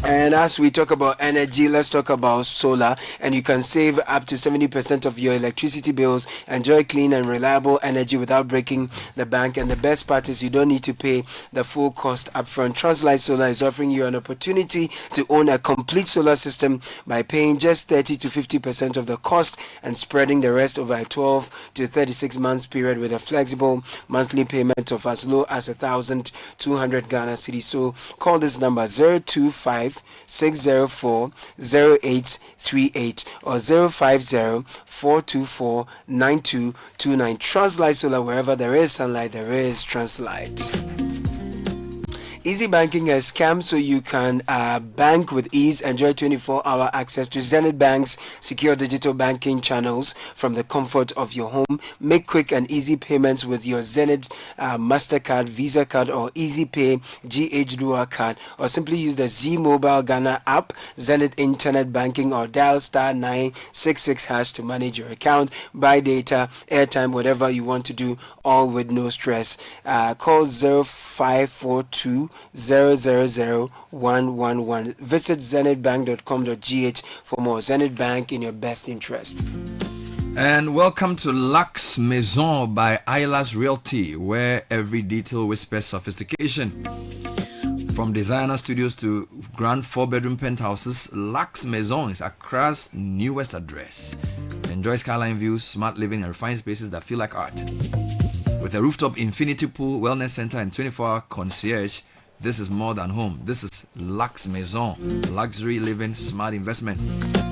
And as we talk about energy, let's talk about solar. And you can save up to 70% of your electricity bills. Enjoy clean and reliable energy without breaking the bank. And the best part is you don't need to pay the full cost upfront. Translight Solar is offering you an opportunity to own a complete solar system by paying just 30 to 50% of the cost and spreading the rest over a 12 to 36 months period with a flexible monthly payment of as low as 1,200 Ghana cedis. So call this number 025 604 0838 or 050 424 9229. Translight Solar, wherever there is sunlight, there is Translight. Easy banking has come so you can bank with ease. Enjoy 24-hour access to Zenith Bank's secure digital banking channels from the comfort of your home. Make quick and easy payments with your Zenith MasterCard, Visa card, or Easy Pay GH Dual card, or simply use the Z Mobile Ghana app, Zenith Internet Banking, or dial star 966 hash to manage your account, buy data, airtime, whatever you want to do, all with no stress. Call 0542 000 111. Visit zenithbank.com.gh for more. Zenith Bank, in your best interest. And welcome to Lux Maison by Ilas Realty, where every detail whispers sophistication. From designer studios to grand 4-bedroom penthouses, Lux Maison is Accra's newest address. Enjoy skyline views, smart living, and refined spaces that feel like art. With a rooftop infinity pool, wellness center, and 24-hour concierge, this is more than home. This is Lux Maison. Luxury living, smart investment.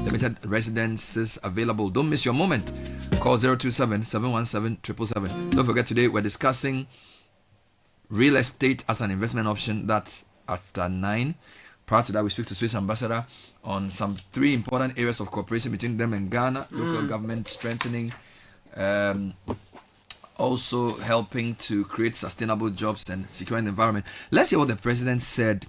Limited residences available. Don't miss your moment. Call 027-717-777. Don't forget, today we're discussing real estate as an investment option. That's after 9. Prior to that, we speak to Swiss Ambassador on some 3 important areas of cooperation between them and Ghana. Local government strengthening, also helping to create sustainable jobs and securing the environment. Let's hear what the president said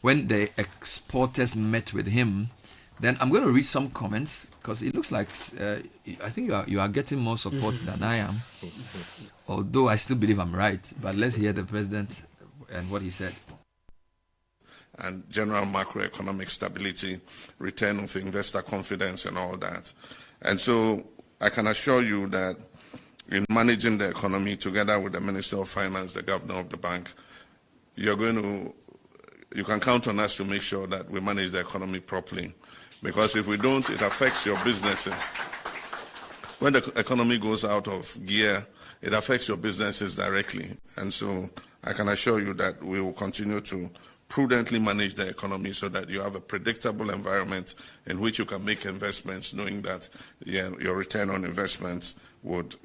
when the exporters met with him. Then I'm going to read some comments because it looks like I think you are getting more support than I am, although I still believe I'm right. But let's hear the president and what he said. And general macroeconomic stability, return of investor confidence and all that. And so I can assure you that in managing the economy together with the Minister of Finance, the governor of the bank, you can count on us to make sure that we manage the economy properly. Because if we don't, it affects your businesses. When the economy goes out of gear, it affects your businesses directly. And so I can assure you that we will continue to prudently manage the economy so that you have a predictable environment in which you can make investments, knowing that your return on investments would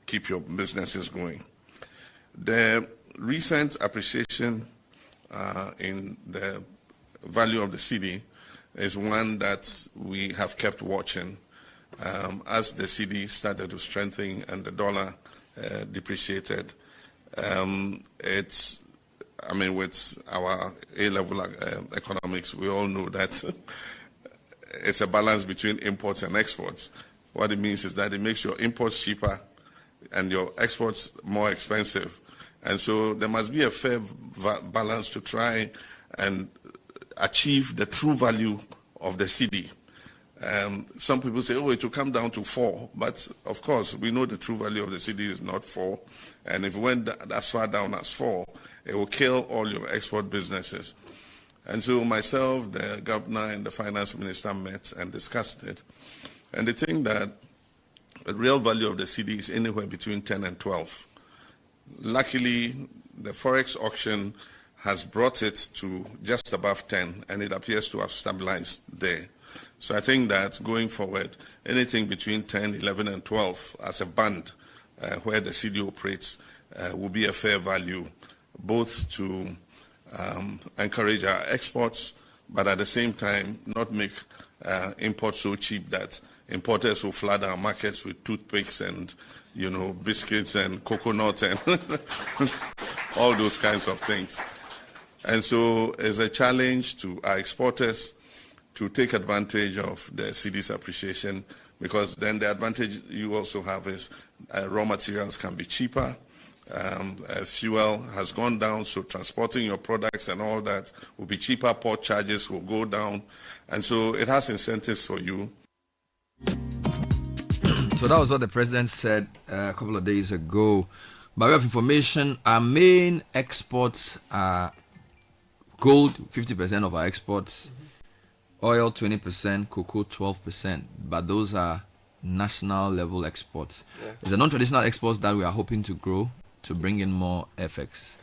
keep your businesses going. The recent appreciation in the value of the cedi is one that we have kept watching. As the cedi started to strengthen and the dollar depreciated, with our A-level economics, we all know that it's a balance between imports and exports. What it means is that it makes your imports cheaper and your exports more expensive. And so there must be a fair balance to try and achieve the true value of the cedi. Some people say, it will come down to 4. But of course, we know the true value of the cedi is not 4. And if it went as far down as 4, it will kill all your export businesses. And so myself, the governor, and the finance minister met and discussed it. And they think that the real value of the cedi is anywhere between 10 and 12. Luckily, the Forex auction has brought it to just above 10, and it appears to have stabilized there. So I think that going forward, anything between 10, 11, and 12 as a band where the cedi operates will be a fair value, both to encourage our exports, but at the same time not make imports so cheap that importers will flood our markets with toothpicks and, biscuits and coconut and all those kinds of things. And so it's a challenge to our exporters to take advantage of the cedi's appreciation, because then the advantage you also have is raw materials can be cheaper. Fuel has gone down, so transporting your products and all that will be cheaper. Port charges will go down. And so it has incentives for you. So that was what the president said a couple of days ago. By way of information, our main exports are gold, 50% of our exports, oil 20%, cocoa 12%, but those are national level exports. Yeah. It's the non-traditional exports that we are hoping to grow to bring in more FX.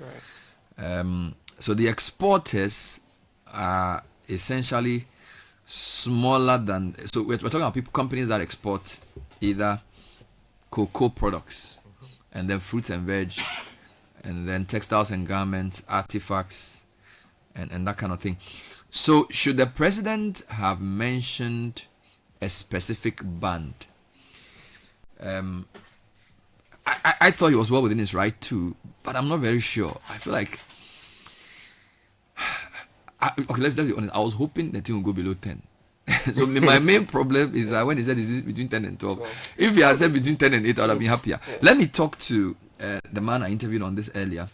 So the exporters are essentially smaller than, so we're talking about companies that export either cocoa products and then fruits and veg and then textiles and garments, artifacts, and that kind of thing. So should the president have mentioned a specific band? I thought he was well within his right to, but I'm not very sure. I feel like okay, let's be honest. I was hoping the thing would go below 10. So my main problem is that when he said is between 10 and 12, if he had said between 10 and 8, I would have been happier. Let me talk to the man I interviewed on this earlier,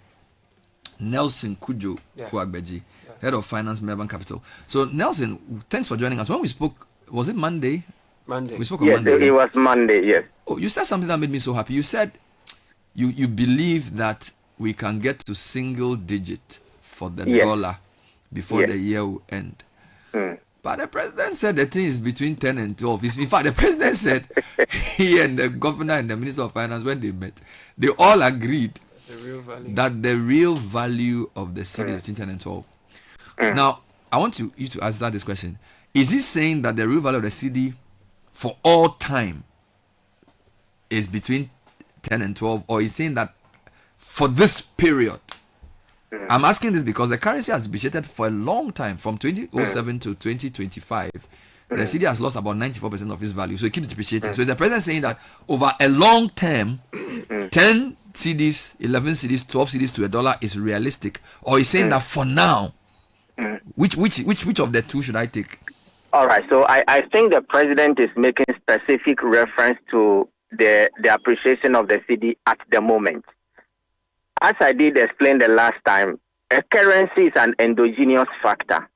Nelson Kujo Kuagbeji, head of finance, Melbourne Capital. So Nelson, thanks for joining us. When we spoke, was it Monday? Monday. We spoke on Monday. Yes, it was Monday. Yes. Oh, you said something that made me so happy. You said you believe that we can get to single digit for the dollar before the year will end. But the president said the thing is between 10 and 12. In fact, the president said he and the governor and the minister of finance, when they met, they all agreed that the real value of the city is between 10 and 12. Now, I want you to answer this question. Is he saying that the real value of the city for all time is between 10 and 12, or is saying that for this period? I'm asking this because the currency has depreciated for a long time, from 2007 to 2025. The city has lost about 94% of its value, so it keeps depreciating. So is the president saying that over a long term, 10 cedis, 11 cedis, 12 cedis to $1 is realistic, or is saying that for now, which of the two should I take? All right, so I think the president is making specific reference to the appreciation of the city at the moment. As I did explain the last time, a currency is an endogenous factor.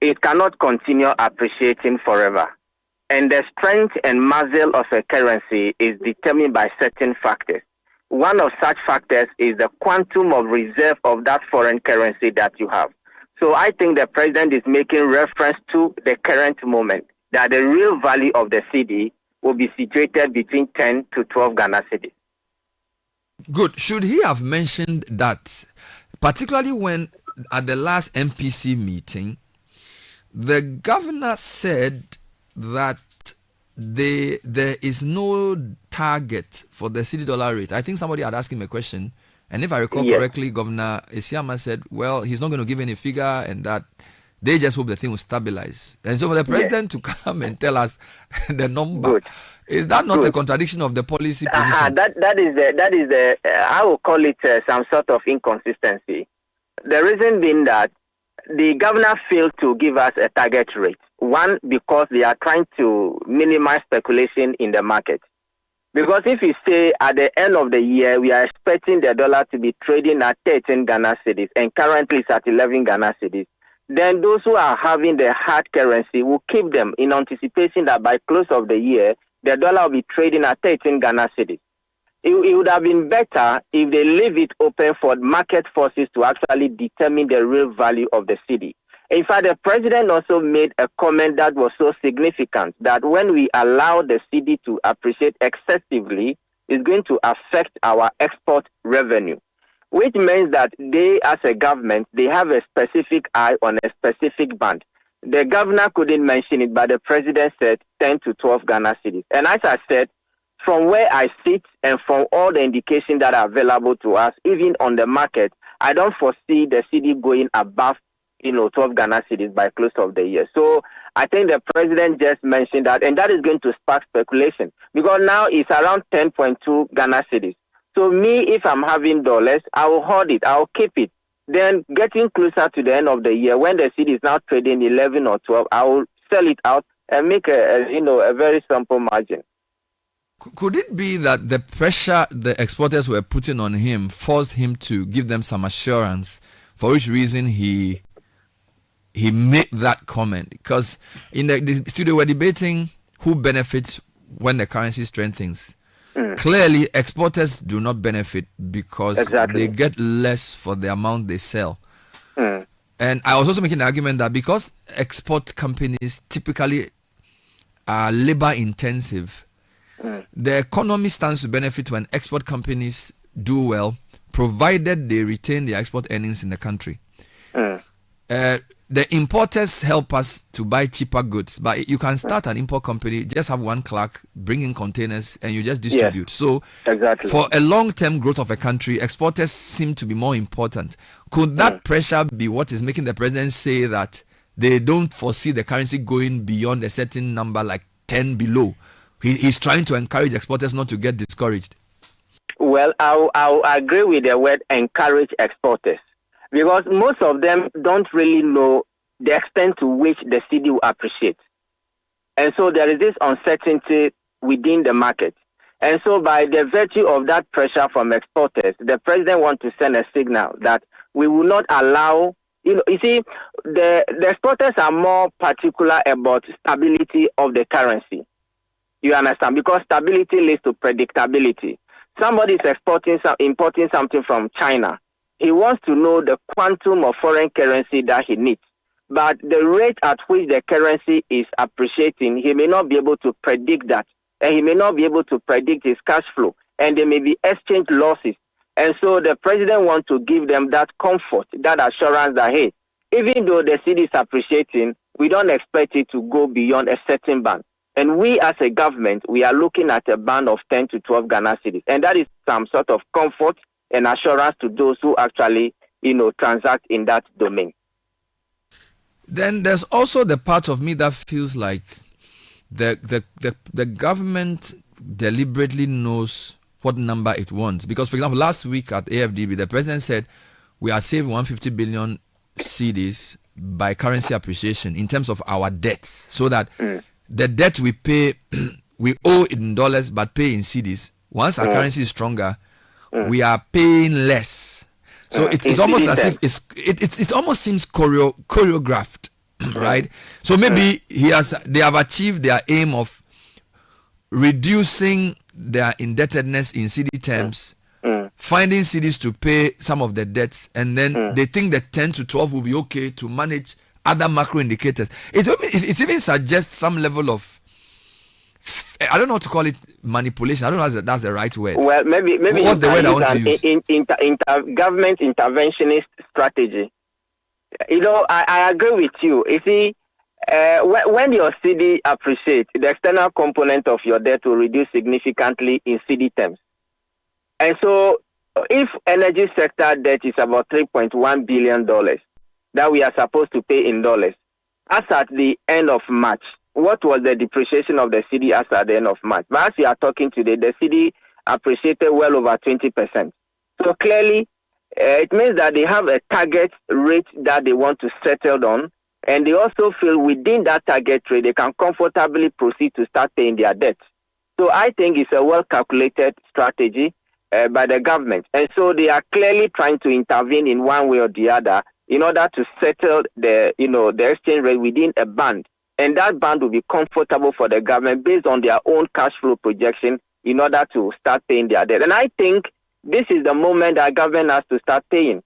It cannot continue appreciating forever. And the strength and muscle of a currency is determined by certain factors. One of such factors is the quantum of reserve of that foreign currency that you have. So I think the president is making reference to the current moment, that the real value of the cedi will be situated between 10 to 12 Ghana cedis. Good. Should he have mentioned that, particularly when at the last MPC meeting, the governor said that there is no target for the cedi dollar rate? I think somebody had asked him a question, and if I recall correctly, Governor Isiama said, well, he's not going to give any figure, and that they just hope the thing will stabilize. And so for the president to come and tell us the number, is that not a contradiction of the policy position? That is the I will call it some sort of inconsistency. The reason being that the governor failed to give us a target rate. One, because they are trying to minimize speculation in the market. Because if you say at the end of the year, we are expecting the dollar to be trading at 13 Ghana cedis, and currently it's at 11 Ghana cedis, then those who are having the hard currency will keep them in anticipation that by close of the year, the dollar will be trading at 13 Ghana cedis. It would have been better if they leave it open for market forces to actually determine the real value of the cedi. In fact, the president also made a comment that was so significant, that when we allow the cedi to appreciate excessively, it's going to affect our export revenue, which means that they, as a government, they have a specific eye on a specific band. The governor couldn't mention it, but the president said 10 to 12 Ghana cedis. And as I said, from where I sit and from all the indications that are available to us, even on the market, I don't foresee the cedi going above 12 Ghana cedis by close of the year. So I think the president just mentioned that, and that is going to spark speculation, because now it's around 10.2 Ghana cedis. So me, if I'm having dollars, I will hold it, I will keep it. Then getting closer to the end of the year, when the cedi is now trading 11 or 12, I will sell it out and make a very simple margin. Could it be that the pressure the exporters were putting on him forced him to give them some assurance, for which reason he made that comment? Because in the studio we're debating who benefits when the currency strengthens. Clearly, exporters do not benefit because they get less for the amount they sell. And I was also making the argument that because export companies typically are labor intensive, the economy stands to benefit when export companies do well, provided they retain their export earnings in the country. the importers help us to buy cheaper goods, but you can start an import company, just have one clerk, bring in containers, and you just distribute. So exactly. For a long-term growth of a country, exporters seem to be more important. Could that pressure be what is making the president say that they don't foresee the currency going beyond a certain number, like 10 below? He's trying to encourage exporters not to get discouraged. Well, I'll agree with the word encourage exporters, because most of them don't really know the extent to which the city will appreciate. And so there is this uncertainty within the market. And so by the virtue of that pressure from exporters, the president wants to send a signal that we will not allow, you see, the exporters are more particular about stability of the currency. You understand? Because stability leads to predictability. Somebody is importing something from China. He wants to know the quantum of foreign currency that he needs. But the rate at which the currency is appreciating, he may not be able to predict that. And he may not be able to predict his cash flow. And there may be exchange losses. And so the president wants to give them that comfort, that assurance that, hey, even though the city is appreciating, we don't expect it to go beyond a certain band. And we as a government, we are looking at a band of 10 to 12 Ghana cedis. And that is some sort of comfort and assurance to those who actually, transact in that domain. Then there's also the part of me that feels like the government deliberately knows what number it wants. Because, for example, last week at AFDB, the president said we are saving 150 billion cedis by currency appreciation in terms of our debts, so that the debt we pay, we owe in dollars but pay in cedis. Once our currency is stronger, we are paying less. So it's almost as if it almost seems choreographed, right? So maybe they have achieved their aim of reducing their indebtedness in cedi terms, finding cities to pay some of the debts, and then they think that 10 to 12 will be okay to manage other macro indicators. It even suggests some level of, I don't know how to call it, manipulation. I don't know if that's the right word. Well, maybe what's the word I want to use? Government interventionist strategy. I agree with you. You see, when your city appreciates, the external component of your debt will reduce significantly in cedi terms. And so, if energy sector debt is about $3.1 billion that we are supposed to pay in dollars, as at the end of March, what was the depreciation of the cedi as at the end of March? But as we are talking today, the cedi appreciated well over 20%. So clearly, it means that they have a target rate that they want to settle on, and they also feel within that target rate, they can comfortably proceed to start paying their debts. So I think it's a well-calculated strategy by the government. And so they are clearly trying to intervene in one way or the other in order to settle the exchange rate within a band. And that band will be comfortable for the government based on their own cash flow projection in order to start paying their debt. And I think this is the moment that government has to start paying.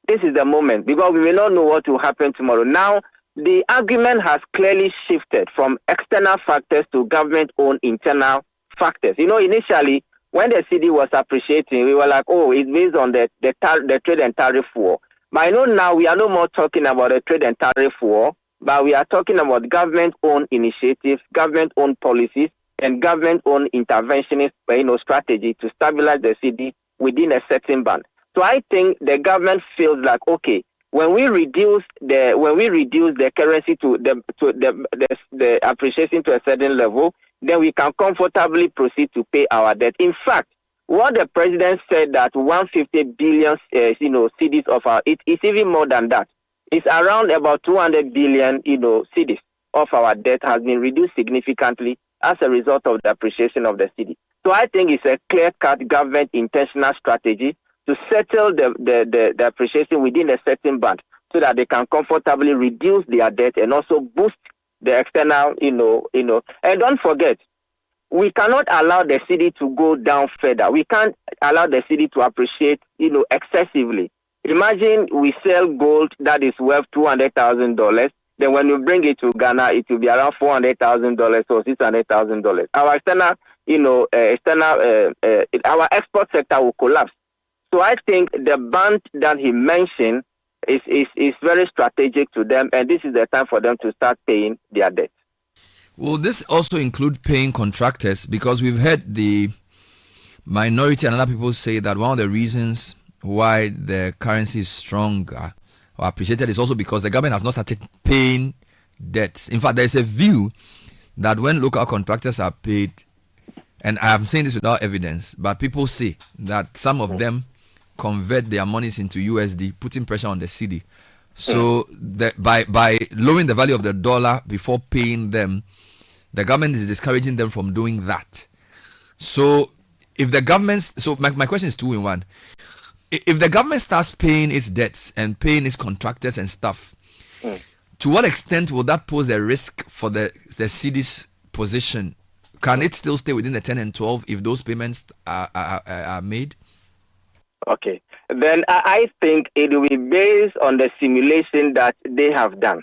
This is the moment, because we may not know what will happen tomorrow. Now, the argument has clearly shifted from external factors to government-owned internal factors. Initially, when the city was appreciating, we were like, oh, it's based on the trade and tariff war. But I know now we are no more talking about a trade and tariff war, but we are talking about government-owned initiatives, government-owned policies, and government-owned interventionist strategy to stabilize the city within a certain band. So I think the government feels like, okay, when we reduce the currency to the appreciation to a certain level, then we can comfortably proceed to pay our debt. In fact, what the president said that 150 billion cedis of our, it's even more than that. It's around about 200 billion cedis of our debt has been reduced significantly as a result of the appreciation of the cedi. So I think it's a clear-cut government intentional strategy to settle the appreciation within a certain band so that they can comfortably reduce their debt and also boost the external, And don't forget, we cannot allow the cedi to go down further. We can't allow the cedi to appreciate, excessively. Imagine we sell gold that is worth $200,000. Then when you bring it to Ghana, it will be around $400,000 or $600,000. Our our export sector will collapse. So I think the band that he mentioned is very strategic to them, and this is the time for them to start paying their debt. Will this also include paying contractors? Because we've heard the minority and other people say that one of the reasons why the currency is stronger or appreciated is also because the government has not started paying debts. In fact, there's a view that when local contractors are paid, and I am saying this without evidence, but people say that some of them convert their monies into USD, putting pressure on the cedi. So by lowering the value of the dollar before paying them, the government is discouraging them from doing that. So if the government, so my question is two in one. If the government starts paying its debts and paying its contractors and stuff, to what extent will that pose a risk for the cedi's position? Can it still stay within the 10 and 12 if those payments are made? Okay. Then I think it will be based on the simulation that they have done.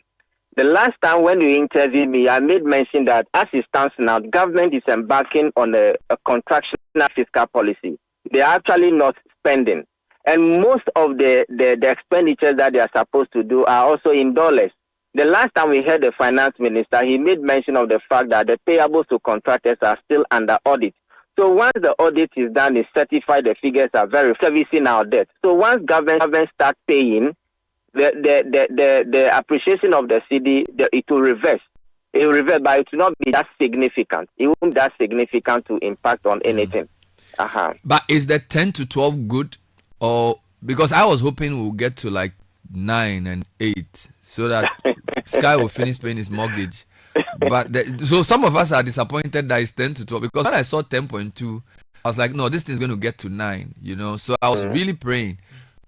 The last time when you interviewed me, I made mention that as it stands now, government is embarking on a contractional fiscal policy. They are actually not spending. And most of the expenditures that they are supposed to do are also in dollars. The last time we heard the finance minister, he made mention of the fact that the payables to contractors are still under audit. So once the audit is done, it's certified, the figures are very servicing our debt. So once government start paying, the appreciation of the cedi, it will reverse. It will reverse, but it will not be that significant. It won't be that significant to impact on anything. But is the 10 to 12 good? Or because I was hoping we'll get to like 9 and 8 so that Sky will finish paying his mortgage. But so some of us are disappointed that it's 10 to 12 because when I saw 10.2, I was like, no, this thing's going to get to 9, you know. So I was really praying.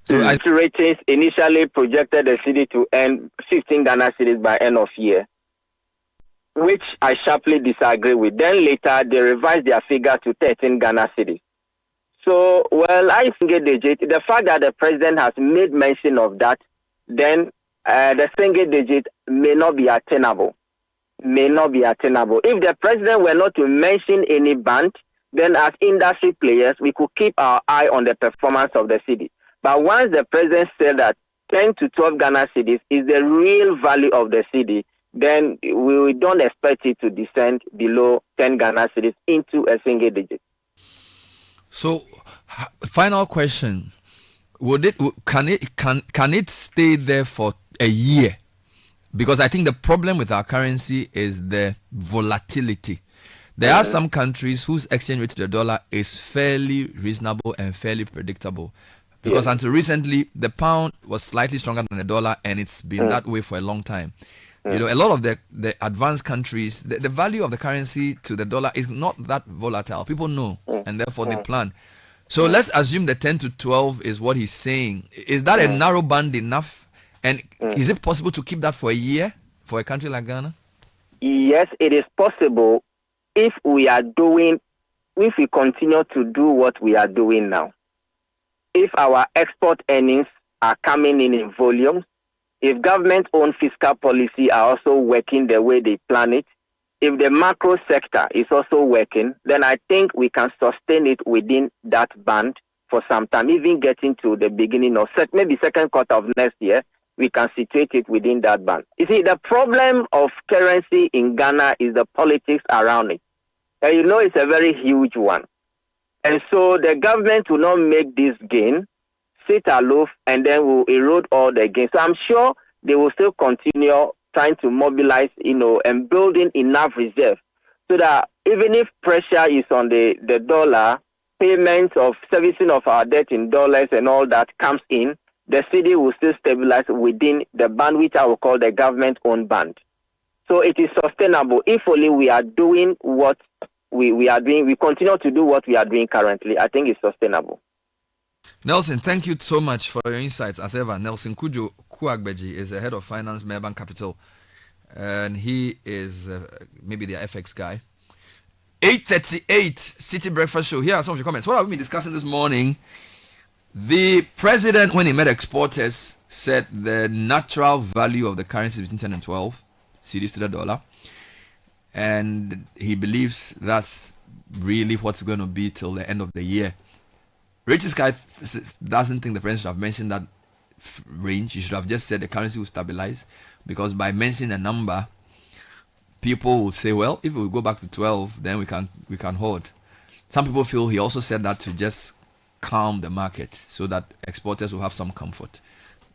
So ratings initially projected the cedi to earn 15 Ghana cedis by end of year, which I sharply disagree with. Then later they revised their figure to 13 Ghana cedis. So, well, I think the fact that the president has made mention of that, then the single digit may not be attainable. If the president were not to mention any band, then as industry players, we could keep our eye on the performance of the cedi. But once the president said that 10 to 12 Ghana cedis is the real value of the cedi, then we don't expect it to descend below 10 Ghana cedis into a single digit. So, final question: can it stay there for a year? Because I think the problem with our currency is the volatility. There are some countries whose exchange rate to the dollar is fairly reasonable and fairly predictable. Because until recently, the pound was slightly stronger than the dollar, and it's been that way for a long time. You know, a lot of the advanced countries, the value of the currency to the dollar is not that volatile. People know, and therefore they plan. So let's assume the 10 to 12 is what he's saying. Is that a narrow band enough? And is it possible to keep that for a year for a country like Ghana? Yes, it is possible if we continue to do what we are doing now. If our export earnings are coming in volumes, if government-owned fiscal policy are also working the way they plan it, if the macro sector is also working, then I think we can sustain it within that band for some time, even getting to the beginning of maybe second quarter of next year, we can situate it within that band. You see, the problem of currency in Ghana is the politics around it. And you know it's a very huge one. And so the government will not make this gain, sit aloof, and then will erode all the gains. So I'm sure they will still continue trying to mobilize, and building enough reserve so that even if pressure is on the dollar, payments of servicing of our debt in dollars and all that comes in, the cedi will still stabilize within the band, which I will call the government-owned band. So it is sustainable if only we are doing what we are doing. We continue to do what we are doing currently. I think it's sustainable. Nelson, thank you so much for your insights. As ever, Nelson Kujo Kuagbeji is the head of finance, Maybank Capital, and he is maybe the FX guy. 8:38 Citi Breakfast Show. Here are some of your comments. What have we been discussing this morning? The president, when he met exporters, said the natural value of the currency is between 10 and 12 cedis to the dollar, and he believes that's really what's going to be till the end of the year. Richard Sky doesn't think the president should have mentioned that range. You should have just said the currency will stabilize, because by mentioning a number, people will say, well, if we go back to 12, then we can hold. Some people feel he also said that to just calm the market so that exporters will have some comfort.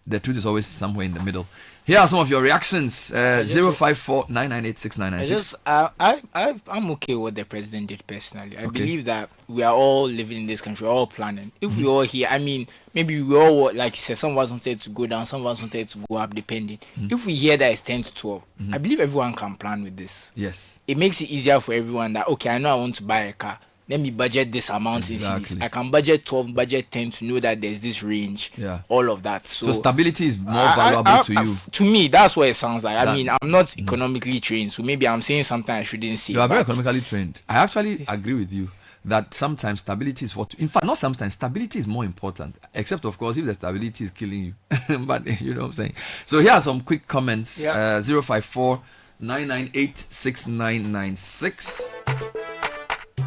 The truth is always somewhere in the middle. Here are some of your reactions. 054-998-6996. I'm okay with what the president did personally. I believe that we are all living in this country, we're all planning. If we all here, I mean, maybe we all, like you said, some of us wanted to go down, some of us wanted to go up, depending. If we hear that it's 10 to 12, I believe everyone can plan with this. Yes. It makes it easier for everyone that, okay, I know I want to buy a car. Let me budget this amount in cities. I can budget 12, budget 10 to know that there's this range. Yeah. All of that. So stability is more valuable to you. To me, that's what it sounds like. I mean, I'm not economically trained, so maybe I'm saying something I shouldn't say. You are very economically trained. I actually agree with you that sometimes stability is what. In fact, not sometimes, stability is more important. Except, of course, if the stability is killing you. But you know what I'm saying. So here are some quick comments. 054-998-6996.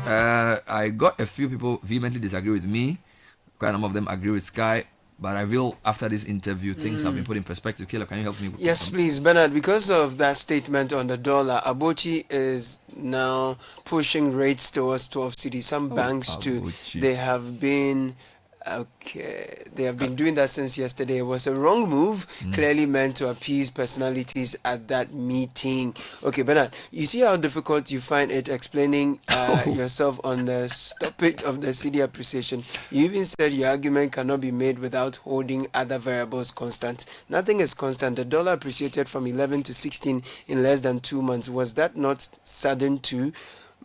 I got a few people vehemently disagree with me. Quite a number of them agree with Sky. But I will, after this interview, things have been put in perspective. Caleb, can you help me with Yes, please, Bernard. Because of that statement on the dollar, Abochi is now pushing rates towards 12 cities. Some banks too. They have been doing that since yesterday. It was a wrong move, clearly meant to appease personalities at that meeting. Okay, Bernard, you see how difficult you find it explaining yourself on the topic of the cedi appreciation. You even said your argument cannot be made without holding other variables constant. Nothing is constant. The dollar appreciated from 11 to 16 in less than 2 months. Was that not sudden too?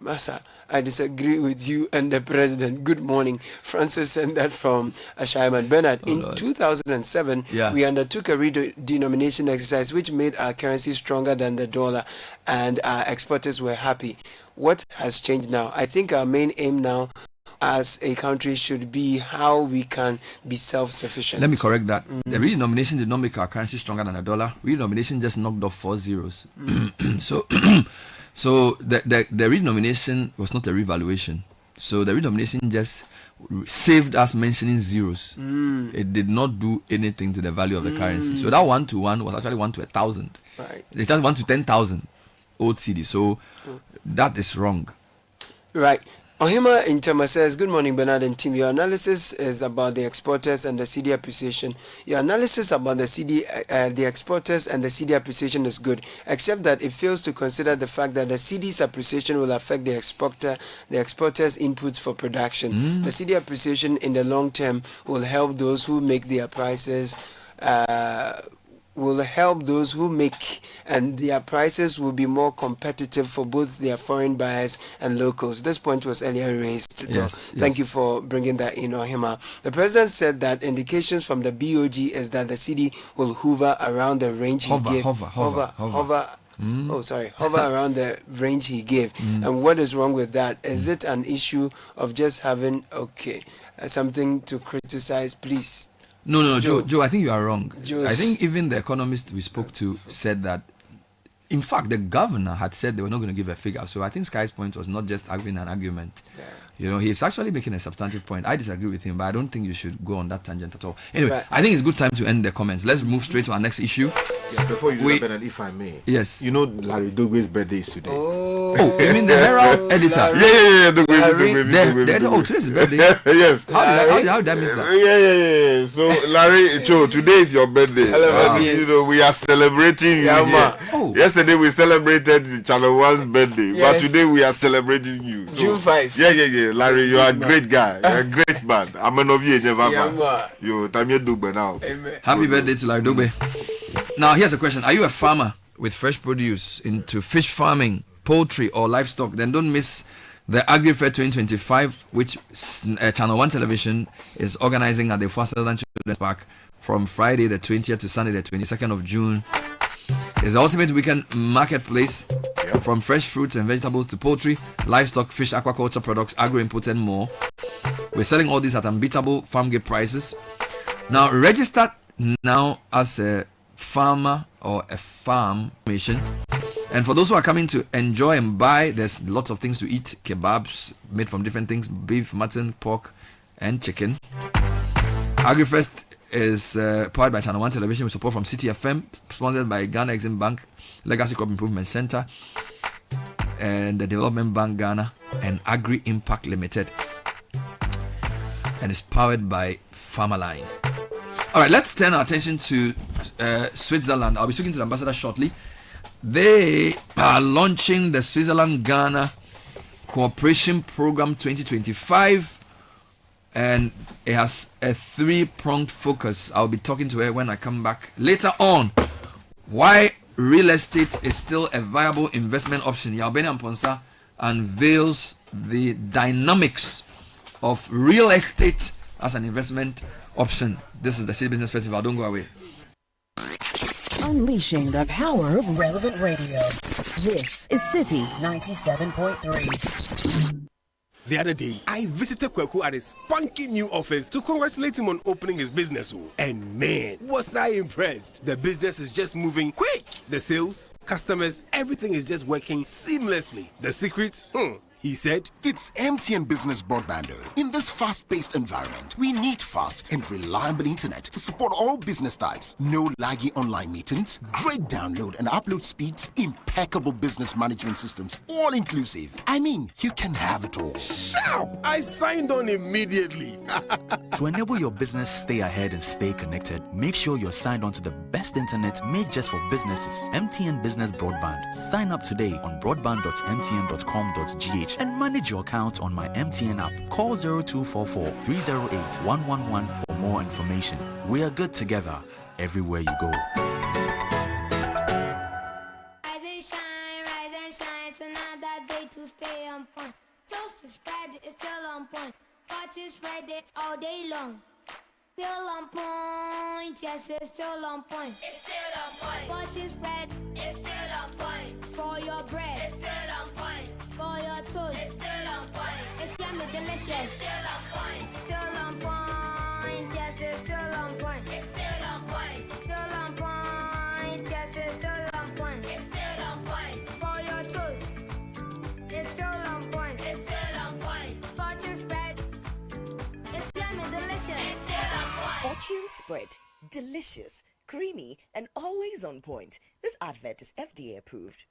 Massa, I disagree with you and the president. Good morning. Francis sent that from Ashaiman. Bernard, in 2007, we undertook a redenomination exercise which made our currency stronger than the dollar, and our exporters were happy. What has changed now? I think our main aim now as a country should be how we can be self-sufficient. Let me correct that. The redenomination did not make our currency stronger than a dollar. Redenomination just knocked off 4 zeros. So the redenomination was not a revaluation. So the redenomination just saved us mentioning zeros. It did not do anything to the value of the currency. So that 1 to 1 was actually 1 to 1,000. Right. It's just 1 to 10,000 old cedi. So that is wrong. Right. Ohima Intema says, good morning, Bernard and team. Your analysis is about the exporters and the cedi appreciation. Your analysis about the exporters and the cedi appreciation is good, except that it fails to consider the fact that the cedi's appreciation will affect the exporters' inputs for production. The cedi appreciation in the long term will help those who make their prices and their prices will be more competitive for both their foreign buyers and locals. This point was earlier raised. Thank you for bringing that in, Ohima. The president said that indications from the BOG is that the cedi will hover around the range he gave. Hover around the range he gave. And what is wrong with that? Is it an issue of just having something to criticize? Please. No, Joe, I think you are wrong. I think even the economist we spoke to said that, in fact, the governor had said they were not going to give a figure. So I think Sky's point was not just having an argument. You know, he's actually making a substantive point. I disagree with him, but I don't think you should go on that tangent at all. Anyway, I think it's good time to end the comments. Let's move straight to our next issue. Before you do that, Bernard, if I may. Yes. You know Larry Dogwe's birthday is today. Oh, you mean the Herald editor? Yeah. Dogwe. Today's his birthday. Yes. How did I miss that? Yeah. So, Larry, Joe, today is your birthday. You know, we are celebrating you here. Yesterday we celebrated Channel 1's birthday, but today we are celebrating you. So, June 5. Yeah. Larry, you are a great guy. You're a great man. I'm an of you never. You Tamio Dugbe now. Happy birthday to Larry Dugbe. Now here's a question: are you a farmer with fresh produce into fish farming, poultry, or livestock? Then don't miss the AgriFair 2025, which Channel 1 Television is organizing at the Southern Children's Park from Friday the 20th to Sunday the 22nd of June. It's the ultimate weekend marketplace from fresh fruits and vegetables to poultry, livestock, fish, aquaculture products, agro-inputs, and more. We're selling all these at unbeatable farm gate prices. Now, register now as a farmer or a farm mission. And for those who are coming to enjoy and buy, there's lots of things to eat. Kebabs made from different things: beef, mutton, pork, and chicken. AgriFest is powered by Channel 1 Television with support from Citi FM, sponsored by Ghana Exim Bank, Legacy Crop Improvement Center, and the Development Bank Ghana, and Agri Impact Limited, and is powered by Farmerline. All right, let's turn our attention to Switzerland. I'll be speaking to the ambassador shortly. They are launching the Switzerland-Ghana Cooperation Program 2025, and it has a 3-pronged focus. I'll be talking to her when I come back later on. Why real estate is still a viable investment option. Yalbeni Amponsa unveils the dynamics of real estate as an investment option. This is the City Business Festival. Don't go away. Unleashing the power of relevant radio. This is City 97.3. The other day, I visited Kweku at his spunky new office to congratulate him on opening his business. And man, was I impressed. The business is just moving quick. The sales, customers, everything is just working seamlessly. The secret? He said, it's MTN Business Broadband. In this fast-paced environment, we need fast and reliable internet to support all business types. No laggy online meetings, great download and upload speeds, impeccable business management systems, all inclusive. I mean, you can have it all. Sharp! I signed on immediately. To enable your business stay ahead and stay connected, make sure you're signed on to the best internet made just for businesses. MTN Business Broadband. Sign up today on broadband.mtn.com.gh and manage your account on my MTN app. Call 0244 308 111 for more information. We are good together everywhere you go. Rise and shine, it's another day to stay on point. Toast is spread, it's still on point. Watch it spread, it's all day long. Still on point, yes, it's still on point. It's still on point. Watch it spread, it's still on point. For your bread, it's still on point. For your toast, it's still on point. It's yummy, delicious. It's still on point. Still on point, yes, it's still on point. It's still on point. Still on point, yes, it's still on point. It's still on point. For your toast, it's still on point. It's still on point. Fortune spread, it's yummy, delicious. It's still on point. Fortune spread, delicious, creamy, and always on point. This advert is FDA approved.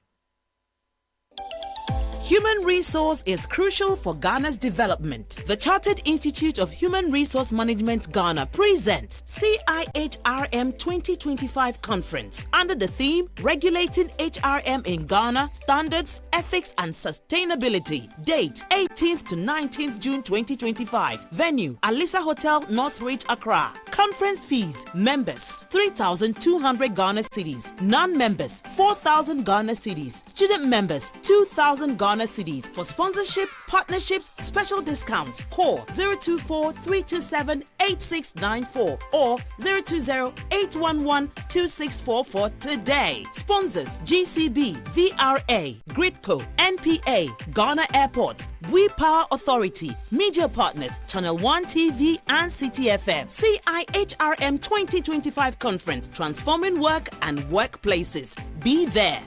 Human resource is crucial for Ghana's development. The Chartered Institute of Human Resource Management Ghana presents CIHRM 2025 Conference under the theme Regulating HRM in Ghana, Standards, Ethics and Sustainability. Date 18th to 19th June 2025. Venue Alisa Hotel, Northridge, Accra. Conference fees: members 3,200 Ghana cedis, non-members 4,000 Ghana cedis, student members 2,000 Ghana cedis. For sponsorship, partnerships, special discounts, call 024-327-8694 or 020-811-2644 today. Sponsors: GCB, VRA, Gridco, NPA, Ghana Airports, We Power Authority. Media partners: Channel 1 TV and Citi FM. CIHRM 2025 Conference, transforming work and workplaces. Be there.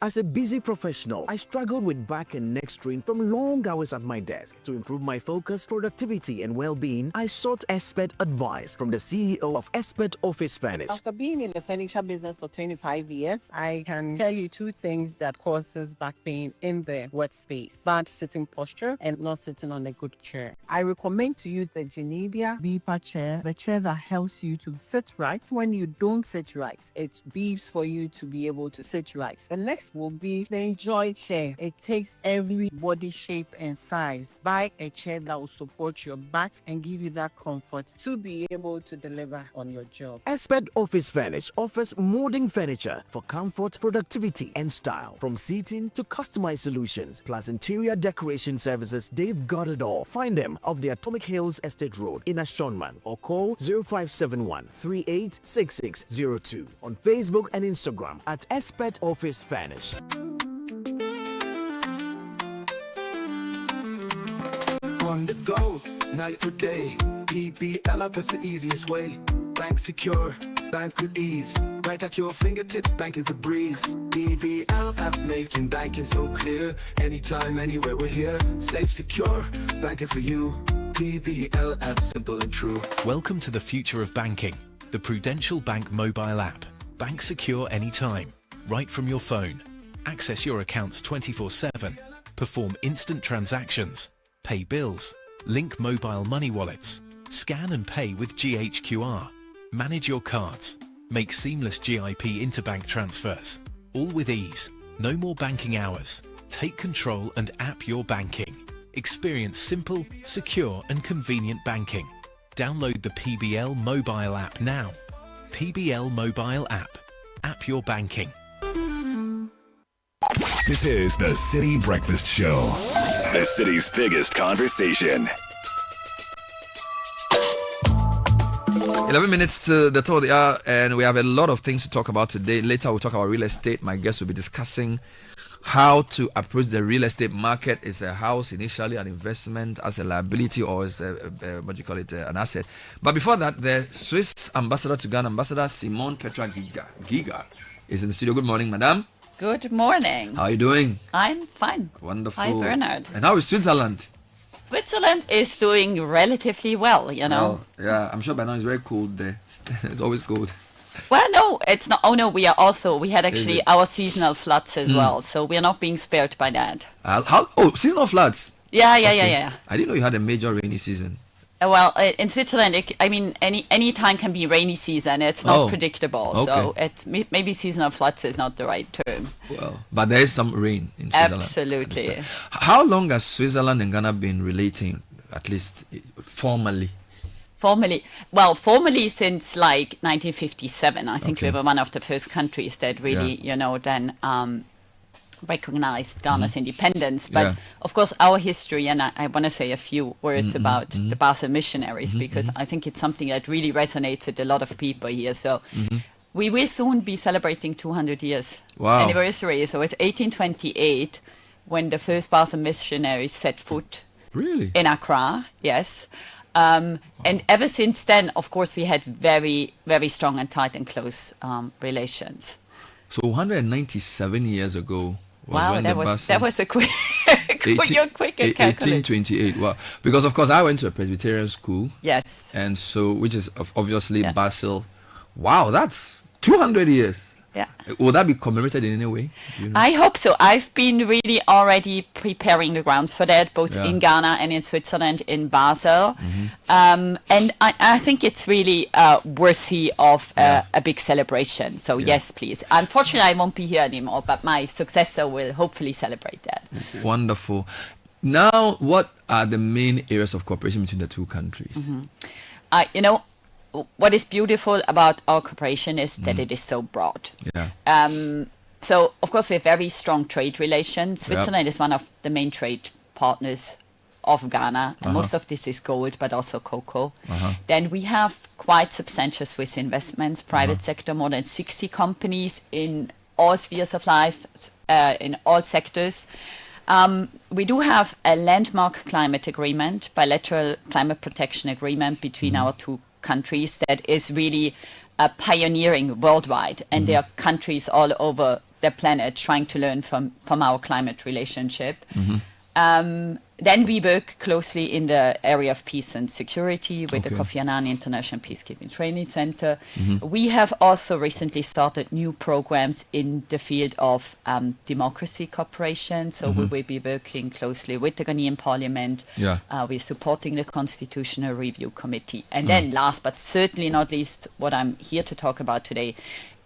As a busy professional, I struggled with back and neck strain from long hours at my desk. To improve my focus, productivity, and well-being, I sought expert advice from the CEO of Expert Office Furnish. After being in the furniture business for 25 years, I can tell you two things that causes back pain in the workspace: bad sitting posture and not sitting on a good chair. I recommend to you the Genevia Beeper chair, the chair that helps you to sit right. When you don't sit right, it beeps for you to be able to sit right. The next will be the Enjoy chair. It takes every body shape and size. Buy a chair that will support your back and give you that comfort to be able to deliver on your job. Expert Office Furnish offers molding furniture for comfort, productivity, and style. From seating to customized solutions, plus interior decoration services, they've got it all. Find them off the Atomic Hills Estate Road in Ashonman or call 0571 386602 on Facebook and Instagram at Expert Office Furnish. On the go, night or day. BBL is the easiest way. Bank secure, bank with ease. Right at your fingertips, bank is a breeze. BBL app making banking so clear. Anytime, anywhere, we're here. Safe, secure, banking for you. PBL app, simple and true. Welcome to the future of banking. The Prudential Bank mobile app. Bank secure anytime, right from your phone. Access your accounts 24/7. Perform instant transactions. Pay bills. Link mobile money wallets. Scan and pay with GHQR. Manage your cards. Make seamless GIP interbank transfers. All with ease. No more banking hours. Take control and app your banking. Experience simple, secure and convenient banking. Download the PBL mobile app now. PBL mobile app. App your banking. This is the City Breakfast Show, the city's biggest conversation. 11 minutes to the top of the hour, and we have a lot of things to talk about today. Later, we'll talk about real estate. My guest will be discussing how to approach the real estate market. Is a house initially an investment, as a liability, or as an asset? But before that, the Swiss ambassador to Ghana, Ambassador Simone Petra Giga, is in the studio. Good morning, madam. Good morning. How are you doing? I'm fine. Wonderful. Hi, Bernard. And how is Switzerland? Switzerland is doing relatively well, you know. Well, yeah, I'm sure by now it's very cold there. It's always cold. Well, no, it's not. Oh, no, we had actually our seasonal floods as well. So we are not being spared by that. Seasonal floods? Yeah. I didn't know you had a major rainy season. Well, in Switzerland, any time can be rainy season. It's not predictable. Okay. So maybe seasonal floods is not the right term. Well, but there is some rain in Switzerland. Absolutely. How long has Switzerland and Ghana been relating, at least formally? Formally since like 1957. I think we were one of the first countries that really, then recognized Ghana's independence. But of course, our history, and I want to say a few words about the Basel missionaries, because I think it's something that really resonates with a lot of people here. So we will soon be celebrating 200 years anniversary. So it's 1828 when the first Basel missionaries set foot in Accra. Yes. And ever since then, of course, we had very, very strong and tight and close relations. So 197 years ago was when that was a quick, you're quick at calculating. 1828. Wow. Because of course I went to a Presbyterian school. Yes. And so, which is obviously Basel. Wow, that's 200 years. Yeah. Will that be commemorated in any way? I hope so. I've been really already preparing the grounds for that, both in Ghana and in Switzerland, in Basel. And I think it's really worthy of a big celebration. So yes, please. Unfortunately, I won't be here anymore, but my successor will hopefully celebrate that. Wonderful. Now, what are the main areas of cooperation between the two countries? What is beautiful about our cooperation is that it is so broad. So, of course, we have very strong trade relations. Switzerland is one of the main trade partners of Ghana, and most of this is gold, but also cocoa. Then we have quite substantial Swiss investments, private sector, more than 60 companies in all spheres of life, in all sectors. We do have a landmark climate agreement, bilateral climate protection agreement between our two countries that is really pioneering worldwide, and there are countries all over the planet trying to learn from our climate relationship. Then we work closely in the area of peace and security with the Kofi Annan International Peacekeeping Training Center. We have also recently started new programs in the field of democracy cooperation. So we will be working closely with the Ghanaian Parliament. We're supporting the Constitutional Review Committee. And then last but certainly not least, what I'm here to talk about today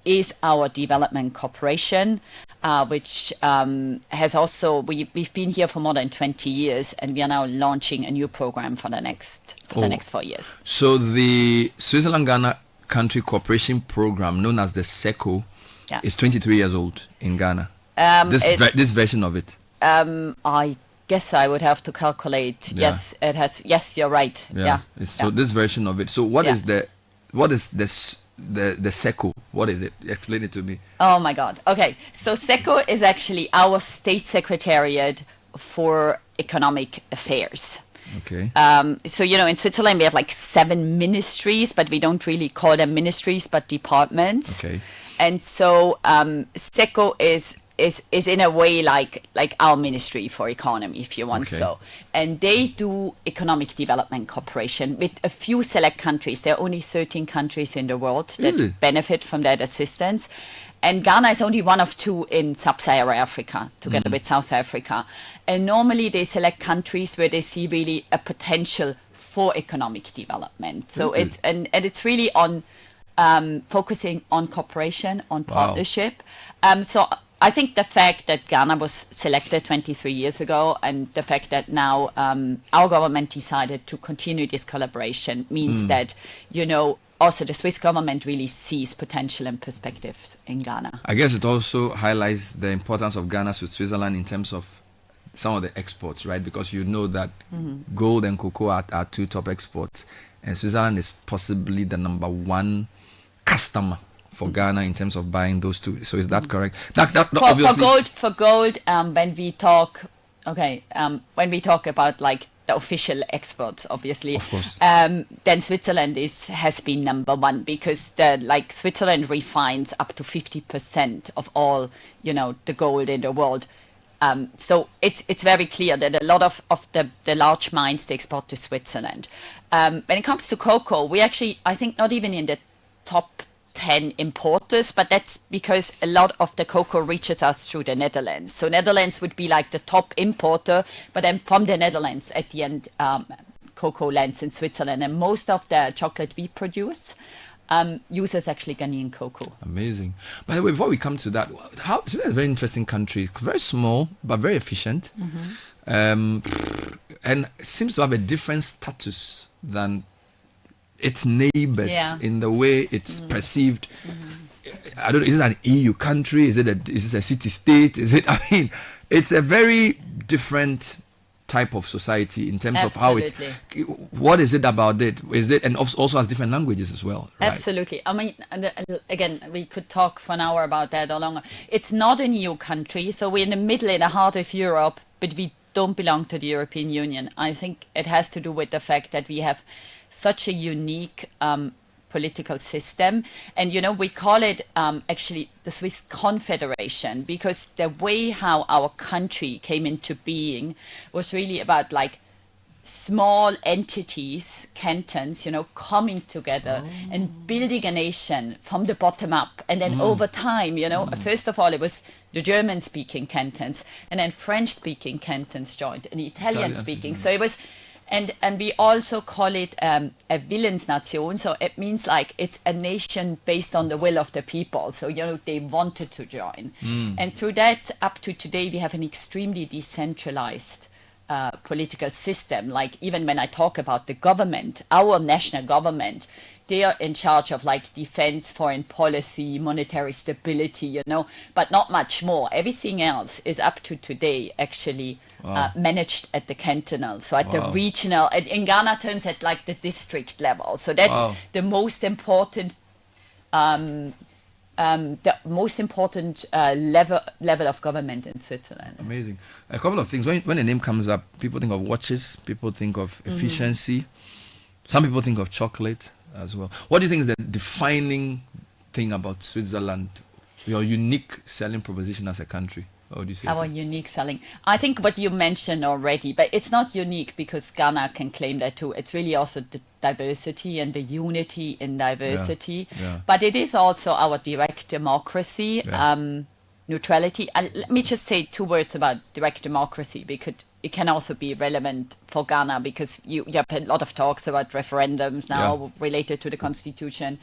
is our development cooperation, which has also, we've been here for more than 20 years, and we are now launching a new program for the next 4 years. So the Switzerland-Ghana Country Cooperation Program, known as the SECO, is 23 years old in Ghana. This version of it. I guess I would have to calculate. Yes, it has. Yes, you're right. So this version of it. So what is the SECO? What is it? Explain it to me. Oh my God. Okay. So SECO is actually our state secretariat for economic affairs. Okay. So, in Switzerland we have like 7 ministries, but we don't really call them ministries, but departments. Okay. And so SECO is is in a way like our Ministry for Economy, if you want Okay. so. And they do economic development cooperation with a few select countries. There are only 13 countries in the world that Really? benefit from that assistance. And Ghana is only one of two in sub-Saharan Africa, together with South Africa. And normally they select countries where they see really a potential for economic development. So Is it? it's really on focusing on cooperation, on Wow. partnership. So I think the fact that Ghana was selected 23 years ago and the fact that now our government decided to continue this collaboration means that, also the Swiss government really sees potential and perspectives in Ghana. I guess it also highlights the importance of Ghana to Switzerland in terms of some of the exports, right? Because you know that gold and cocoa are two top exports, and Switzerland is possibly the number one customer for Ghana in terms of buying those two. So is that correct? That obviously For gold, when we talk about like the official exports, obviously, Of course. then Switzerland has been number one, because Switzerland refines up to 50% of all the gold in the world. So it's very clear that a lot of the large mines they export to Switzerland. When it comes to cocoa, we actually, I think, not even in the top 10 importers, but that's because a lot of the cocoa reaches us through the Netherlands. So Netherlands would be like the top importer, but then from the Netherlands at the end, cocoa lands in Switzerland. And most of the chocolate we produce uses actually Ghanaian cocoa. amazing. By the way, before we come to that, Switzerland is a very interesting country, very small but very efficient, and seems to have a different status than its neighbors in the way it's perceived. I don't know, is it an EU country? Is it a city state? It's a very different type of society in terms of how it's, what is it about it? Is it, and also has different languages as well, right? Absolutely. I mean, again, we could talk for an hour about that or longer. It's not an EU country, so we're in the middle, in the heart of Europe, but we don't belong to the European Union. I think it has to do with the fact that we have such a unique political system, and we call it actually the Swiss Confederation, because the way how our country came into being was really about like small entities, cantons, coming together and building a nation from the bottom up. And then over time, first of all, it was the German-speaking cantons, and then French-speaking cantons joined, and Italian-speaking. So it was, and we also call it a Willensnation. So it means like it's a nation based on the will of the people. So, they wanted to join. And through that, up to today, we have an extremely decentralized political system. Like even when I talk about the government, our national government, they are in charge of like defense, foreign policy, monetary stability, but not much more. Everything else is up to today actually managed at the cantonal, so at the regional, in Ghana terms at like the district level. So that's the most important level of government in Switzerland. Amazing. A couple of things. When a name comes up, people think of watches, people think of efficiency, some people think of chocolate as well. What do you think is the defining thing about Switzerland, your unique selling proposition as a country? What do you say? Our unique selling. I think what you mentioned already, but it's not unique because Ghana can claim that too. It's really also the diversity and the unity in diversity. Yeah. But it is also our direct democracy, neutrality. And let me just say 2 words about direct democracy, because it can also be relevant for Ghana, because you have a lot of talks about referendums now related to the constitution.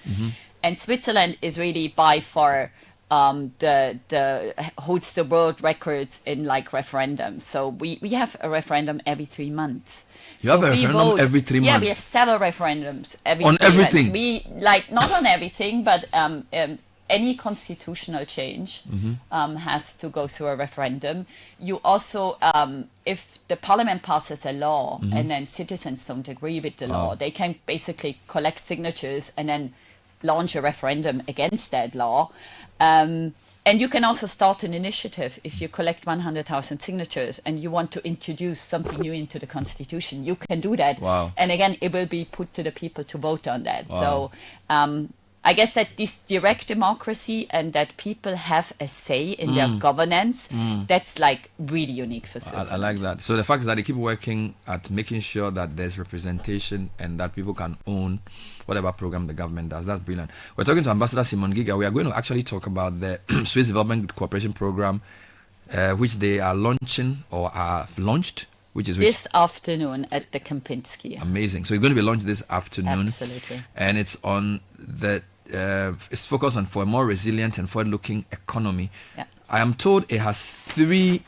And Switzerland is really by far the holds the world records in like referendums. So we have a referendum every 3 months. You have a referendum every 3 months? Yeah, we have several referendums every on 3 everything. months. We like not on everything, but any constitutional change has to go through a referendum. You also, if the parliament passes a law and then citizens don't agree with the law, they can basically collect signatures and then launch a referendum against that law. And you can also start an initiative if you collect 100,000 signatures and you want to introduce something new into the constitution. You can do that. Wow. And again, it will be put to the people to vote on that. So I guess that this direct democracy and that people have a say in their governance, that's like really unique for Switzerland. I like that. So the fact is that they keep working at making sure that there's representation and that people can own whatever program the government does. That's brilliant. We're talking to Ambassador Simon Giga. We are going to actually talk about the Swiss Development Cooperation Program, which they are launching or have launched. Which is this afternoon at the Kempinski. Amazing. So it's going to be launched this afternoon. Absolutely. And it's on the it's focused on for a more resilient and forward-looking economy. Yeah. I am told it has 3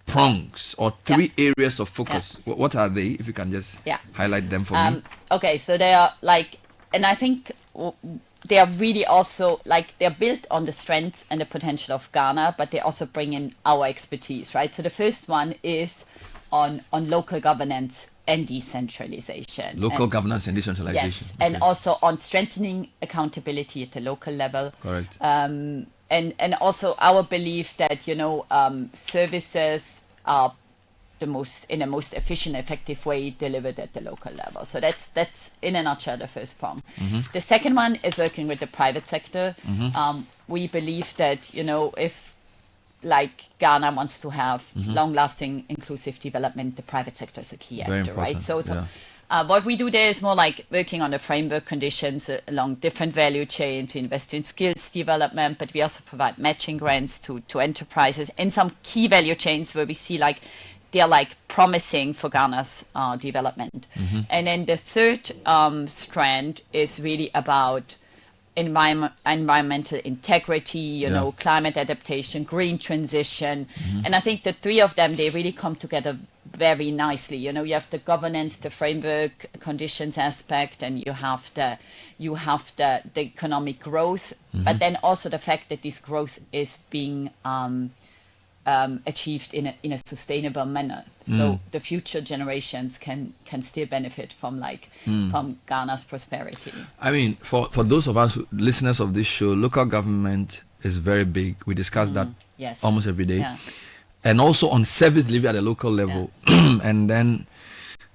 prongs or 3 areas of focus. Yeah. What are they? If you can just highlight them for me. Okay, so they are like, and I think they are really also like they're built on the strengths and the potential of Ghana, but they also bring in our expertise, right? So the first one is on local governance and decentralization. Local governance and decentralization. Yes, and also on strengthening accountability at the local level. Correct. And also our belief that services are the most efficient, effective way delivered at the local level. So that's in a nutshell the first prong. The second one is working with the private sector. We believe that if like Ghana wants to have long-lasting inclusive development, the private sector is a key actor, right? So what we do there is more like working on the framework conditions along different value chains to invest in skills development, but we also provide matching grants to enterprises in some key value chains where we see like they're like promising for Ghana's development. And then the third strand is really about environmental integrity, climate adaptation, green transition. And I think the 3 of them, they really come together very nicely. You have the governance, the framework conditions aspect, and you have the economic growth, but then also the fact that this growth is being achieved in a sustainable manner, so the future generations can still benefit from from Ghana's prosperity. I mean, for those of us listeners of this show, local government is very big. We discuss that almost every day, and also on service delivery at the local level, and then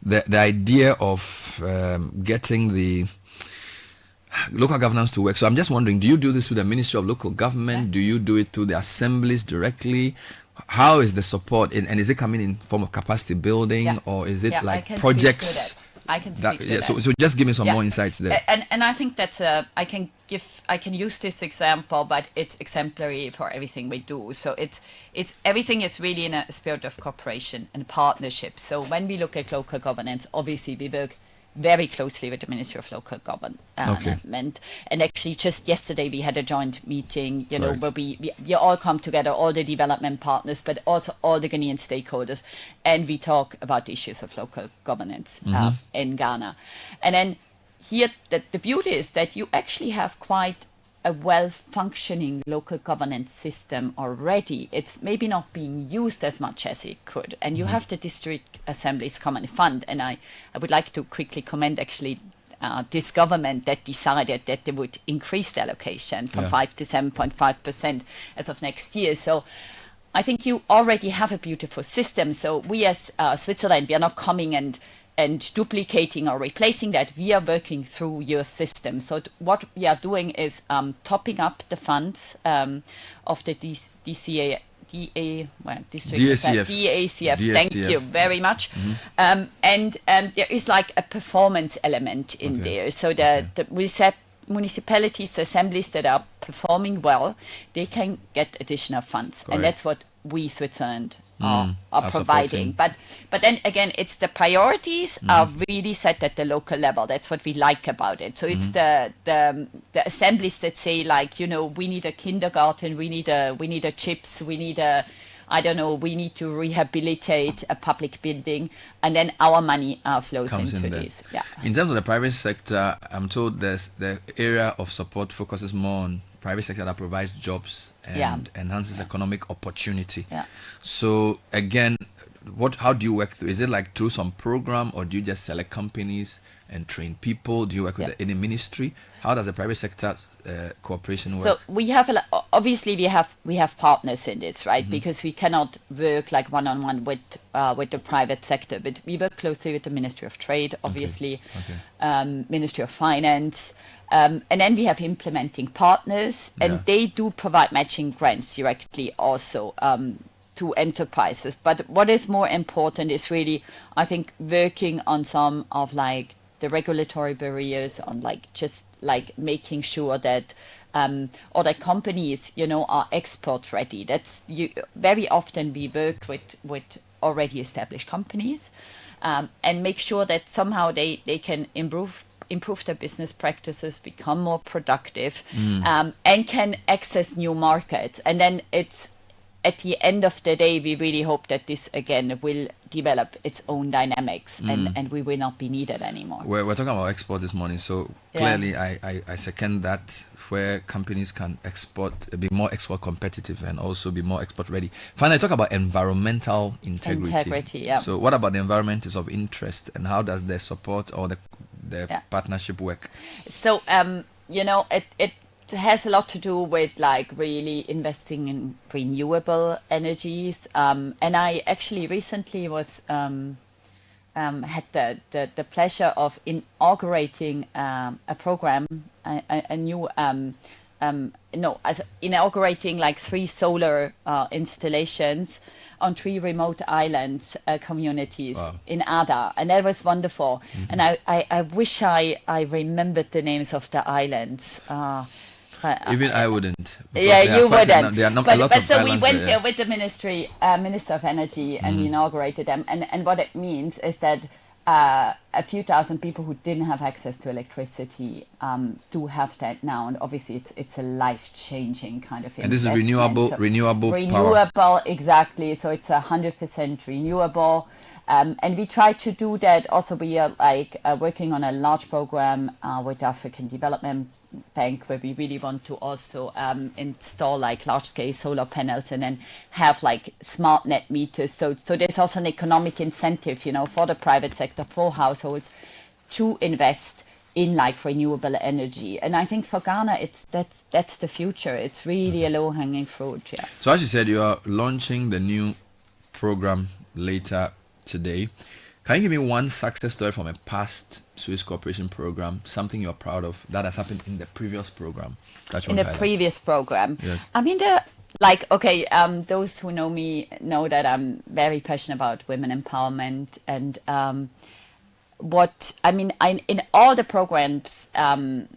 the idea of getting the local governance to work. So I'm just wondering, do you do this through the Ministry of Local Government? Do you do it through the assemblies directly? How is the support, and is it coming in form of capacity building, or is it like projects? I can speak to that. So just give me some more insights there. And I think that's I can use this example, but it's exemplary for everything we do. So it's everything is really in a spirit of cooperation and partnership. So when we look at local governance, obviously we work very closely with the Ministry of Local Government. And actually just yesterday we had a joint meeting, where we all come together, all the development partners, but also all the Ghanaian stakeholders, and we talk about the issues of local governance in Ghana. And then here, the beauty is that you actually have quite a well-functioning local governance system already. It's maybe not being used as much as it could. And you have the district assemblies common fund. And I would like to quickly commend actually this government that decided that they would increase the allocation from 5 to 7.5% as of next year. So I think you already have a beautiful system. So we as Switzerland, we are not coming and duplicating or replacing that. We are working through your system. So what we are doing is topping up the funds of the DACF. Thank you very much. And there is like a performance element in there. So the municipalities, the assemblies that are performing well, they can get additional funds. Correct. And that's what we, Switzerland, are providing. But then again, it's the priorities are really set at the local level. That's what we like about it. So it's the assemblies that say like, we need a kindergarten, we need a chips, we need we need to rehabilitate a public building, and then our money flows into this. Yeah. In terms of the private sector, I'm told the area of support focuses more on private sector that provides jobs and enhances economic opportunity. So again, how do you work through? Is it like through some program, or do you just select companies and train people? Do you work with any ministry? How does the private sector cooperation work? So we have obviously we have partners in this, right? Because we cannot work like one-on-one with the private sector, but we work closely with the Ministry of Trade, obviously, Ministry of Finance, and then we have implementing partners, and they do provide matching grants directly also to enterprises. But what is more important is really, I think, working on some of like the regulatory barriers, on like just like making sure that other companies, are export ready. That's very often we work with already established companies, and make sure that somehow they can improve their business practices, become more productive, and can access new markets. And then it's, at the end of the day, we really hope that this again will develop its own dynamics, and we will not be needed anymore. We're talking about export this morning, so clearly I second that, where companies can be more export competitive and also be more export ready. Finally, talk about environmental integrity. So what about the environment is of interest, and how does the support or the partnership work? So it has a lot to do with like really investing in renewable energies, and I actually recently was had the pleasure of inaugurating a program, inaugurating like 3 solar installations on 3 remote islands communities in Ada, and that was wonderful. And I wish I remembered the names of the islands. Even I wouldn't. Yeah, you wouldn't. There are a lot of so we went there, with the Minister of Energy, and we inaugurated them. And what it means is that a few thousand people who didn't have access to electricity do have that now. And obviously it's a life-changing kind of investment. And this is renewable power. Exactly. So it's 100% renewable. And we try to do that. Also, we are working on a large program with the African Development Bank, where we really want to also install like large-scale solar panels, and then have like smart net meters. So there's also an economic incentive, for the private sector, for households, to invest in like renewable energy. And I think for Ghana, that's the future. It's really a low-hanging fruit. Yeah. So as you said, you are launching the new program later today. Can you give me one success story from a past Swiss Cooperation program, something you're proud of that has happened in the previous program? Previous program? Yes. I mean, those who know me know that I'm very passionate about women empowerment, and in all the programs that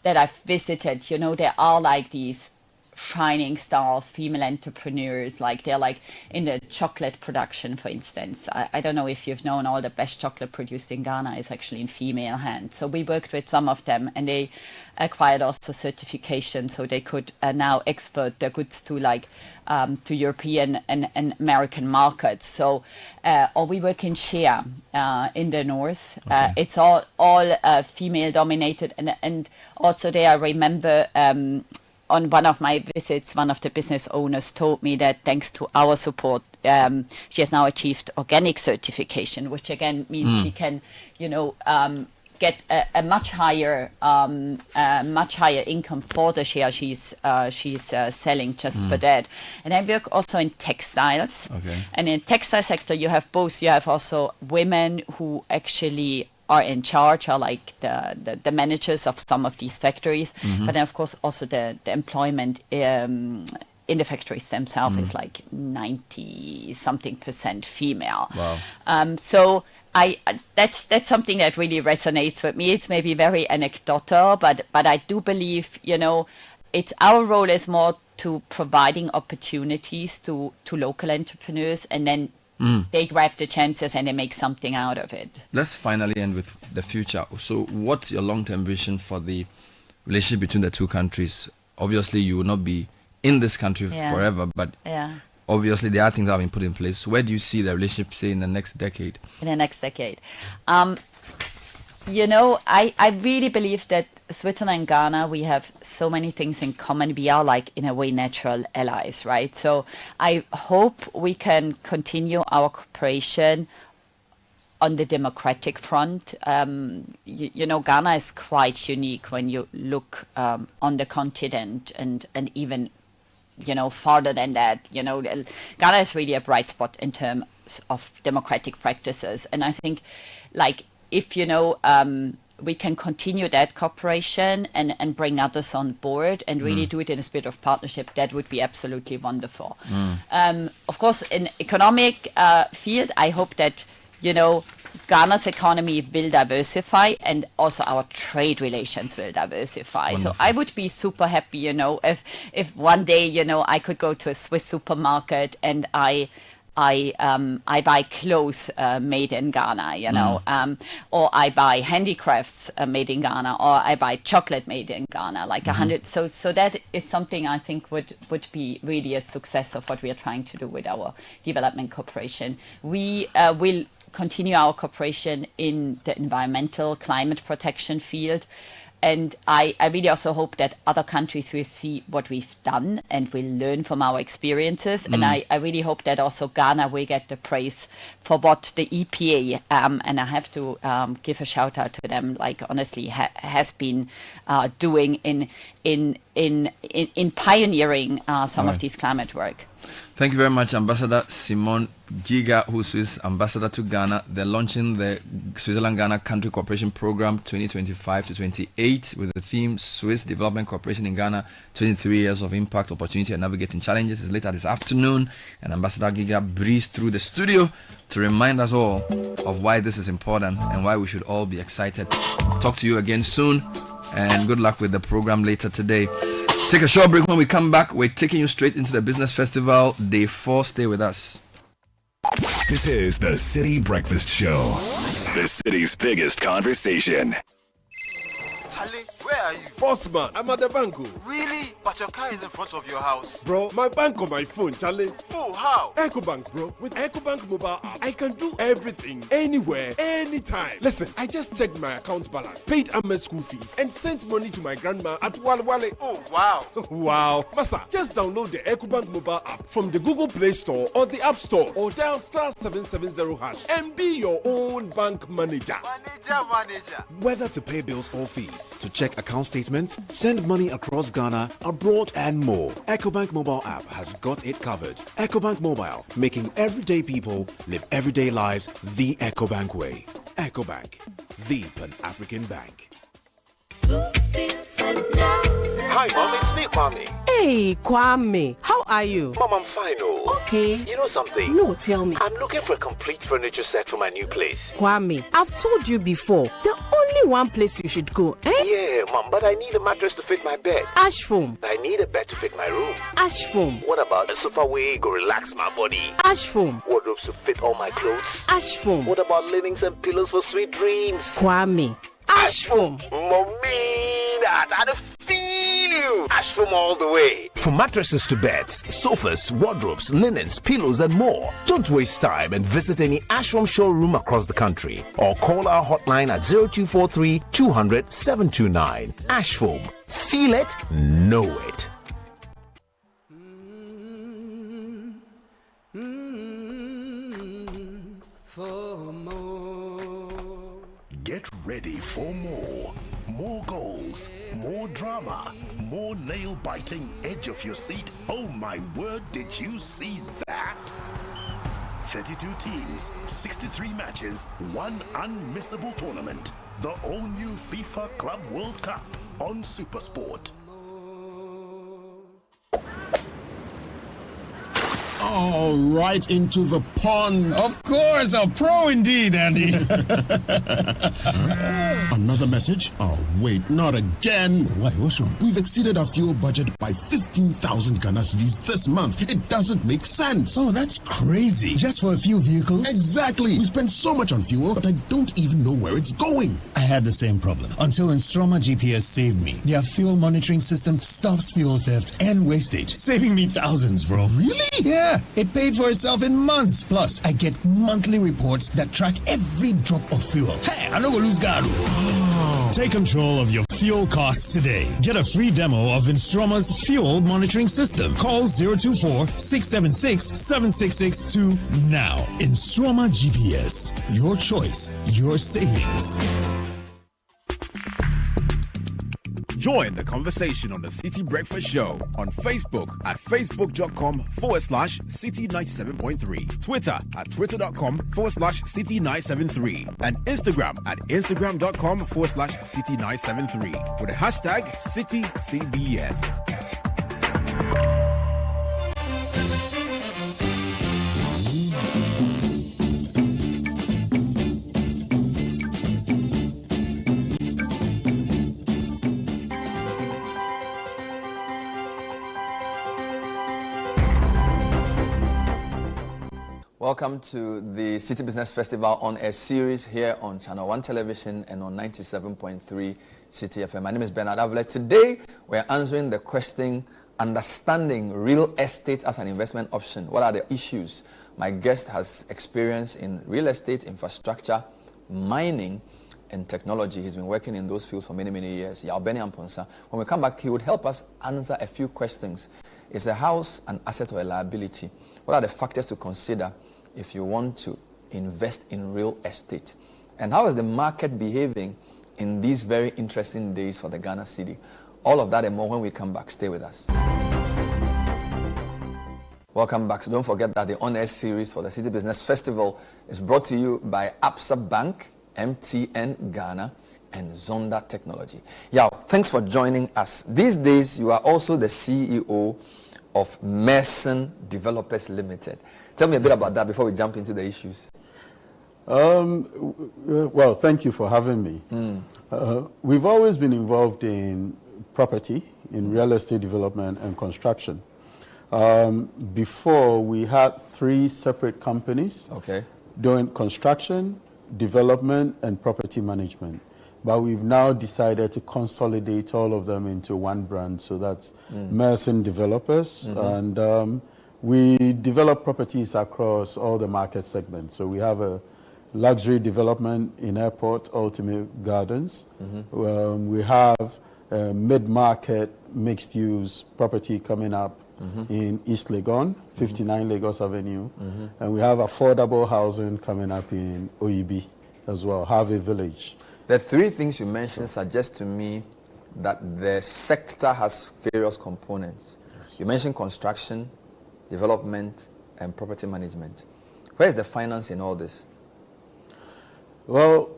I've visited, there are like these shining stars, female entrepreneurs, like they're like in the chocolate production, for instance. I don't know if you've known, all the best chocolate produced in Ghana is actually in female hands. So we worked with some of them, and they acquired also certification, so they could now export their goods to to European and American markets. So or we work in Shea in the north. It's all female dominated, and also there I remember on one of my visits, one of the business owners told me that thanks to our support, she has now achieved organic certification, which again means she can, get a much higher income for the share she's selling just for that. And I work also in textiles. And in textile sector, you have both. You have also women who actually are in charge, are like the managers of some of these factories, but then of course also the employment in the factories themselves is like 90-something% female. Wow. So that's something that really resonates with me. It's maybe very anecdotal, but I do believe, it's our role is more to providing opportunities to local entrepreneurs, and then they grab the chances and they make something out of it. Let's finally end with the future. So what's your long-term vision for the relationship between the two countries? Obviously, you will not be in this country forever, but obviously there are things that have been put in place. Where do you see the relationship, say, in the next decade? In the next decade. I really believe that Switzerland and Ghana, we have so many things in common. We are like, in a way, natural allies, right? So I hope we can continue our cooperation on the democratic front. Ghana is quite unique when you look on the continent and even, farther than that. Ghana is really a bright spot in terms of democratic practices. And I think, if, we can continue that cooperation and bring others on board and really do it in a spirit of partnership, that would be absolutely wonderful. Of course, in economic field, I hope that, Ghana's economy will diversify and also our trade relations will diversify. Wonderful. So I would be super happy, if one day, I could go to a Swiss supermarket and I buy clothes made in Ghana, or I buy handicrafts made in Ghana, or I buy chocolate made in Ghana, 100. So that is something I think would be really a success of what we are trying to do with our development cooperation. We will continue our cooperation in the environmental climate protection field. And I really also hope that other countries will see what we've done and will learn from our experiences. And I really hope that also Ghana will get the praise for what the EPA, and I have to give a shout out to them, honestly, has been doing in pioneering some of these climate work. Thank you very much, Ambassador Simone Giga, who is Ambassador to Ghana. They're launching the Switzerland-Ghana Country Cooperation Program 2025 to 28 with the theme Swiss Development Cooperation in Ghana, 23 years of impact, opportunity and navigating challenges. It's later this afternoon, and Ambassador Giga breezed through the studio to remind us all of why this is important and why we should all be excited. Talk to you again soon, and good luck with the program later today. Take a short break. When we come back, we're taking you straight into the Business Festival, Day 4. Stay with us. This is the City Breakfast Show, the city's biggest conversation. Charlie, where are you? Boss man, I'm at the bank. Really? But your car is in front of your house. Bro, my bank on my phone, Charlie. Oh, how? EcoBank, bro. With EcoBank mobile app, I can do everything, anywhere, anytime. Listen, I just checked my account balance, paid Ahmed's school fees, and sent money to my grandma at Wale. Oh, wow. Wow. Massa, just download the EcoBank mobile app from the Google Play Store or the App Store, or dial *770# and be your own bank manager. Manager. Whether to pay bills or fees, to check account statements, send money across Ghana, abroad, and more, EcoBank mobile app has got it covered. EcoBank Mobile, making everyday people live everyday lives the EcoBank way. EcoBank, the Pan-African bank. Hi, Mom, it's me, Kwame. Hey, Kwame. How are you? Mom, I'm fine, oh. Okay. You know something? No, tell me. I'm looking for a complete furniture set for my new place. Kwame, I've told you before, the only one place you should go, eh? Yeah, Mom, but I need a mattress to fit my bed. Ash foam. I need a bed to fit my room. Ash foam. What about a sofa where go relax my body? Ash foam. Wardrobes to fit all my clothes? Ash foam. What about linens and pillows for sweet dreams? Kwame. Ash foam. Mommy, that I feel you. Ash foam all the way. From mattresses to beds, sofas, wardrobes, linens, pillows, and more. Don't waste time and visit any Ashfoam showroom across the country, or call our hotline at 0243 200 729. Ashfoam. Feel it, know it. Get ready for more. More goals, more drama, more nail-biting edge of your seat. Oh my word, did you see that? 32 teams, 63 matches, one unmissable tournament. The all-new FIFA Club World Cup on SuperSport. Oh, right into the pond. Of course, a pro indeed, Andy. Another message? Oh, wait, not again. Why, what's wrong? We've exceeded our fuel budget by 15,000 Ghana cedis this month. It doesn't make sense. Oh, that's crazy. Just for a few vehicles? Exactly. We spend so much on fuel, but I don't even know where it's going. I had the same problem until Instroma GPS saved me. Their fuel monitoring system stops fuel theft and wastage, saving me thousands, bro. Really? Yeah, it paid for itself in months. Plus, I get monthly reports that track every drop of fuel. Hey, I don't go lose guard. Oh. Take control of your fuel costs today. Get a free demo of Instroma's fuel monitoring system. Call 024-676-7662 now. Instroma GPS. Your choice, your savings. Join the conversation on the City Breakfast Show on Facebook at facebook.com/City97.3, Twitter at twitter.com/City973, and Instagram at instagram.com/City973 with the hashtag CityCBS. Welcome to the City Business Festival on a series here on Channel 1 Television and on 97.3 City FM. My name is Bernard Avlet. Today, we're answering the question, understanding real estate as an investment option. What are the issues? My guest has experience in real estate, infrastructure, mining, and technology. He's been working in those fields for many, many years. Yalbeni Amponsa. When we come back, he would help us answer a few questions. Is a house an asset or a liability? What are the factors to consider if you want to invest in real estate? And how is the market behaving in these very interesting days for the Ghana cedi? All of that and more when we come back. Stay with us. Welcome back. So don't forget that the on-air series for the City Business Festival is brought to you by Absa Bank, MTN Ghana, and Zonda Technology. Yao, thanks for joining us. These days, you are also the CEO of Merson Developers Limited. Tell me a bit about that before we jump into the issues. Well, thank you for having me. We've always been involved in property, in real estate development and construction. Before, we had 3 separate companies doing construction, development, and property management. But we've now decided to consolidate all of them into one brand. So that's Merson Developers. And we develop properties across all the market segments. So we have a luxury development in Airport, Ultimate Gardens. We have a mid-market mixed-use property coming up in East Legon, 59 Lagos Avenue. And we have affordable housing coming up in OEB as well, Harvey Village. The 3 things you mentioned suggest to me that the sector has various components. Yes. You mentioned construction, development, and property management. Where is the finance in all this? Well,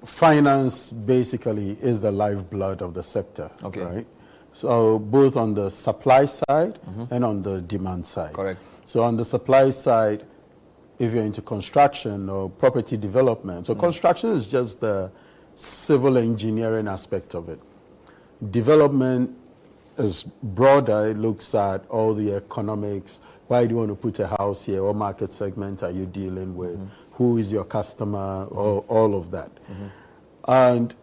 finance basically is the lifeblood of the sector, right? So both on the supply side and on the demand side. Correct. So on the supply side, if you're into construction or property development. So construction is just the civil engineering aspect of it. Development is broader. It looks at all the economics. Why do you want to put a house here? What market segment are you dealing with? Who is your customer? All of that. And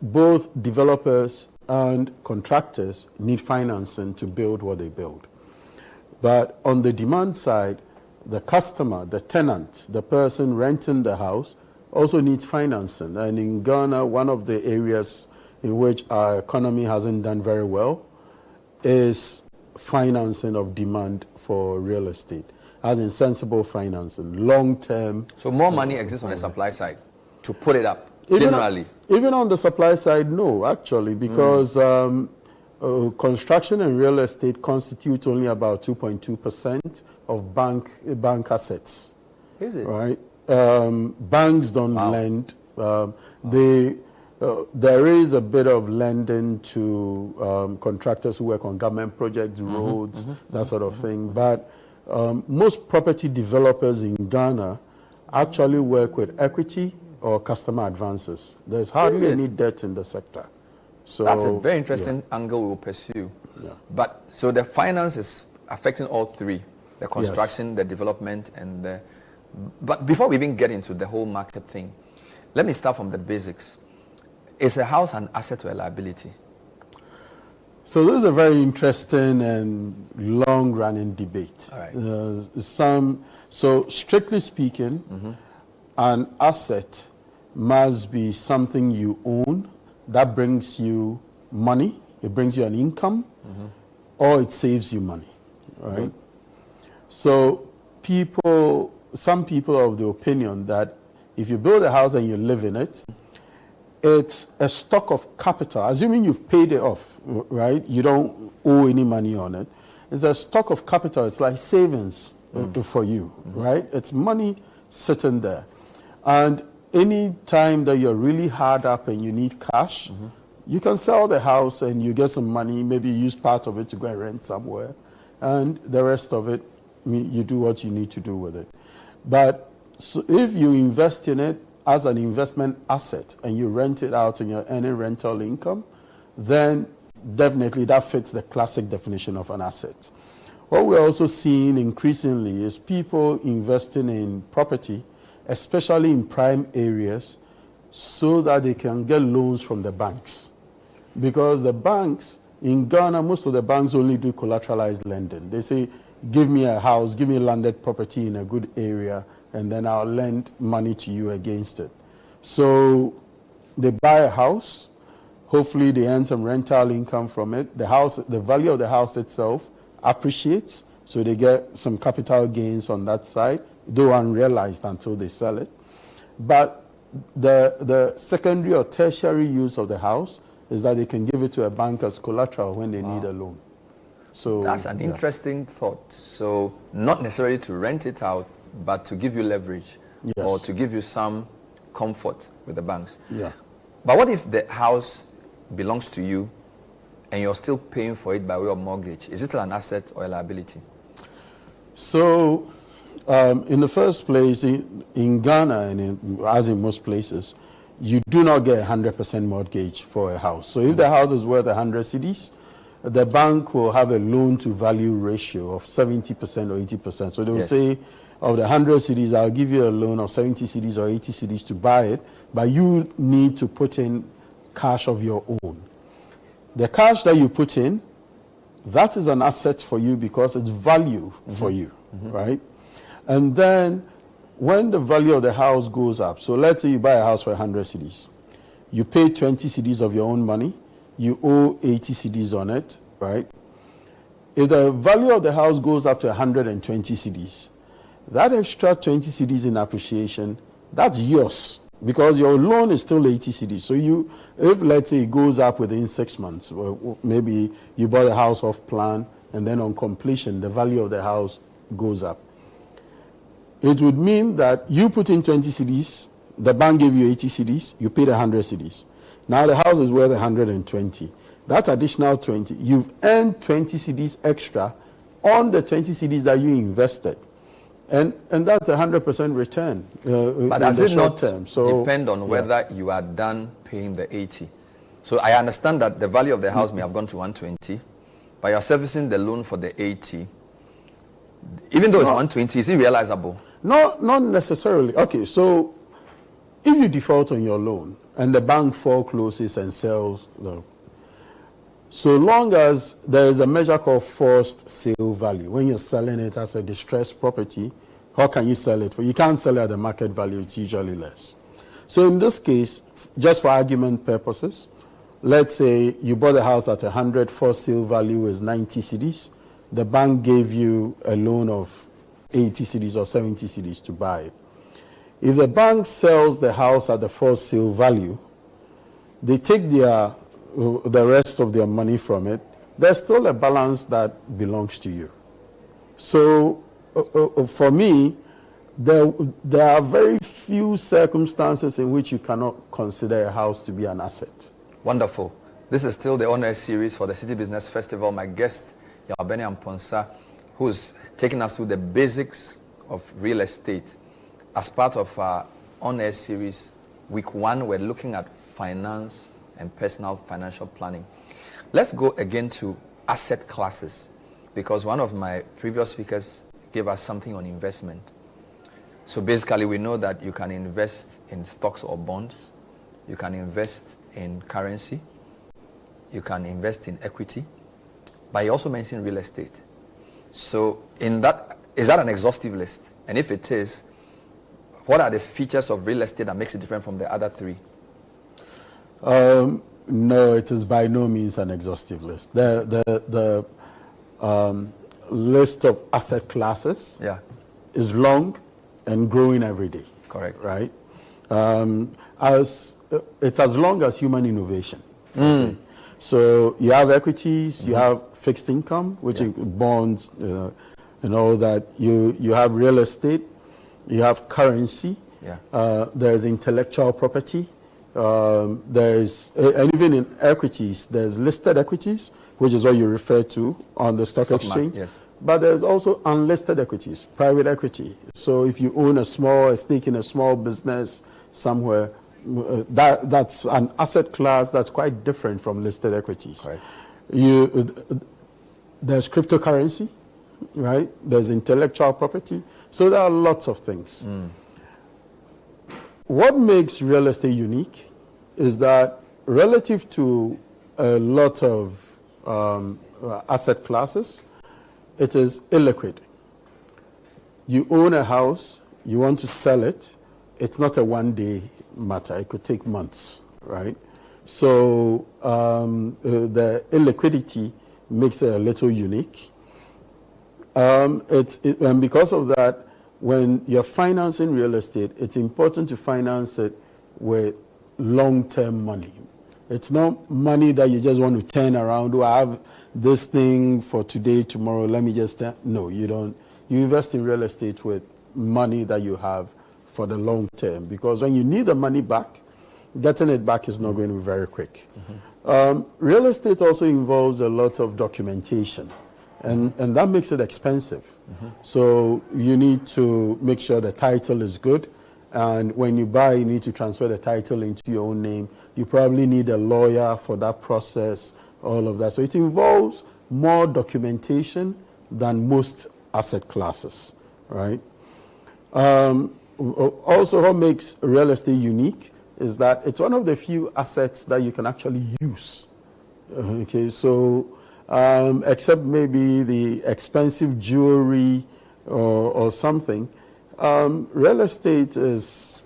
both developers and contractors need financing to build what they build. But on the demand side, the customer, the tenant, the person renting the house also needs financing. And in Ghana, one of the areas in which our economy hasn't done very well is financing of demand for real estate, as in sensible financing, long-term. So more money exists on the supply side to put it up, generally? Even on the supply side, no, actually, because construction and real estate constitute only about 2.2% of bank assets. Is it? Right? Banks don't lend. There is a bit of lending to contractors who work on government projects, roads, that sort of thing. But most property developers in Ghana actually work with equity or customer advances. There's hardly any debt in the sector. So that's a very interesting angle we'll pursue. But so the finance is affecting all 3, the construction, the development, and the... But before we even get into the whole market thing, let me start from the basics. Is a house an asset or a liability? So this is a very interesting and long-running debate. All right. So strictly speaking, an asset must be something you own that brings you money, it brings you an income, or it saves you money, right? So some people are of the opinion that if you build a house and you live in it, it's a stock of capital, assuming you've paid it off, right? You don't owe any money on it. It's a stock of capital. It's like savings for you, right? It's money sitting there. And any time that you're really hard up and you need cash, you can sell the house and you get some money, maybe use part of it to go and rent somewhere, and the rest of it, you do what you need to do with it. But so if you invest in it as an investment asset and you rent it out and you're earning rental income, then definitely that fits the classic definition of an asset. What we're also seeing increasingly is people investing in property, especially in prime areas, so that they can get loans from the banks. Because the banks, in Ghana, most of the banks only do collateralized lending. They say, give me a house, give me landed property in a good area, and then I'll lend money to you against it. So they buy a house, hopefully they earn some rental income from it. The value of the house itself appreciates, so they get some capital gains on that side, though unrealized until they sell it. But the secondary or tertiary use of the house is that they can give it to a bank as collateral when they need a loan. So that's an interesting thought. So not necessarily to rent it out, but to give you leverage or to give you some comfort with the banks. Yeah. But what if the house belongs to you and you're still paying for it by way of mortgage? Is it still an asset or a liability? So in the first place, in Ghana, and as in most places, you do not get 100% mortgage for a house. So if the house is worth 100 cedis, the bank will have a loan to value ratio of 70% or 80%. So they will say, of the 100 cedis, I'll give you a loan of 70 cedis or 80 cedis to buy it, but you need to put in cash of your own. The cash that you put in, that is an asset for you because it's value for you, right? And then when the value of the house goes up, so let's say you buy a house for 100 cedis, you pay 20 cedis of your own money, you owe 80 cedis on it, right? If the value of the house goes up to 120 cedis, that extra 20 cedis in appreciation, that's yours because your loan is still 80 cedis. So if let's say it goes up within 6 months, or maybe you bought a house off plan and then on completion, the value of the house goes up. It would mean that you put in 20 cedis, the bank gave you 80 cedis, you paid 100 cedis. Now the house is worth 120. That additional 20, you've earned 20 cedis extra on the 20 cedis that you invested. And that's 100% return. But does it not depend on whether you are done paying the 80? So I understand that the value of the house may have gone to 120, but you're servicing the loan for the 80. Even though it's 120, is it realizable? No, not necessarily. Okay, so if you default on your loan and the bank forecloses and sells, so long as there is a measure called forced sale value, when you're selling it as a distressed property, how can you sell it for? You can't sell it at the market value, it's usually less. So in this case, just for argument purposes, let's say you bought a house at 100, forced sale value is 90 cedis. The bank gave you a loan of 80 cedis or 70 cedis to buy it. If the bank sells the house at the forced sale value, they take the rest of their money from it. There's still a balance that belongs to you. So for me, there are very few circumstances in which you cannot consider a house to be an asset. Wonderful. This is still the honor series for the Citi Business Festival. My guest, Yabeni Amponsa, who's taking us through the basics of real estate. As part of our on-air series, week 1, we're looking at finance and personal financial planning. Let's go again to asset classes, because one of my previous speakers gave us something on investment. So basically, we know that you can invest in stocks or bonds, you can invest in currency, you can invest in equity, but you also mentioned real estate. So in that, is that an exhaustive list? And if it is, What are the features of real estate that makes it different from the other three? No, it is by no means an exhaustive list. The list of asset classes is long and growing every day. Correct. Right? It's as long as human innovation. Okay? So you have equities, you have fixed income, which include bonds, and all that. You have real estate, you have currency, there's intellectual property, there's, and even in equities, there's listed equities, which is what you refer to on the stock exchange. Yes. But there's also unlisted equities, private equity. So if you own a stake in a small business somewhere, that's an asset class that's quite different from listed equities. Right. There's cryptocurrency, right? There's intellectual property. So there are lots of things. What makes real estate unique is that relative to a lot of asset classes, it is illiquid. You own a house, you want to sell it, it's not a one-day matter. It could take months, right? So the illiquidity makes it a little unique. And because of that, when you're financing real estate, it's important to finance it with long-term money. It's not money that you just want to turn around. I have this thing for today, tomorrow, let me just... No, you don't. You invest in real estate with money that you have for the long term, because when you need the money back, getting it back is not going to be very quick. Real estate also involves a lot of documentation, and that makes it expensive. So you need to make sure the title is good, and when you buy, you need to transfer the title into your own name. You probably need a lawyer for that process, all of that. So it involves more documentation than most asset classes, right? Also, what makes real estate unique is that it's one of the few assets that you can actually use. Okay, so except maybe the expensive jewelry or something, real estate is,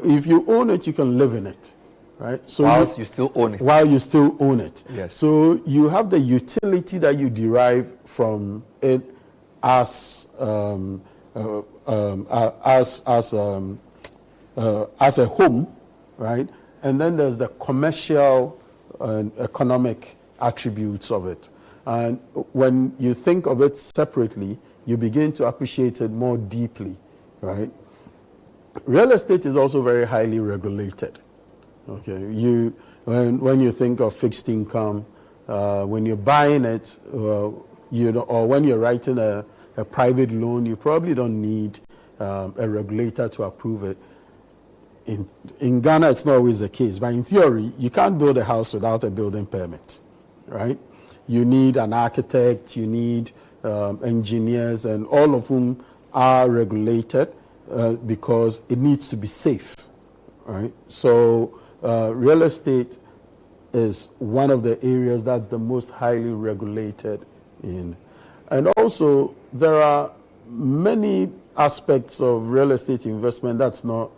if you own it, you can live in it, right? So Whilst you still own it. While you still own it. Yes. So you have the utility that you derive from it as a home, right? And then there's the commercial and economic attributes of it. And when you think of it separately, you begin to appreciate it more deeply, right? Real estate is also very highly regulated. Okay, when you think of fixed income, when you're buying it, or when you're writing a private loan, you probably don't need a regulator to approve it. In Ghana, it's not always the case, but in theory, you can't build a house without a building permit, right? You need an architect, you need engineers, and all of whom are regulated because it needs to be safe, right? So real estate is one of the areas that's the most highly regulated in. And also, there are many aspects of real estate investment that's not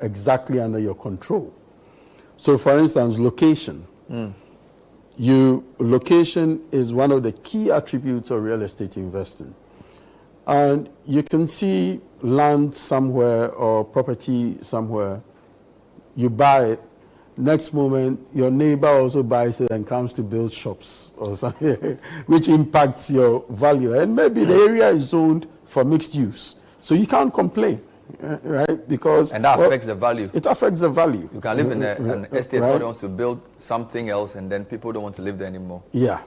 exactly under your control. So, for instance, location. Location is one of the key attributes of real estate investing. And you can see land somewhere or property somewhere, you buy it, next moment your neighbor also buys it and comes to build shops or something, which impacts your value. And maybe the area is zoned for mixed use. So you can't complain, right? Because and that affects the value. It affects the value. You can live in an estate, somebody wants to build something else, and then people don't want to live there anymore. Yeah.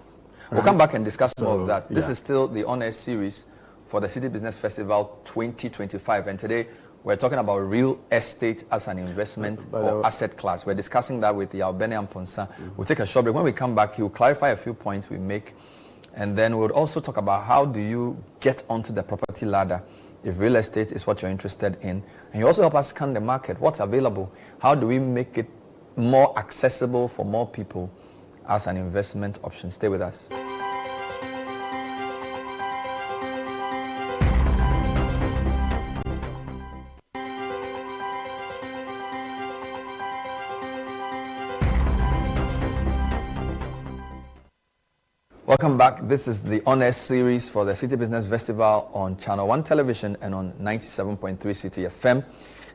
We'll come back and discuss more of that. This is still the on-air series for the Citi Business Festival 2025, and today we're talking about real estate as an investment or asset class. We're discussing that with Yaobene Amponsa. We'll take a short break. When we come back, he'll clarify a few points we make, and then we'll also talk about how do you get onto the property ladder if real estate is what you're interested in. And you also help us scan the market. What's available? How do we make it more accessible for more people as an investment option? Stay with us. Welcome back. This is the On-Air series for the Citi Business Festival on Channel 1 Television and on 97.3 Citi FM.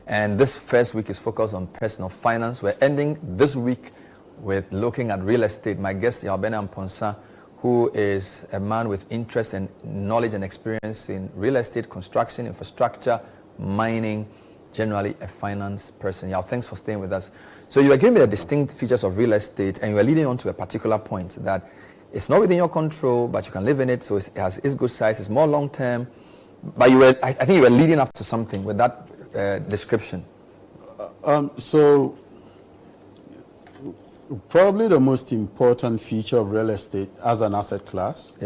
And this first week is focused on personal finance. We're ending this week with looking at real estate. My guest, Yabena Mponsa, who is a man with interest and knowledge and experience in real estate, construction, infrastructure, mining, generally a finance person. Yao, thanks for staying with us. So you were giving me the distinct features of real estate, and you were leading on to a particular point that it's not within your control, but you can live in it. So it has its good size, it's more long term. But I think you were leading up to something with that description. So probably the most important feature of real estate as an asset class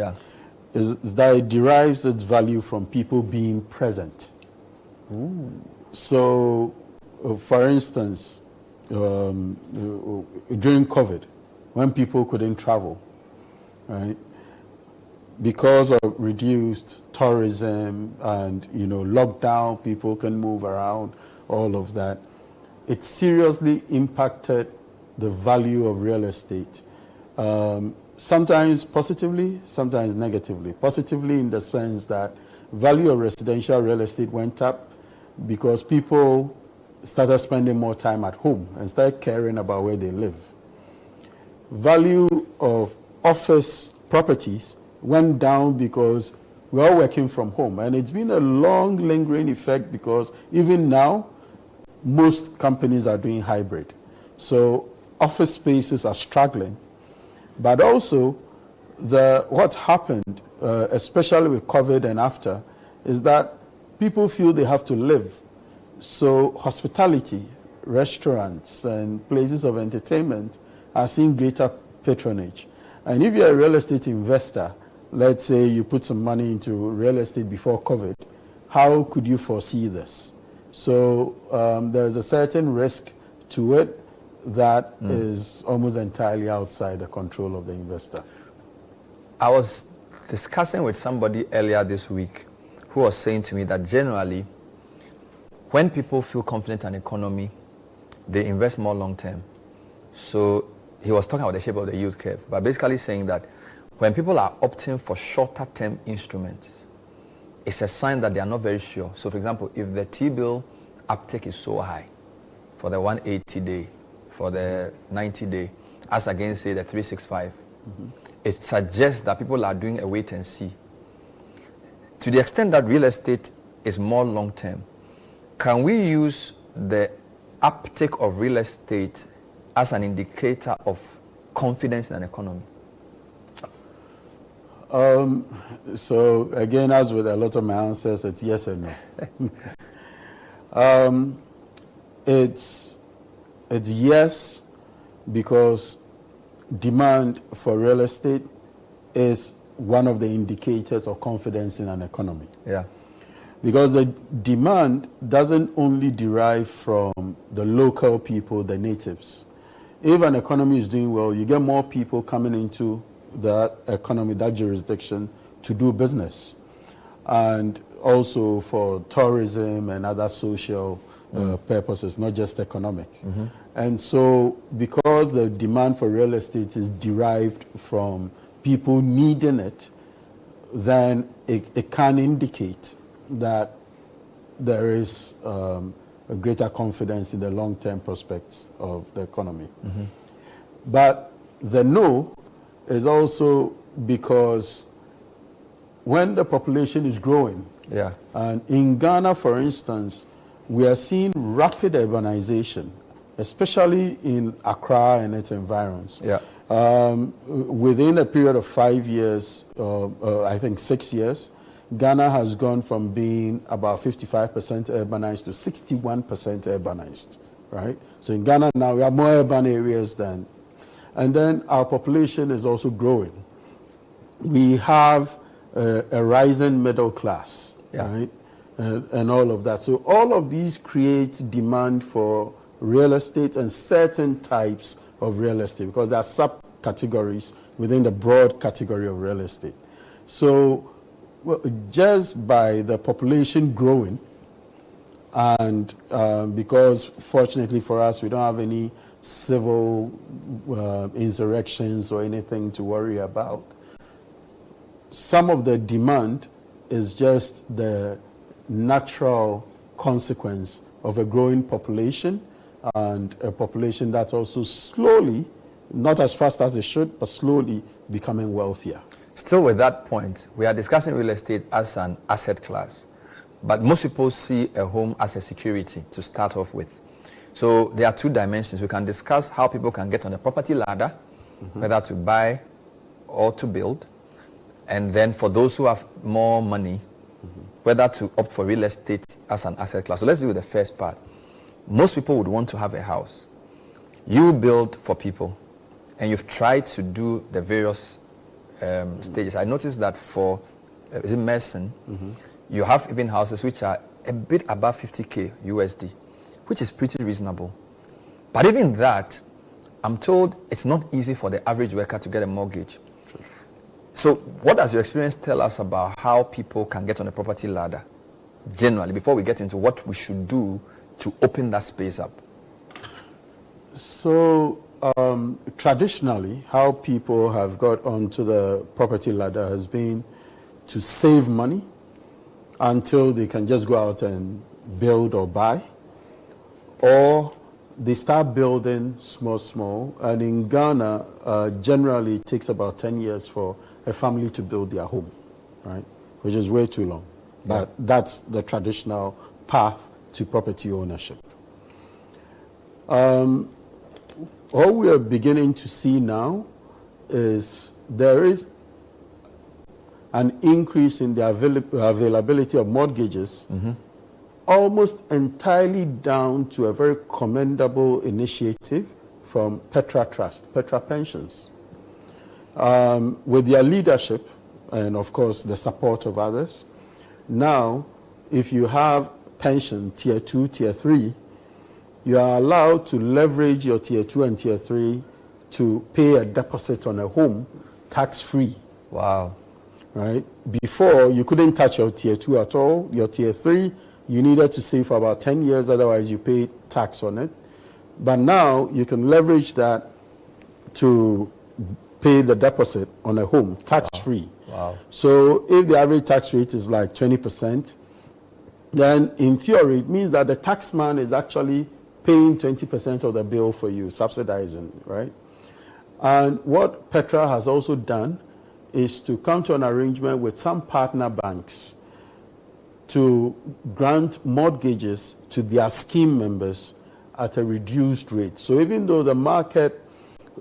is that it derives its value from people being present. Ooh. So, for instance, during COVID, when people couldn't travel, right, because of reduced tourism and lockdown, people can move around, all of that, it seriously impacted the value of real estate. Sometimes positively, sometimes negatively. Positively in the sense that value of residential real estate went up because people started spending more time at home and started caring about where they live. Value of office properties went down because we're all working from home. And it's been a long, lingering effect because even now, most companies are doing hybrid. So office spaces are struggling. But also, what happened, especially with COVID and after, is that people feel they have to live. So hospitality, restaurants, and places of entertainment are seeing greater patronage. And if you're a real estate investor, let's say you put some money into real estate before COVID, how could you foresee this? So there's a certain risk to it that is almost entirely outside the control of the investor. I was discussing with somebody earlier this week who was saying to me that generally, when people feel confident in the economy, they invest more long term. So he was talking about the shape of the yield curve, but basically saying that when people are opting for shorter term instruments, it's a sign that they are not very sure. So for example, if the T-bill uptake is so high for the 180 day, for the 90 day, as against say the 365, it suggests that people are doing a wait and see. To the extent that real estate is more long term, can we use the uptake of real estate as an indicator of confidence in an economy? So again, as with a lot of my answers, it's yes and no. It's yes, because demand for real estate is one of the indicators of confidence in an economy. Yeah. Because the demand doesn't only derive from the local people, the natives. If an economy is doing well, you get more people coming into that economy, that jurisdiction, to do business. And also for tourism and other social purposes, not just economic. And so because the demand for real estate is derived from people needing it, then it can indicate that there is a greater confidence in the long-term prospects of the economy. But the no is also because when the population is growing, and in Ghana, for instance, we are seeing rapid urbanization, especially in Accra and its environs. Within a period of 5 years, I think 6 years, Ghana has gone from being about 55% urbanized to 61% urbanized, right? So in Ghana now, we have more urban areas than, and then our population is also growing. We have a rising middle class, right? And all of that. So all of these create demand for real estate and certain types of real estate, because there are subcategories within the broad category of real estate. So just by the population growing, and because fortunately for us, we don't have any civil insurrections or anything to worry about, some of the demand is just the natural consequence of a growing population, and a population that's also slowly, not as fast as it should, but slowly becoming wealthier. Still with that point, we are discussing real estate as an asset class, but most people see a home as a security to start off with. So there are two dimensions. We can discuss how people can get on a property ladder, whether to buy or to build. And then for those who have more money, whether to opt for real estate as an asset class. So let's deal with the first part. Most people would want to have a house. You build for people, and you've tried to do the various stages. I noticed that for is it Merson, you have even houses which are a bit above 50K USD, which is pretty reasonable. But even that, I'm told it's not easy for the average worker to get a mortgage. So what does your experience tell us about how people can get on a property ladder, generally, before we get into what we should do to open that space up? So traditionally, how people have got onto the property ladder has been to save money until they can just go out and build or buy, or they start building small, and in Ghana, generally it takes about 10 years for a family to build their home, right? Which is way too long. But that's the traditional path to property ownership. All we are beginning to see now is there is an increase in the availability of mortgages, almost entirely down to a very commendable initiative from Petra Trust, Petra Pensions. With their leadership and, of course, the support of others, now, if you have pension tier 2, tier 3, you are allowed to leverage your tier 2 and tier 3 to pay a deposit on a home tax-free. Wow. Right? Before, you couldn't touch your tier 2 at all. Your tier 3, you needed to save for about 10 years, otherwise you paid tax on it. But now, you can leverage that to pay the deposit on a home, tax-free. Wow. So if the average tax rate is like 20%, then in theory, it means that the taxman is actually paying 20% of the bill for you, subsidizing, right? And what Petra has also done is to come to an arrangement with some partner banks to grant mortgages to their scheme members at a reduced rate. So even though the market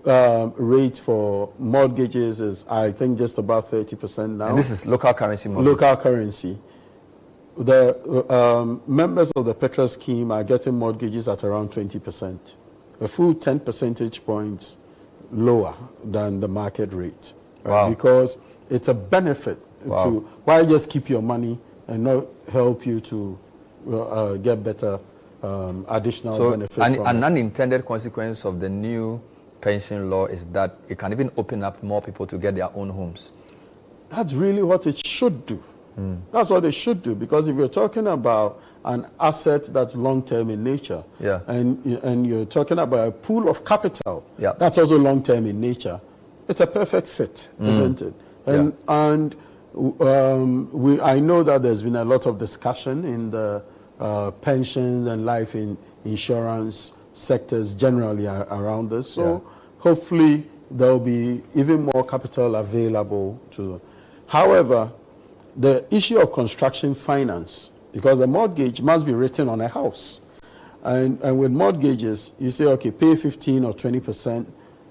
rate for mortgages is, I think, just about 30% now. And this is local currency mortgage. Local currency. The members of the Petra scheme are getting mortgages at around 20%, a full 10 percentage points lower than the market rate. Wow. Because it's a benefit to, why just keep your money and not help you to get better additional benefit from it. An unintended consequence of the new pension law is that it can even open up more people to get their own homes. That's really what it should do. That's what it should do, because if you're talking about an asset that's long-term in nature, and you're talking about a pool of capital that's also long-term in nature, it's a perfect fit, isn't it? And I know that there's been a lot of discussion in the pensions and life insurance sectors generally around this. So hopefully there'll be even more capital available to them. However, the issue of construction finance, because the mortgage must be written on a house. And with mortgages, you say, okay, pay 15 or 20%,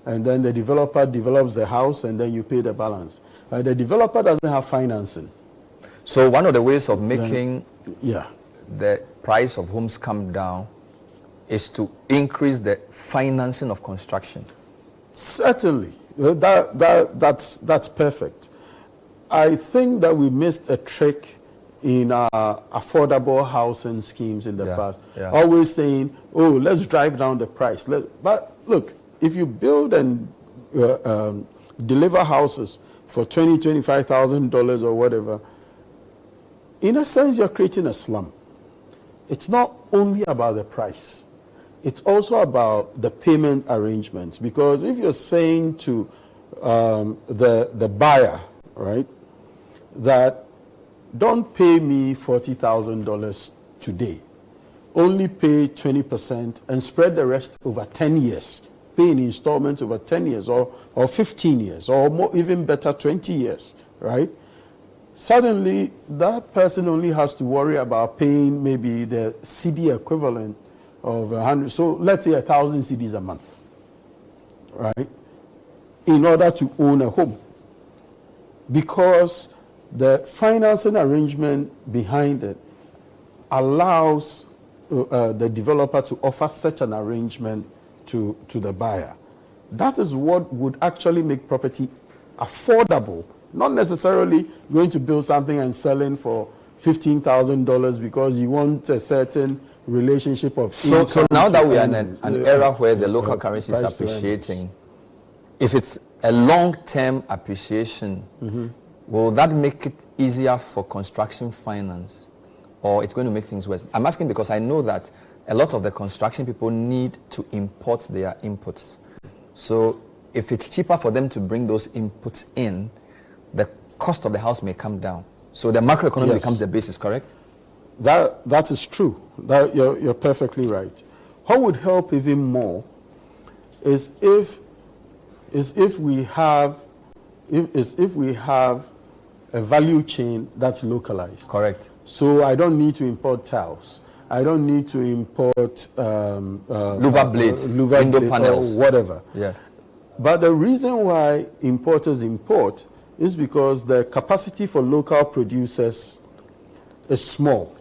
and then the developer develops the house, and then you pay the balance. The developer doesn't have financing. So one of the ways of making the price of homes come down is to increase the financing of construction. Certainly. That's perfect. I think that we missed a trick in our affordable housing schemes in the past. Always saying, oh, let's drive down the price. But look, if you build and deliver houses for $20,000, $25,000 or whatever, in a sense, you're creating a slum. It's not only about the price. It's also about the payment arrangements. Because if you're saying to the buyer, right, that don't pay me $40,000 today. Only pay 20% and spread the rest over 10 years. Pay in installments over 10 years or 15 years or more, even better, 20 years, right? Suddenly, that person only has to worry about paying maybe the CD equivalent of 100. So let's say 1,000 CDs a month, right? In order to own a home. Because the financing arrangement behind it allows the developer to offer such an arrangement to the buyer. That is what would actually make property affordable, not necessarily going to build something and selling for $15,000 because you want a certain relationship of income. So now that we are in an era where the local currency is appreciating, if it's a long-term appreciation, will that make it easier for construction finance, or it's going to make things worse? I'm asking because I know that a lot of the construction people need to import their inputs. So if it's cheaper for them to bring those inputs in, the cost of the house may come down. So the macroeconomy becomes the basis, correct? That is true. That you're perfectly right. What would help even more is if we have a value chain that's localized. Correct. So I don't need to import tiles. I don't need to import louver blades, window panels, or whatever. Yeah. But the reason why importers import is because the capacity for local producers is small.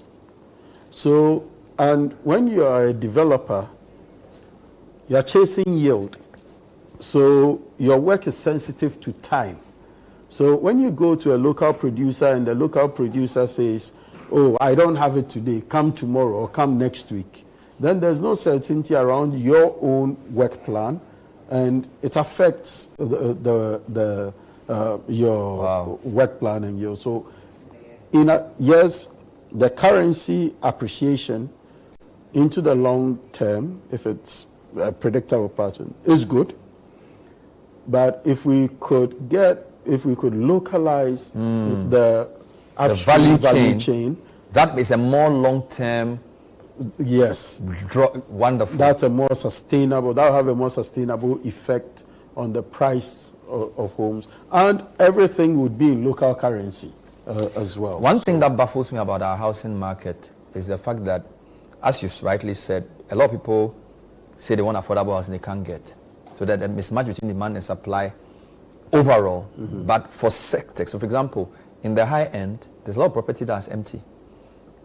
So, and when you are a developer, you're chasing yield. So your work is sensitive to time. So when you go to a local producer and the local producer says, oh, I don't have it today, come tomorrow or come next week, then there's no certainty around your own work plan, and it affects your work plan and your. So, yes, the currency appreciation into the long term, if it's a predictable pattern, is good. But if we could localize the value chain, that is a more long-term. Yes, wonderful. That's a more sustainable. That will have a more sustainable effect on the price of homes, and everything would be in local currency as well. One thing that baffles me about our housing market is the fact that, as you rightly said, a lot of people say they want affordable housing they can't get. So that a mismatch between demand and supply overall. But for sectors, so for example, in the high end, there's a lot of property that's empty.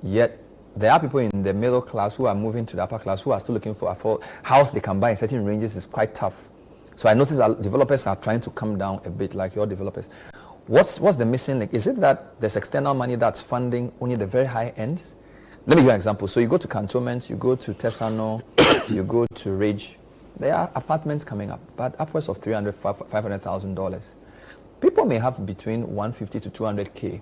Yet there are people in the middle class who are moving to the upper class who are still looking for a house they can buy in certain ranges. Is quite tough. So I notice that developers are trying to come down a bit, like your developers. What's the missing link? Is it that there's external money that's funding only the very high ends? Let me give you an example. So you go to cantonments, you go to Tesano, you go to Ridge. There are apartments coming up, but upwards of $300,000, $500,000. People may have between $150 to $200K.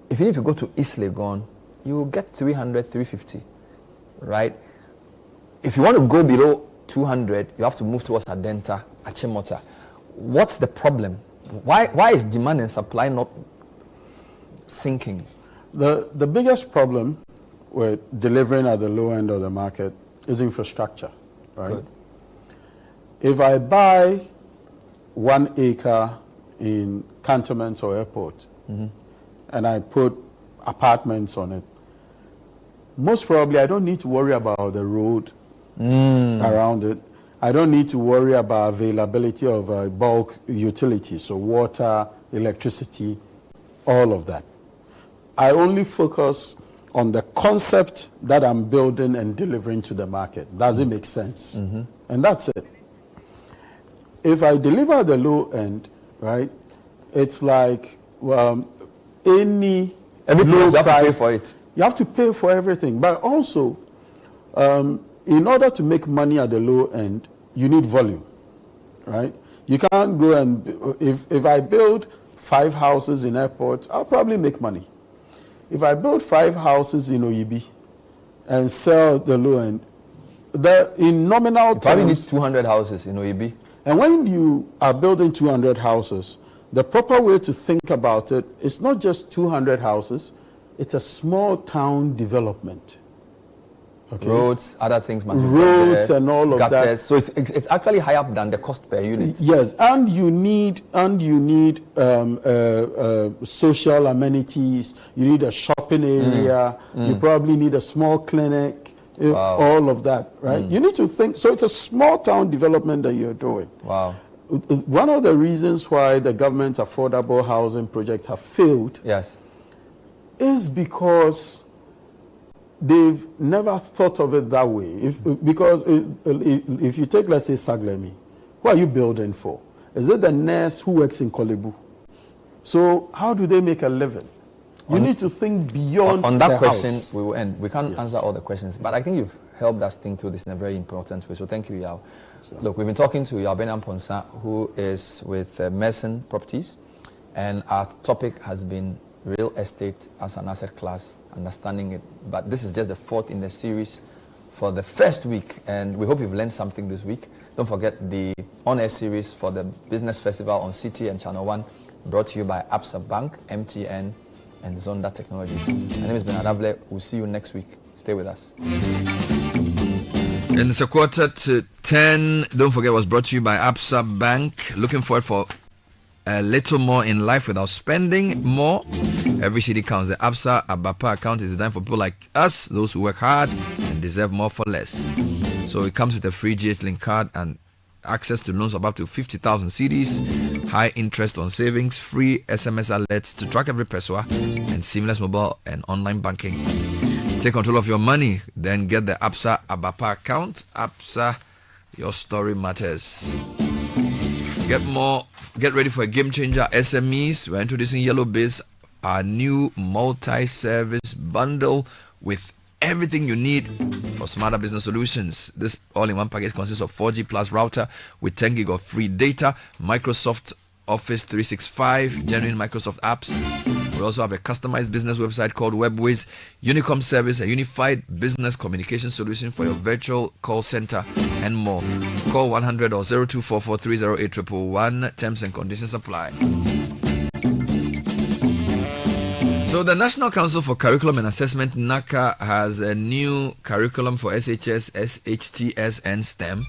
If you go to East Legon, you will get $300, $350, right? If you want to go below 200, you have to move towards Adenta, Achimota. What's the problem? Why is demand and supply not sinking? The biggest problem with delivering at the low end of the market is infrastructure, right? Good. If I buy 1 acre in cantonments or airport, and I put apartments on it, most probably I don't need to worry about the road around it. I don't need to worry about availability of bulk utilities, so water, electricity, all of that. I only focus on the concept that I'm building and delivering to the market. Does it make sense? And that's it. If I deliver at the low end, right, it's like any low price, you have to pay for it. You have to pay for everything. But also, in order to make money at the low end, you need volume, right? You can't go and, if I build 5 houses in airport, I'll probably make money. If I build 5 houses in Oyibi and sell the low end, in nominal terms, probably need 200 houses in Oyibi. And when you are building 200 houses, The proper way to think about it is not just 200 houses, it's a small town development. Okay. Roads, other things must be roads there, and all of gutters. that. So it's actually higher up than the cost per unit. Yes, and you need social amenities. You need a shopping area. You probably need a small clinic. All of that, right? You need to think. So it's a small town development that you're doing. Wow. One of the reasons why the government's affordable housing projects have failed, is because they've never thought of it that way. Because if you take, let's say, Saglemi, who are you building for? Is it the nurse who works in Kolebu? So how do they make a living? You need to think beyond on that the question, house. we will end. We can't answer all the questions, but I think you've helped us think through this in a very important way. So thank you, Yao. Look, we've been talking to Yao Benham Ponsa, who is with Mason Properties, and our topic has been real estate as an asset class, understanding it. But this is just the fourth in the series for the first week, and we hope you've learned something this week. Don't forget the on-air series for the Business Festival on Citi and Channel 1, brought to you by Absa Bank, MTN, and Zonda Technologies. My name is Bernard Able. We'll see you next week. Stay with us. And it's 9:45. Don't forget, it was brought to you by Absa Bank. Looking forward for a little more in life without spending more. Every city counts. The Absa Abapa account is designed for people like us, those who work hard and deserve more for less. So it comes with a free GH Link card and access to loans of up to 50,000 cedis, high interest on savings, free SMS alerts to track every peso, and seamless mobile and online banking. Take control of your money, then get the Absa Abapa account. Absa, your story matters. Get ready for a game changer. SMEs, we're introducing Yellow Biz, our new multi-service bundle with everything you need for smarter business solutions. This all-in-one package consists of 4G plus router with 10 gig of free data, Microsoft Office 365, genuine Microsoft apps. We also have a customized business website called WebWiz, Unicom service, a unified business communication solution for your virtual call center, and more. Call 100 or 0244308111. Terms and conditions apply. So the National Council for Curriculum and Assessment, NACA, has a new curriculum for SHS, SHTS, and STEM.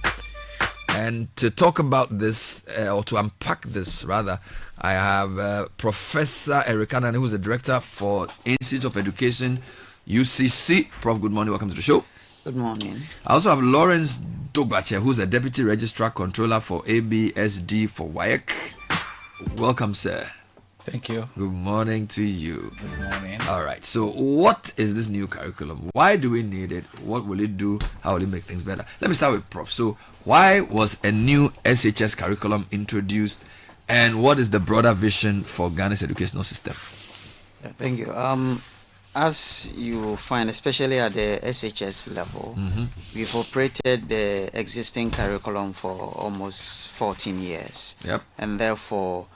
And to talk about this, or to unpack this rather, I have Professor Eric Anan, who is the Director for Institute of Education, UCC. Prof, good morning. Welcome to the show. Good morning. I also have Lawrence Dogbache, who's a Deputy Registrar Controller for ABSD for WAEC. Welcome, sir. Thank you. Good morning to you. Good morning. All right. So what is this new curriculum? Why do we need it? What will it do? How will it make things better? Let me start with Prof. So why was a new SHS curriculum introduced, and what is the broader vision for Ghana's educational system? Thank you. As you find, especially at the SHS level, we've operated the existing curriculum for almost 14 years. Yep. And therefore,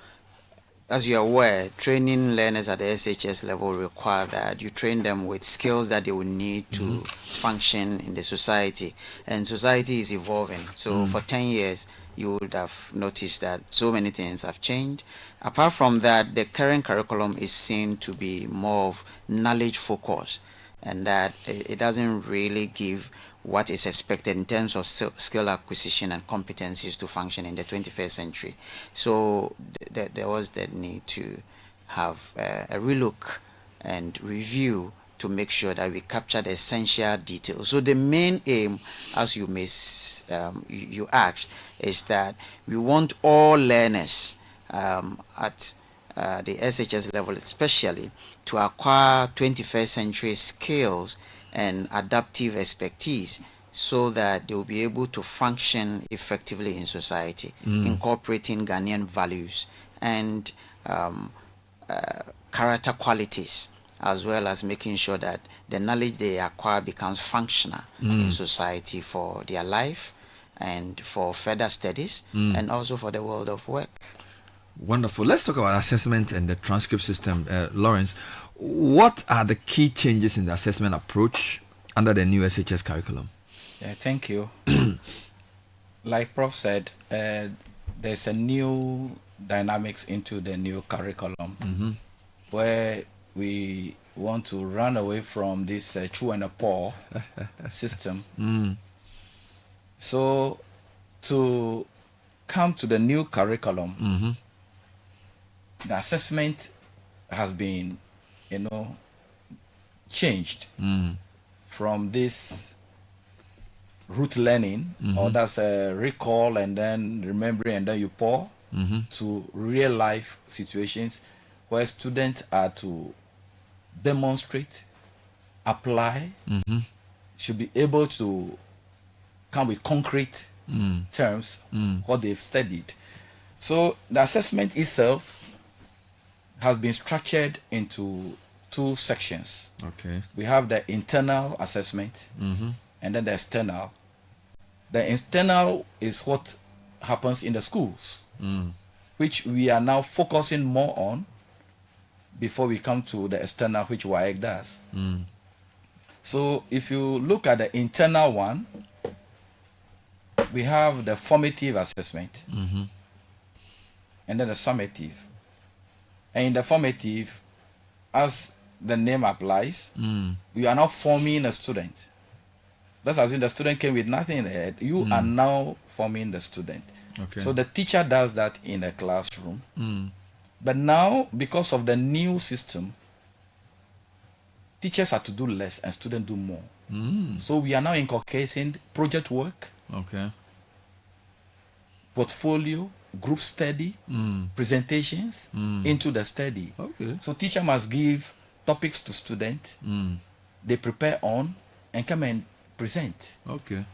as you are aware, training learners at the SHS level require that you train them with skills that they will need to function in the society. And society is evolving. So for 10 years, you would have noticed that so many things have changed. Apart from that, the current curriculum is seen to be more of knowledge focused, and that it doesn't really give what is expected in terms of skill acquisition and competencies to function in the 21st century. So there was the need to have a relook and review to make sure that we capture the essential details. So the main aim, as you may you asked, is that we want all learners at the SHS level especially to acquire 21st century skills and adaptive expertise so that they will be able to function effectively in society, incorporating Ghanaian values and character qualities, as well as making sure that the knowledge they acquire becomes functional in society for their life and for further studies and also for the world of work. Wonderful. Let's talk about assessment and the transcript system. Lawrence, what are the key changes in the assessment approach under the new SHS curriculum? Yeah, thank you. Like Prof said, there's a new dynamics into the new curriculum, where we want to run away from this chew and a paw system. So to come to the new curriculum, the assessment has been, changed from this rote learning, or that's a recall and then remembering and then you pour, to real life situations where students are to demonstrate, apply, should be able to come with concrete terms what they've studied. So the assessment itself has been structured into 2 sections. Okay. We have the internal assessment and then the external. The internal is what happens in the schools, which we are now focusing more on before we come to the external, which WAEC does. So if you look at the internal one, we have the formative assessment and then the summative. And in the formative, as the name applies, you are now forming a student. Let's assume the student came with nothing in the head. You are now forming the student. Okay. So the teacher does that in the classroom. But now, because of the new system, teachers are to do less and students do more. So we are now inculcating project work, portfolio, group study, presentations into the study. Okay. So teacher must give topics to students. They prepare on and come and present. Okay.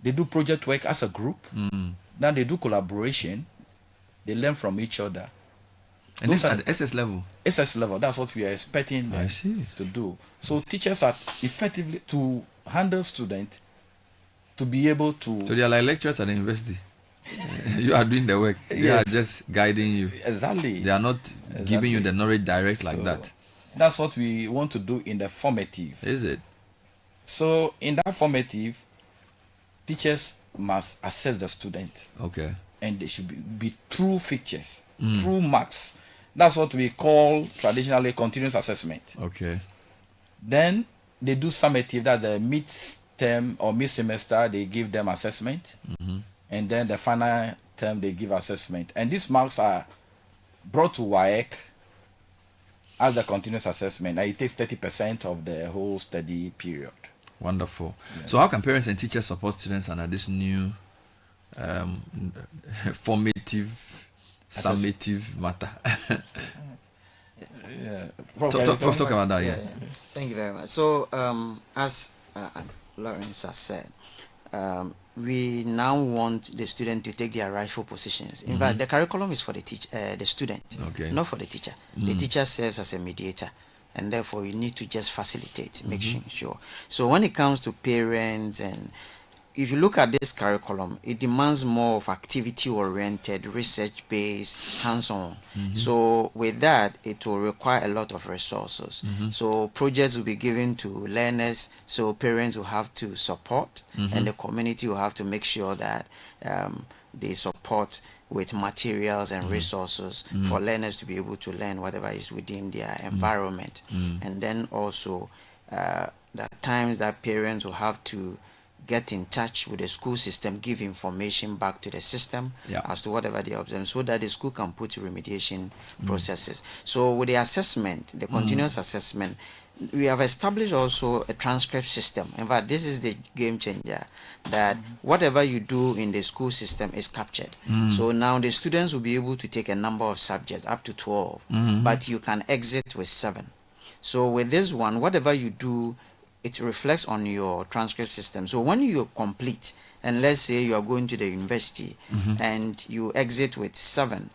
They do project work as a group. Then they do collaboration. They learn from each other. And this at the SS level? SS level. That's what we are expecting them to do. So teachers are effectively to handle students to be able to... So they are like lecturers at the university. You are doing the work. They are just guiding you. Exactly. They are not giving you the knowledge direct like that. That's what we want to do in the formative. Is it? So in that formative, teachers must assess the student. Okay. And they should be true features, true marks. That's what we call traditionally continuous assessment. Okay. Then they do summative, that's the mid-term or mid-semester, they give them assessment. And then the final term, they give assessment. And these marks are brought to WAEC as the continuous assessment. And it takes 30% of the whole study period. Wonderful. Yeah. So how can parents and teachers support students under this new formative, summative matter? Talk about that, yeah. Thank you very much. So, as Lawrence has said, we now want the student to take their rightful positions. In fact, the curriculum is for the the student, not for the teacher. The teacher serves as a mediator, and therefore you need to just facilitate, make sure. So when it comes to parents, and if you look at this curriculum, it demands more of activity-oriented, research-based, hands-on. So with that, it will require a lot of resources. So projects will be given to learners, so parents will have to support, and the community will have to make sure that they support with materials and resources for learners to be able to learn whatever is within their environment. And then also, there are times that parents will have to get in touch with the school system, give information back to the system as to whatever they observe, so that the school can put remediation processes. So with the assessment, the continuous assessment, we have established also a transcript system. In fact, this is the game changer, that whatever you do in the school system is captured. So now the students will be able to take a number of subjects, up to 12, but you can exit with 7. So with this one, whatever you do, it reflects on your transcript system. So when you complete, and let's say you are going to the university and you exit with 7,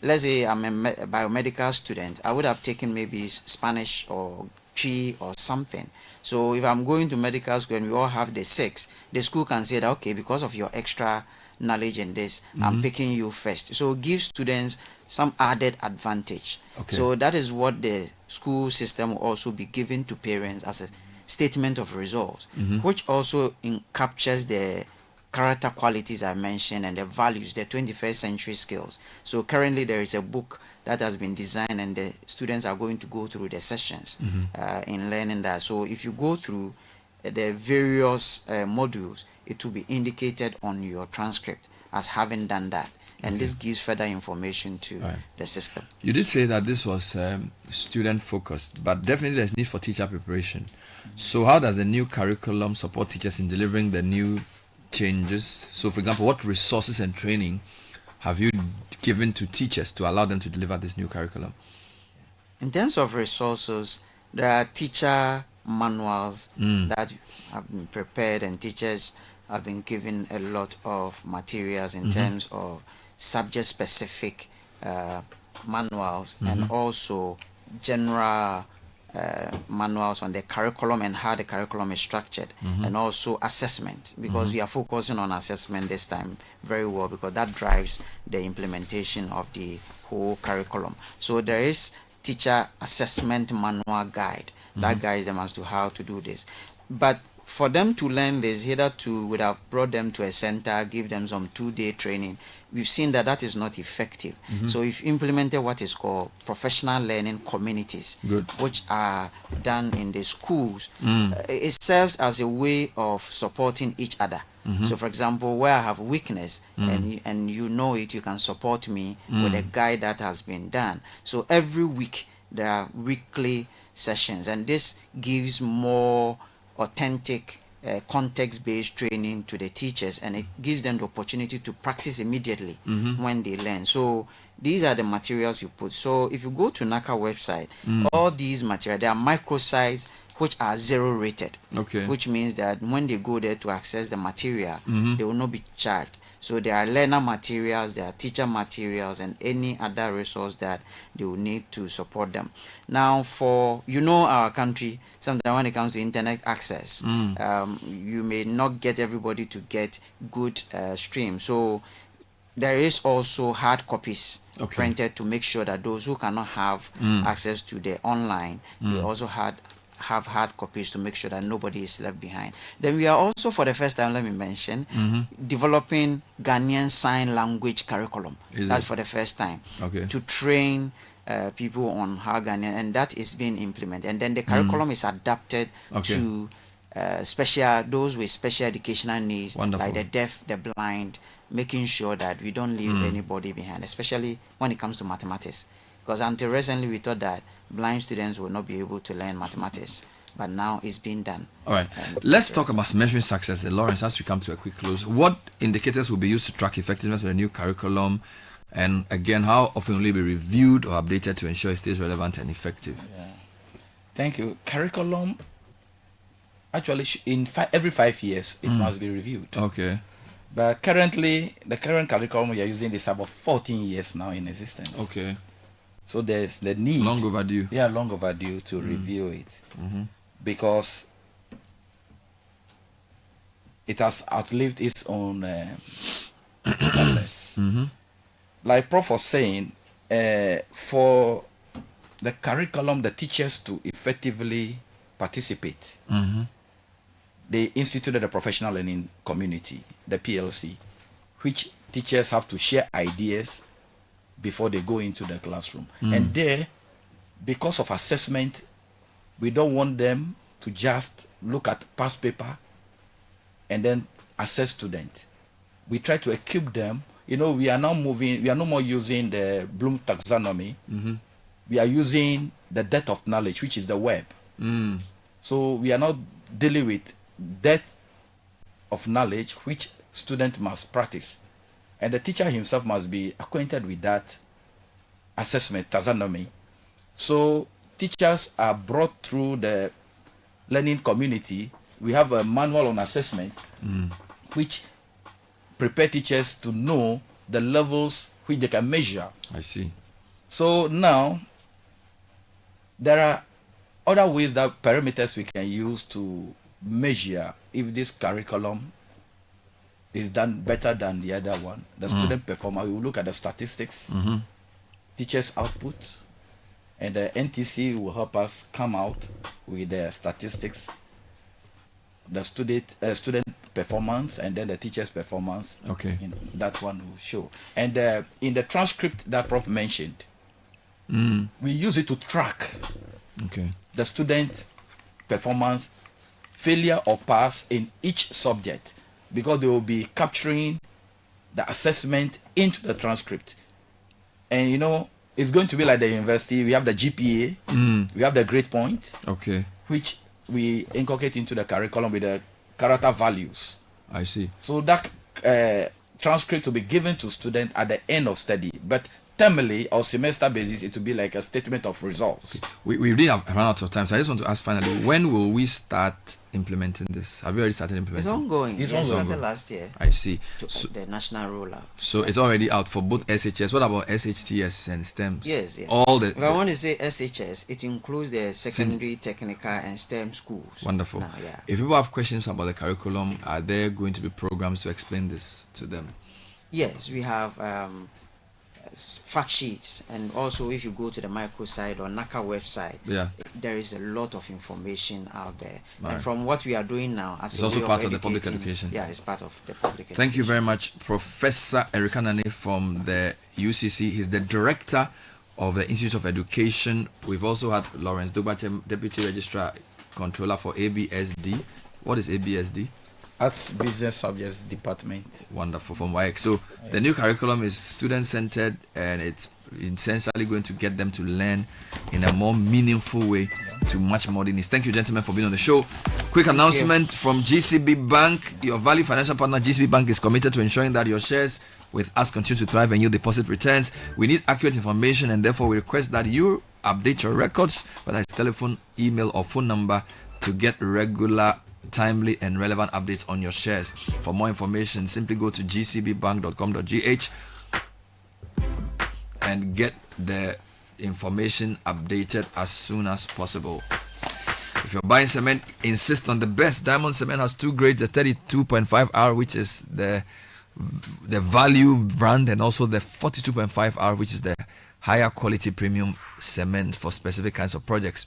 let's say I'm a biomedical student, I would have taken maybe Spanish or Chi or something. So if I'm going to medical school and we all have the 6, the school can say that, okay, because of your extra knowledge in this, I'm picking you first. So give students some added advantage. So that is what the school system will also be given to parents as a statement of results, which also captures the character qualities I mentioned and the values, the 21st century skills. So currently there is a book that has been designed, and the students are going to go through the sessions in learning that. So if you go through the various modules, it will be indicated on your transcript as having done that. And this gives further information to the system. You did say that this was student focused, but definitely there's need for teacher preparation. So how does the new curriculum support teachers in delivering the new changes? So for example, what resources and training have you given to teachers to allow them to deliver this new curriculum? In terms of resources, there are teacher manuals that have been prepared, and teachers have been given a lot of materials in terms of subject-specific manuals and also general manuals on the curriculum and how the curriculum is structured, and also assessment, because we are focusing on assessment this time very well, because that drives the implementation of the whole curriculum. So there is teacher assessment manual guide that guides them as to how to do this. But for them to learn this, hitherto would have brought them to a center, give them some 2-day training. We've seen that that is not effective. So we've implemented what is called professional learning communities, which are done in the schools. It serves as a way of supporting each other. So for example, where I have weakness and you know it, you can support me with a guide that has been done. So every week there are weekly sessions, and this gives more authentic context-based training to the teachers, and it gives them the opportunity to practice immediately when they learn. So these are the materials you put. So if you go to NACA website, all these materials, they are microsites which are 0 rated, which means that when they go there to access the material, they will not be charged. So there are learner materials, there are teacher materials, and any other resource that they will need to support them. Now, for, our country, sometimes when it comes to internet access, you may not get everybody to get good stream. So there is also hard copies printed to make sure that those who cannot have access to the online, they also have hard copies to make sure that nobody is left behind. Then we are also, for the first time, let me mention, developing Ghanaian Sign Language curriculum. That's for the first time, to train people on how Ghanaian, and that is being implemented. And then the curriculum is adapted to those with special educational needs, like the deaf, the blind, making sure that we don't leave anybody behind, especially when it comes to mathematics. Because until recently, we thought that blind students will not be able to learn mathematics, but now it's being done. All right, let's talk about measuring success. Lawrence, as we come to a quick close, what indicators will be used to track effectiveness of the new curriculum? And again, how often will it be reviewed or updated to ensure it stays relevant and effective? Thank you. Curriculum, actually, every 5 years, it must be reviewed. But currently, the current curriculum we are using is about 14 years now in existence. So there's the need. It's long overdue. Yeah, long overdue to review it, because it has outlived its own success. Like Prof was saying, for the curriculum, the teachers to effectively participate, they instituted a professional learning community, the PLC, which teachers have to share ideas before they go into the classroom. And there, because of assessment, we don't want them to just look at past paper and then assess students. We try to equip them. We are now moving, we are no more using the Bloom taxonomy. We are using the depth of knowledge, which is the web. So we are now dealing with depth of knowledge, which student must practice. And the teacher himself must be acquainted with that assessment, taxonomy. So teachers are brought through the learning community. We have a manual on assessment, which prepare teachers to know the levels which they can measure. I see. So now, there are other ways, that parameters we can use to measure if this curriculum is done better than the other one. The student performance, we will look at the statistics, teachers' output, and the NTC will help us come out with the statistics. the student performance and then the teacher's performance. Okay. That one will show. And in the transcript that Prof mentioned, we use it to track the student performance, failure or pass in each subject, because they will be capturing the assessment into the transcript. And it's going to be like the university. We have the GPA, we have the grade point, which we inculcate into the curriculum with the character values. I see. So that transcript will be given to students at the end of study, but termly or semester basis, it will be like a statement of results. We really have run out of time, so I just want to ask finally, when will we start implementing this? Have you already started implementing? It's ongoing. It's ongoing. ongoing. Started last year. I see. So, the national rollout. So it's already out for both SHS. What about SHTS and STEMs? Yes. All the. If I want to say SHS, it includes the secondary, technical, and STEM schools. Wonderful. Now, yeah. If people have questions about the curriculum, are there going to be programs to explain this to them? Yes, we have fact sheets, and also if you go to the microsite or NACA website, there is a lot of information out there. Right. And from what we are doing now, as it's also part of the public education. Yeah, it's part of the public education. Thank you very much, Professor Erika Nane from the UCC. He's the director of the Institute of Education. We've also had Lawrence Dogbache, Deputy Registrar Controller for ABSD. What is ABSD? Arts Business Subjects Department. Wonderful, from WAEC. So the new curriculum is student-centered, and it's essentially going to get them to learn in a more meaningful way to much more needs. Thank you, gentlemen, for being on the show. Quick announcement from GCB Bank. Your value financial partner, GCB Bank, is committed to ensuring that your shares with us continue to thrive and yield deposit returns. We need accurate information, and therefore we request that you update your records, whether it's telephone, email, or phone number, to get regular, timely and relevant updates on your shares. For more information, simply go to gcbbank.com.gh and get the information updated as soon as possible. If you're buying cement, insist on the best. Diamond Cement has two grades, the 32.5R, which is the value brand, and also the 42.5R, which is the higher quality premium cement for specific kinds of projects.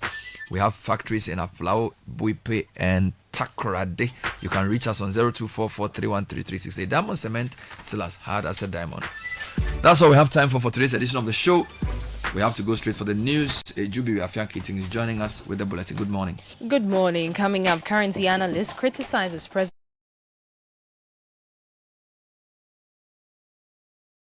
We have factories in Aflao, Buipe, and Takoradi. You can reach us on 0244313368. Diamond Cement, still as hard as a diamond. That's all we have time for today's edition of the show. We have to go straight for the news. Jubi Afian Keating is joining us with the bulletin. Good morning. Good morning. Coming up, currency analyst criticizes President